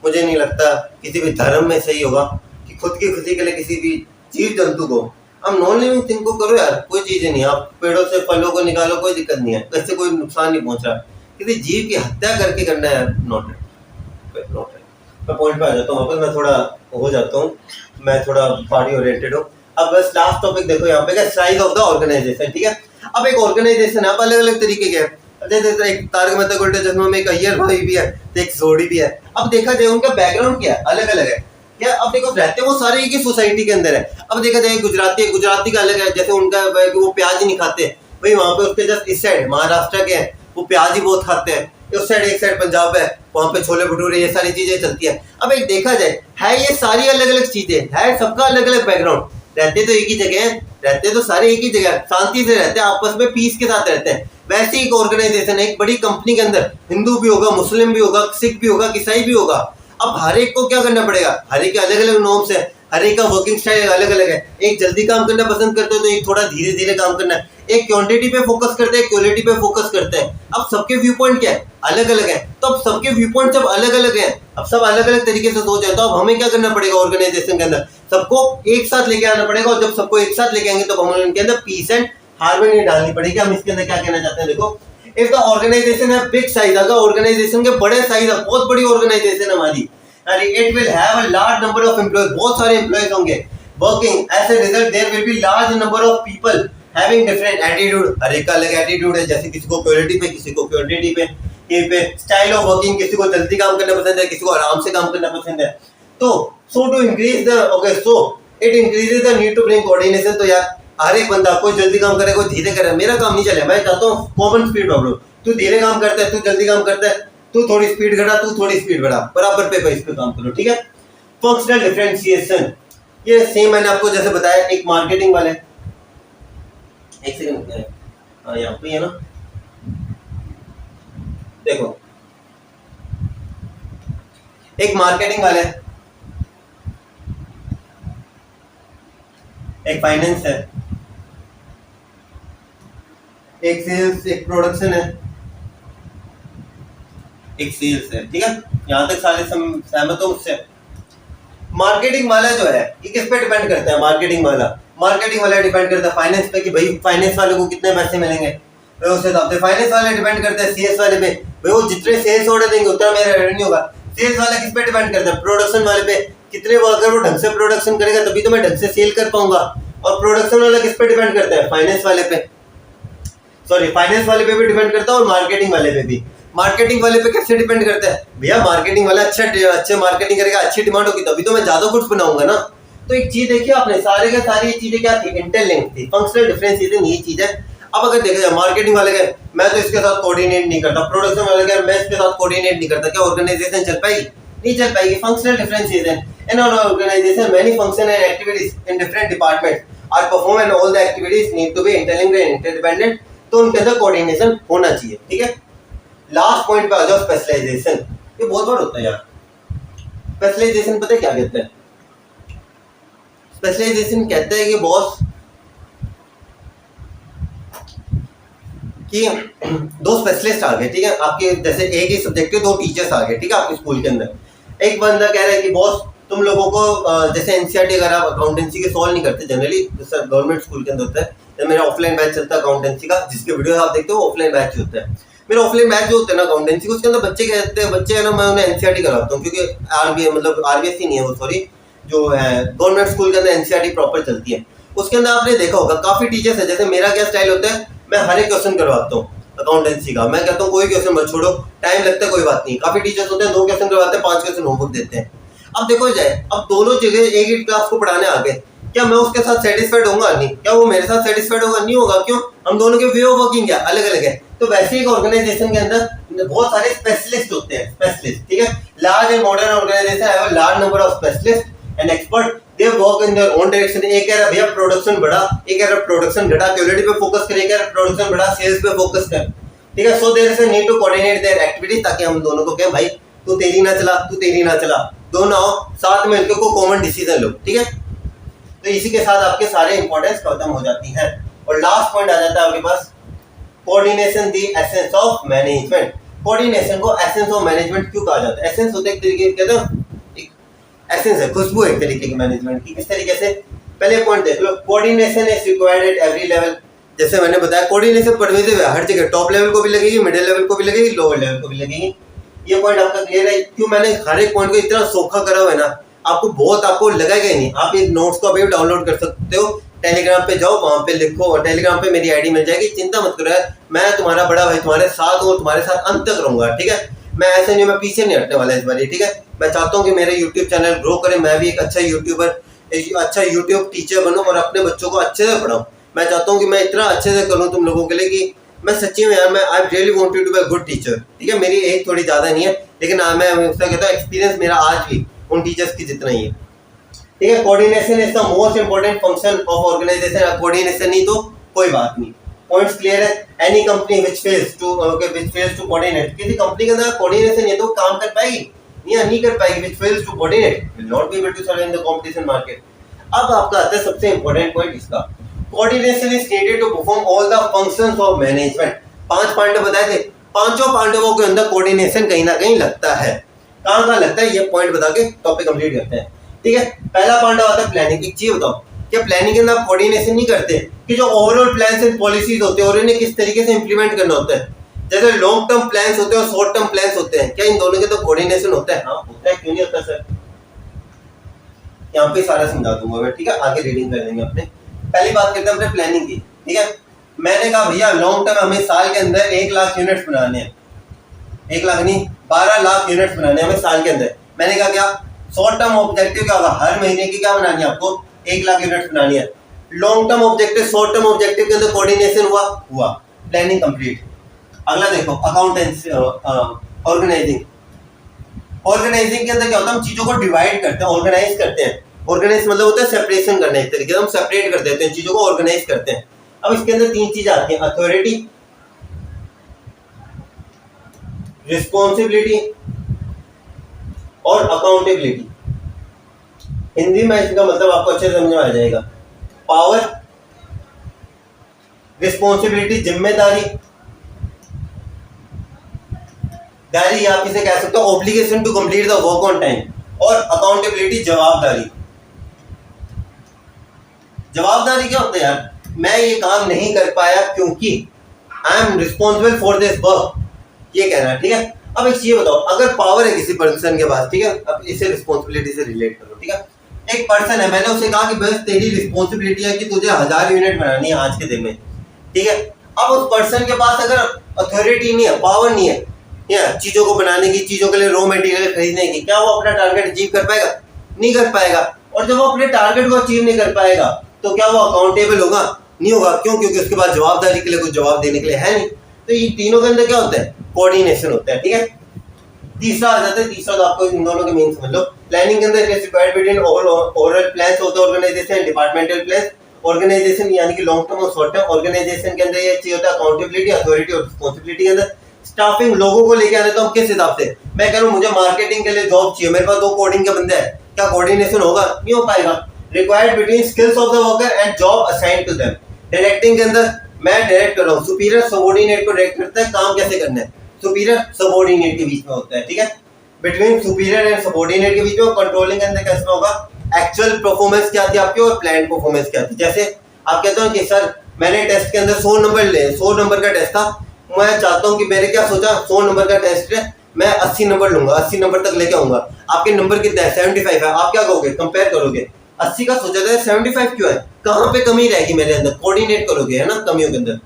मुझे नहीं लगता किसी भी धर्म में सही होगा, कि खुद की खुशी के लिए किसी भी जीव जंतु को, हम नॉन लिविंग थिंग को करो यार, कोई चीज़ नहीं। आप पेड़ों से फलों को निकालो, कोई दिक्कत नहीं है, इससे कोई नुकसान नहीं पहुंच रहा। किसी जीव की हत्या करके करना है, नॉट राइट। मैं पॉइंट पे आ जाता हूँ वापस, मैं थोड़ा हो जाता हूँ, मैं थोड़ा पार्टी ओरिएंटेड हूँ। अब बस लास्ट टॉपिक देखो यहाँ पे, साइज ऑफ द ऑर्गेनाइजेशन, ठीक है। अब एक ऑर्गेनाइजेशन है, अब अलग अलग तरीके के हैं। जैसे एक तारक मेहता का उल्टा चश्मा में एक अय्यर भाई भी है, तो एक जोड़ी भी है। अब देखा जाए उनका बैकग्राउंड क्या है, अलग अलग है क्या। अब देखो रहते हैं वो सारे एक ही सोसाइटी के अंदर है। अब देखा जाए गुजराती का अलग है, जैसे उनका वो प्याज ही नहीं खाते भाई, वहाँ पे उसके जस्ट इस साइड महाराष्ट्र के हैं, वो प्याज ही बहुत खाते हैं। उस साइड एक साइड पंजाब है, वहाँ पे छोले भटूरे ये सारी चीजें चलती है। अब एक देखा जाए है ये सारी अलग अलग चीजें है, सबका अलग अलग बैकग्राउंड, रहते तो एक ही जगह है, रहते तो सारे एक ही जगह, शांति से रहते हैं, आपस में पीस के साथ रहते हैं। वैसे एक ऑर्गेनाइजेशन है, एक बड़ी कंपनी के अंदर हिंदू भी होगा, मुस्लिम भी होगा, सिख भी होगा, ईसाई भी होगा। अब हर एक को क्या करना पड़ेगा, हर एक के अलग अलग नॉर्म्स है, हर एक का वर्किंग स्टाइल अलग अलग है। एक जल्दी काम करना पसंद करते हो तो एक थोड़ा धीरे धीरे काम करना है, एक क्वांटिटी पे फोकस करते हैं, क्वालिटी पे फोकस करते हैं। अब सबके व्यू पॉइंट क्या है, अलग अलग है। तो अब सबके व्यू पॉइंट जब अलग अलग है, अब सब अलग अलग तरीके से सोच है, तो अब हमें क्या करना पड़ेगा ऑर्गेनाइजेशन के अंदर, सबको एक साथ लेके आना पड़ेगा। और जब सबको एक साथ लेके आएंगे तो हम उनके अंदर पीस एंड हार्मनी डालनी पड़ेगी। हम इसके अंदर क्या कहना चाहते हैं, देखो इफ द ऑर्गेनाइजेशन है बिग साइज, अगर ऑर्गेनाइजेशन के बड़े साइज है, बहुत बड़ी ऑर्गेनाइजेशन है हमारी, it will have a large number of employees, बहुत सारे एम्प्लॉयज होंगे working, as a result there will be large number of people having different attitude, हर एक का अलग एटीट्यूड है, जैसे किसी को क्वालिटी पे, किसी को क्वांटिटी पे स्टाइल ऑफ वर्किंग, किसी को जल्दी काम करना पसंद है, किसी को आराम से काम करना पसंद है। तो so to increase the so it increases the need to bring coordination. तो यार हर एक बंदा, कोई जल्दी काम करे, कोई धीरे करे, मेरा काम नहीं चले, मैं चाहता हूँ कॉमन स्पीड पकड़ो, तू धीरे काम करता है, तू जल्दी काम करता है, तू थोड़ी स्पीड घटा, तू थोड़ी स्पीड बढ़ा, बराबर पे इस पे काम करो, ठीक है। फंक्शनल डिफरेंशिएशन, ये सेम मैंने आपको जैसे बताया, एक मार्केटिंग वाले, एक सेकंड यहाँ पे है ना, देखो एक मार्केटिंग वाले, एक फाइनेंस है, एक सेल्स, एक प्रोडक्शन है, एक सेल्स है, ठीक है। यहां तक सारे सहमत हो मुझसे। मार्केटिंग वाला जो है ये किस पे डिपेंड करता है, मार्केटिंग वाला डिपेंड करता है फाइनेंस पे, कि भाई फाइनेंस वाले को कितने पैसे मिलेंगे, उस हिसाब से फाइनेंस वाले डिपेंड करते हैं सेल्स वाले पे, भाई वो जितने सेल्स ऑर्डर देंगे उतना मेरा रेवेन्यू होगा। सेल्स वाला किस पे डिपेंड करता है, प्रोडक्शन वाले पे, कितने वर्कर वो ढंग से प्रोडक्शन करेगा तभी तो मैं ढंग से सेल कर पाऊंगा। और प्रोडक्शन वाला किस पे डिपेंड करता है? फाइनेंस वाले पे, सॉरी फाइनेंस वाले पे भी डिपेंड करता है और मार्केटिंग वाले पे भी। मार्केटिंग वाले पे कैसे डिपेंड करता है भैया? मार्केटिंग वाला अच्छे मार्केटिंग करेगा, अच्छी डिमांड होगी तभी तो मैं ज्यादा गुड्स बनाऊंगा ना। तो एक चीज देखिए आपने, सारे के सारी चीजें क्या थी? इंटरलिंक थी, फंक्शनल डिफरेंशिएशन ये चीज है। अब अगर देखा जाए मार्केटिंग वाले का मैं तो इसके साथ कोऑर्डिनेट नहीं करता, प्रोडक्शन वाले का मैं इसके साथ कोऑर्डिनेट नहीं करता, क्या ऑर्गेनाइजेशन चल पाएगी? नहीं चल पाएगी। Functional differentiation in on organisation many function and activities in different departments are perform and all the activities need to be interlinked and interdependent. तो उनके अंदर कोऑर्डिनेशन होना चाहिए, ठीक है। लास्ट पॉइंट पे आ जाओ, स्पेशलाइजेशन। ये बहुत बार होता है यार। स्पेशलाइजेशन पता है क्या कहते हैं? स्पेशलाइजेशन कहते हैं कि बॉस कि दो स्पेशलिस्ट आ गए, ठीक है, आपके जैसे एक ही सब्जेक्ट के दो टीचर्स आ गए, ठीक है, आपके स्कूल के अंदर। एक बंदा कह रहा है कि बॉस तुम लोगों को जैसे एनसीईआरटी अगर आप अकाउंटेंसी के सॉल्व नहीं करते जनरली, जैसे गवर्नमेंट स्कूल के अंदर होता है, जब मेरा ऑफलाइन बैच चलता है अकाउंटेंसी का, जिसके वीडियो आप देखते हो ऑफलाइन बैच होता है। मेरा ऑफलाइन बैच जो होता है ना अकाउंटेंसी का, उसके अंदर बच्चे कहते हैं, बच्चे है ना, मैं उन्हें एनसीईआरटी कराता हूँ, क्योंकि आरबीआई मतलब आरबीएससी नहीं है वो, सॉरी, जो है गवर्नमेंट स्कूल के अंदर एनसीईआरटी प्रॉपर चलती है। उसके अंदर आपने देखा होगा काफी टीचर्स है, जैसे मेरा क्या स्टाइल होता है, मैं हर एक क्वेश्चन करवाता हूँ अकाउंटेंसी का। मैं कहता हूँ कोई क्वेश्चन मत छोड़ो, टाइम लगता है कोई बात नहीं। काफी टीचर्स होते हैं 2 क्वेश्चन करवाते हैं, 5 क्वेश्चन होमवर्क देते हैं। अब देखो जाए, अब दोनों जगह एक ही क्लास को पढ़ाने आ गए, क्या मैं उसके साथ सेटिस्फाइड होऊंगा? नहीं। क्या वो मेरे साथ सेटिस्फाइड होगा? नहीं होगा। क्यों? हम दोनों के वे ऑफ वर्किंग क्या अलग अलग है। तो वैसे एक ऑर्गेनाइजेशन के अंदर बहुत सारे स्पेशलिस्ट होते हैं, स्पेशलिस्ट, ठीक है। Large and modern organisation have a large number of specialist and expert, they work in their own direction. एक कह रहा भैया प्रोडक्शन बढ़ा, एक कह रहा प्रोडक्शन घटा, क्वालिटी पे फोकस करे, एक कह रहा प्रोडक्शन बढ़ा, सेल्स पे फोकस कर, ठीक है। So there is a need to coordinate their activities, ताकि हम दोनों को कहें भाई तू तेरी ना चला, तू तेरी ना चला, दोनों आओ साथ में मिलकर को कॉमन डिसीजन लो, ठीक है। तो इसी के साथ आपके सारे इंपॉर्टेंस खत्म हो जाती हैं। और लास्ट पॉइंट आ जाता है आपके पास, coordination the essence of management. Coordination को एसेंस ऑफ मैनेजमेंट क्यों कहा जाता है? एसेंस होता है एक तरीके कहते हैं, एक एसेंस है, खुशबू एक तरीके की मैनेजमेंट की। किस तरीके से? पहले पॉइंट देख लो, coordination is required at every level. जैसे मैंने बताया कोऑर्डिनेशन परवेज़ है हर जगह, टॉप लेवल को भी लगेगी, मिडिल लेवल को भी लगेगी, लोअर लेवल को भी लगेगी। ये पॉइंट आपका क्लियर है? क्यों मैंने हर एक पॉइंट को इतना सोखा करा हुआ है ना, आपको लगेगा ही नहीं। आप ये नोट्स को अभी डाउनलोड कर सकते हो, टेलीग्राम पे जाओ, वहां पे लिखो, और टेलीग्राम पे मेरी आईडी मिल जाएगी, चिंता मत करो यार, मैं तुम्हारा बड़ा भाई तुम्हारे साथ हूँ, तुम्हारे साथ अंत तक रहूंगा, ठीक है। मैं ऐसे नहीं, मैं पीछे नहीं हटने वाला इस बार, ठीक है। मैं चाहता हूँ कि मेरे यूट्यूब चैनल ग्रो करे, मैं भी एक अच्छा यूट्यूबर, एक अच्छा यूट्यूब टीचर बनूं और अपने बच्चों को अच्छे से पढ़ाऊं। मैं चाहता हूँ कि मैं इतना अच्छे से करूँ तुम लोगों के लिए कि मैं सच्ची में यार, मैं I really want you to be a good teacher, ठीक है। मेरी एज थोड़ी ज़्यादा नहीं है, लेकिन मैं उसका कहता हूँ एक्सपीरियंस मेरा आज भी उन टीचर्स की जितना ही है, ठीक है। Coordination is the most important function of organisation. Coordination नहीं तो कोई बात नहीं। पॉइंट्स क्लियर है? Any company which fails to coordinate, किसी कंपनी के अंदर कोऑर्डिनेशन है तो काम कर पाएगी नहीं कर पाएगी। Which fails to coordinate will not be able to survive in the competition market. अब आपका आता है सबसे इंपॉर्टेंट पॉइंट इसका, coordination is needed to perform all the functions of management. 5 Pandav बताए थे, पांचों पांडवों के अंदर कोऑर्डिनेशन कहीं ना कहीं लगता है। कहाँ लगता है ये पॉइंट बता के टॉपिक कंप्लीट करते हैं, ठीक है। पहला पांडव आता है प्लानिंग। एक चीज बताओ, क्या प्लानिंग के अंदर आप कोऑर्डिनेशन नहीं करते कि जो ओवरऑल प्लान्स एंड पॉलिसीज होते हैं और इन्हें किस तरीके से इंप्लीमेंट करना होता है? जैसे लॉन्ग टर्म प्लान्स होते हैं और शॉर्ट टर्म प्लान्स होते हैं, क्या इन दोनों के तो कोऑर्डिनेशन होता है? हाँ होता है, क्यों नहीं होता सर? यहाँ पे सारा समझा दूंगा मैं, ठीक है। आगे रीडिंग कर लेंगे अपने। पहली बात करते हैं अपने प्लानिंग की, ठीक है। मैंने कहा भैया लॉन्ग टर्म हमें साल के अंदर 1 लाख यूनिट्स बनाने हैं, 1 लाख नहीं 12 लाख यूनिट्स बनाने हैं हमें साल के अंदर। मैंने कहा क्या शॉर्ट टर्म ऑब्जेक्टिव क्या होगा? हर महीने की क्या बनानी है आपको? 1 लाख यूनिट्स बनानी है। Long term objective, short term objective के अंदर कोऑर्डिनेशन हुआ, प्लानिंग कंप्लीट। अगला देखो अकाउंटेंसी, ऑर्गेनाइजिंग। ऑर्गेनाइजिंग के अंदर क्या होता है? हम चीजों को डिवाइड करते हैं, ऑर्गेनाइज करते हैं। ऑर्गेनाइज मतलब होता है सेपरेशन करना, एक तरीके से हम सेपरेट कर देते हैं चीजों को, ऑर्गेनाइज करते हैं। अब इसके अंदर 3 चीज आती हैं, अथॉरिटी, रिस्पॉन्सिबिलिटी और अकाउंटेबिलिटी। हिंदी में इसका मतलब आपको अच्छे से समझ में आ जाएगा। पावर, रिस्पॉन्सिबिलिटी जिम्मेदारी, दारी आप इसे कह सकते हो obligation to complete the work on time, और अकाउंटेबिलिटी जवाबदारी। जवाबदारी क्या होता है यार? मैं ये काम नहीं कर पाया क्योंकि I am responsible for this work, ये कहना है, ठीक है। अब एक चीज बताओ, अगर पावर है किसी पर्सन के पास, ठीक है, अब इसे रिस्पॉन्सिबिलिटी से रिलेट करो, ठीक है। एक पर्सन है, मैंने उसे कहा कि बस तेरी रिस्पॉन्सिबिलिटी है कि तुझे 1000 यूनिट बनानी है आज के दिन में, ठीक है। अब उस पर्सन के पास अगर अथॉरिटी नहीं है, पावर नहीं है या चीजों को बनाने की, चीजों के लिए रॉ मटेरियल खरीदने की, क्या वो अपना टारगेट अचीव कर पाएगा? नहीं कर पाएगा। और जब वो अपने टारगेट को अचीव नहीं कर पाएगा तो क्या वो अकाउंटेबल होगा? नहीं होगा। क्यों? क्योंकि उसके पास जवाबदारी के लिए कुछ जवाब देने के लिए है नहीं। तो ये तीनों के अंदर क्या होता है? कोऑर्डिनेशन होता है, ठीक है। तीसरा आ जाता है, तीसरा तो आपको इन दोनों के मेन समझ लो। प्लानिंग के अंदर required between overall plans of the organisation and departmental plans. Organization यानी कि लॉन्ग टर्म और शॉर्ट टर्म। ऑर्गेनाइजेशन के अंदर ये चीज होता है अकाउंटेबिलिटी, अथॉरिटी और रिस्पांसिबिलिटी के अंदर। स्टाफिंग, लोगों को लेके आने तो हम किस हिसाब से? मैं कह रहा हूँ मुझे मार्केटिंग के लिए जॉब चाहिए, मेरे पास 2 कोडिंग के बंदे हैं, क्या कोऑर्डिनेशन होगा? नहीं हो पाएगा। Required between skills of the worker and job assigned to them. Directing के अंदर मैं डायरेक्ट कर रहा हूँ, सुपीरियर सबऑर्डिनेट को डायरेक्ट करता है, काम कैसे करना है, सुपीरियर सबऑर्डिनेट के बीच में होता है, ठीक है। बिटवीन सुपीरियर एंड सबऑर्डिनेट के बीच में। कंट्रोलिंग के अंदर कैसे होगा? एक्चुअल परफॉर्मेंस क्या थी आपकी और प्लान परफॉर्मेंस क्या थी। जैसे आप कहते हो कि सर मैंने टेस्ट के अंदर 100 नंबर ले, 100 नंबर का टेस्ट था, मैं चाहता हूं कि मैंने क्या सोचा, 100 नंबर का टेस्ट है, मैं 80 नंबर लूंगा, 80 नंबर तक लेके आऊंगा। आपके नंबर कितने हैं? 75 है। आप क्या कहोगे? कंपेयर करोगे, 80 का सोचा था, 75 क्यों है, कहां पे कमी रहेगी मेरे अंदर, कोऑर्डिनेट करोगे, है ना, कमियों के अंदर।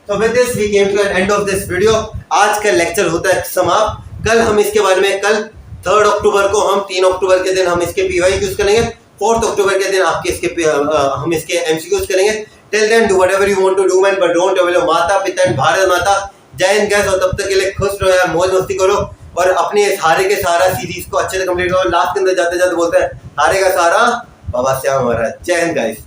तो with this we came to an end of this video. आज का लेक्चर होता है समाप्त। कल हम इसके बारे में, कल 3 अक्टूबर को, हम 3 अक्टूबर के दिन हम इसके PYQs करेंगे, 4 अक्टूबर के दिन आपके इसके हम इसके MCQs करेंगे। Till then do whatever you want to do man, but don't avail your माता पिता एंड भारत माता। जय हिंद गाइस, और तब तक के लिए खुश रहो यार, मौज मस्ती करो और अपने हारे के सहारा सीरीज को अच्छे से कंप्लीट करो। लास्ट के अंदर जाते जाते बोलते हैं हारे का सहारा बाबा श्याम महाराज। जय हिंद गाइस।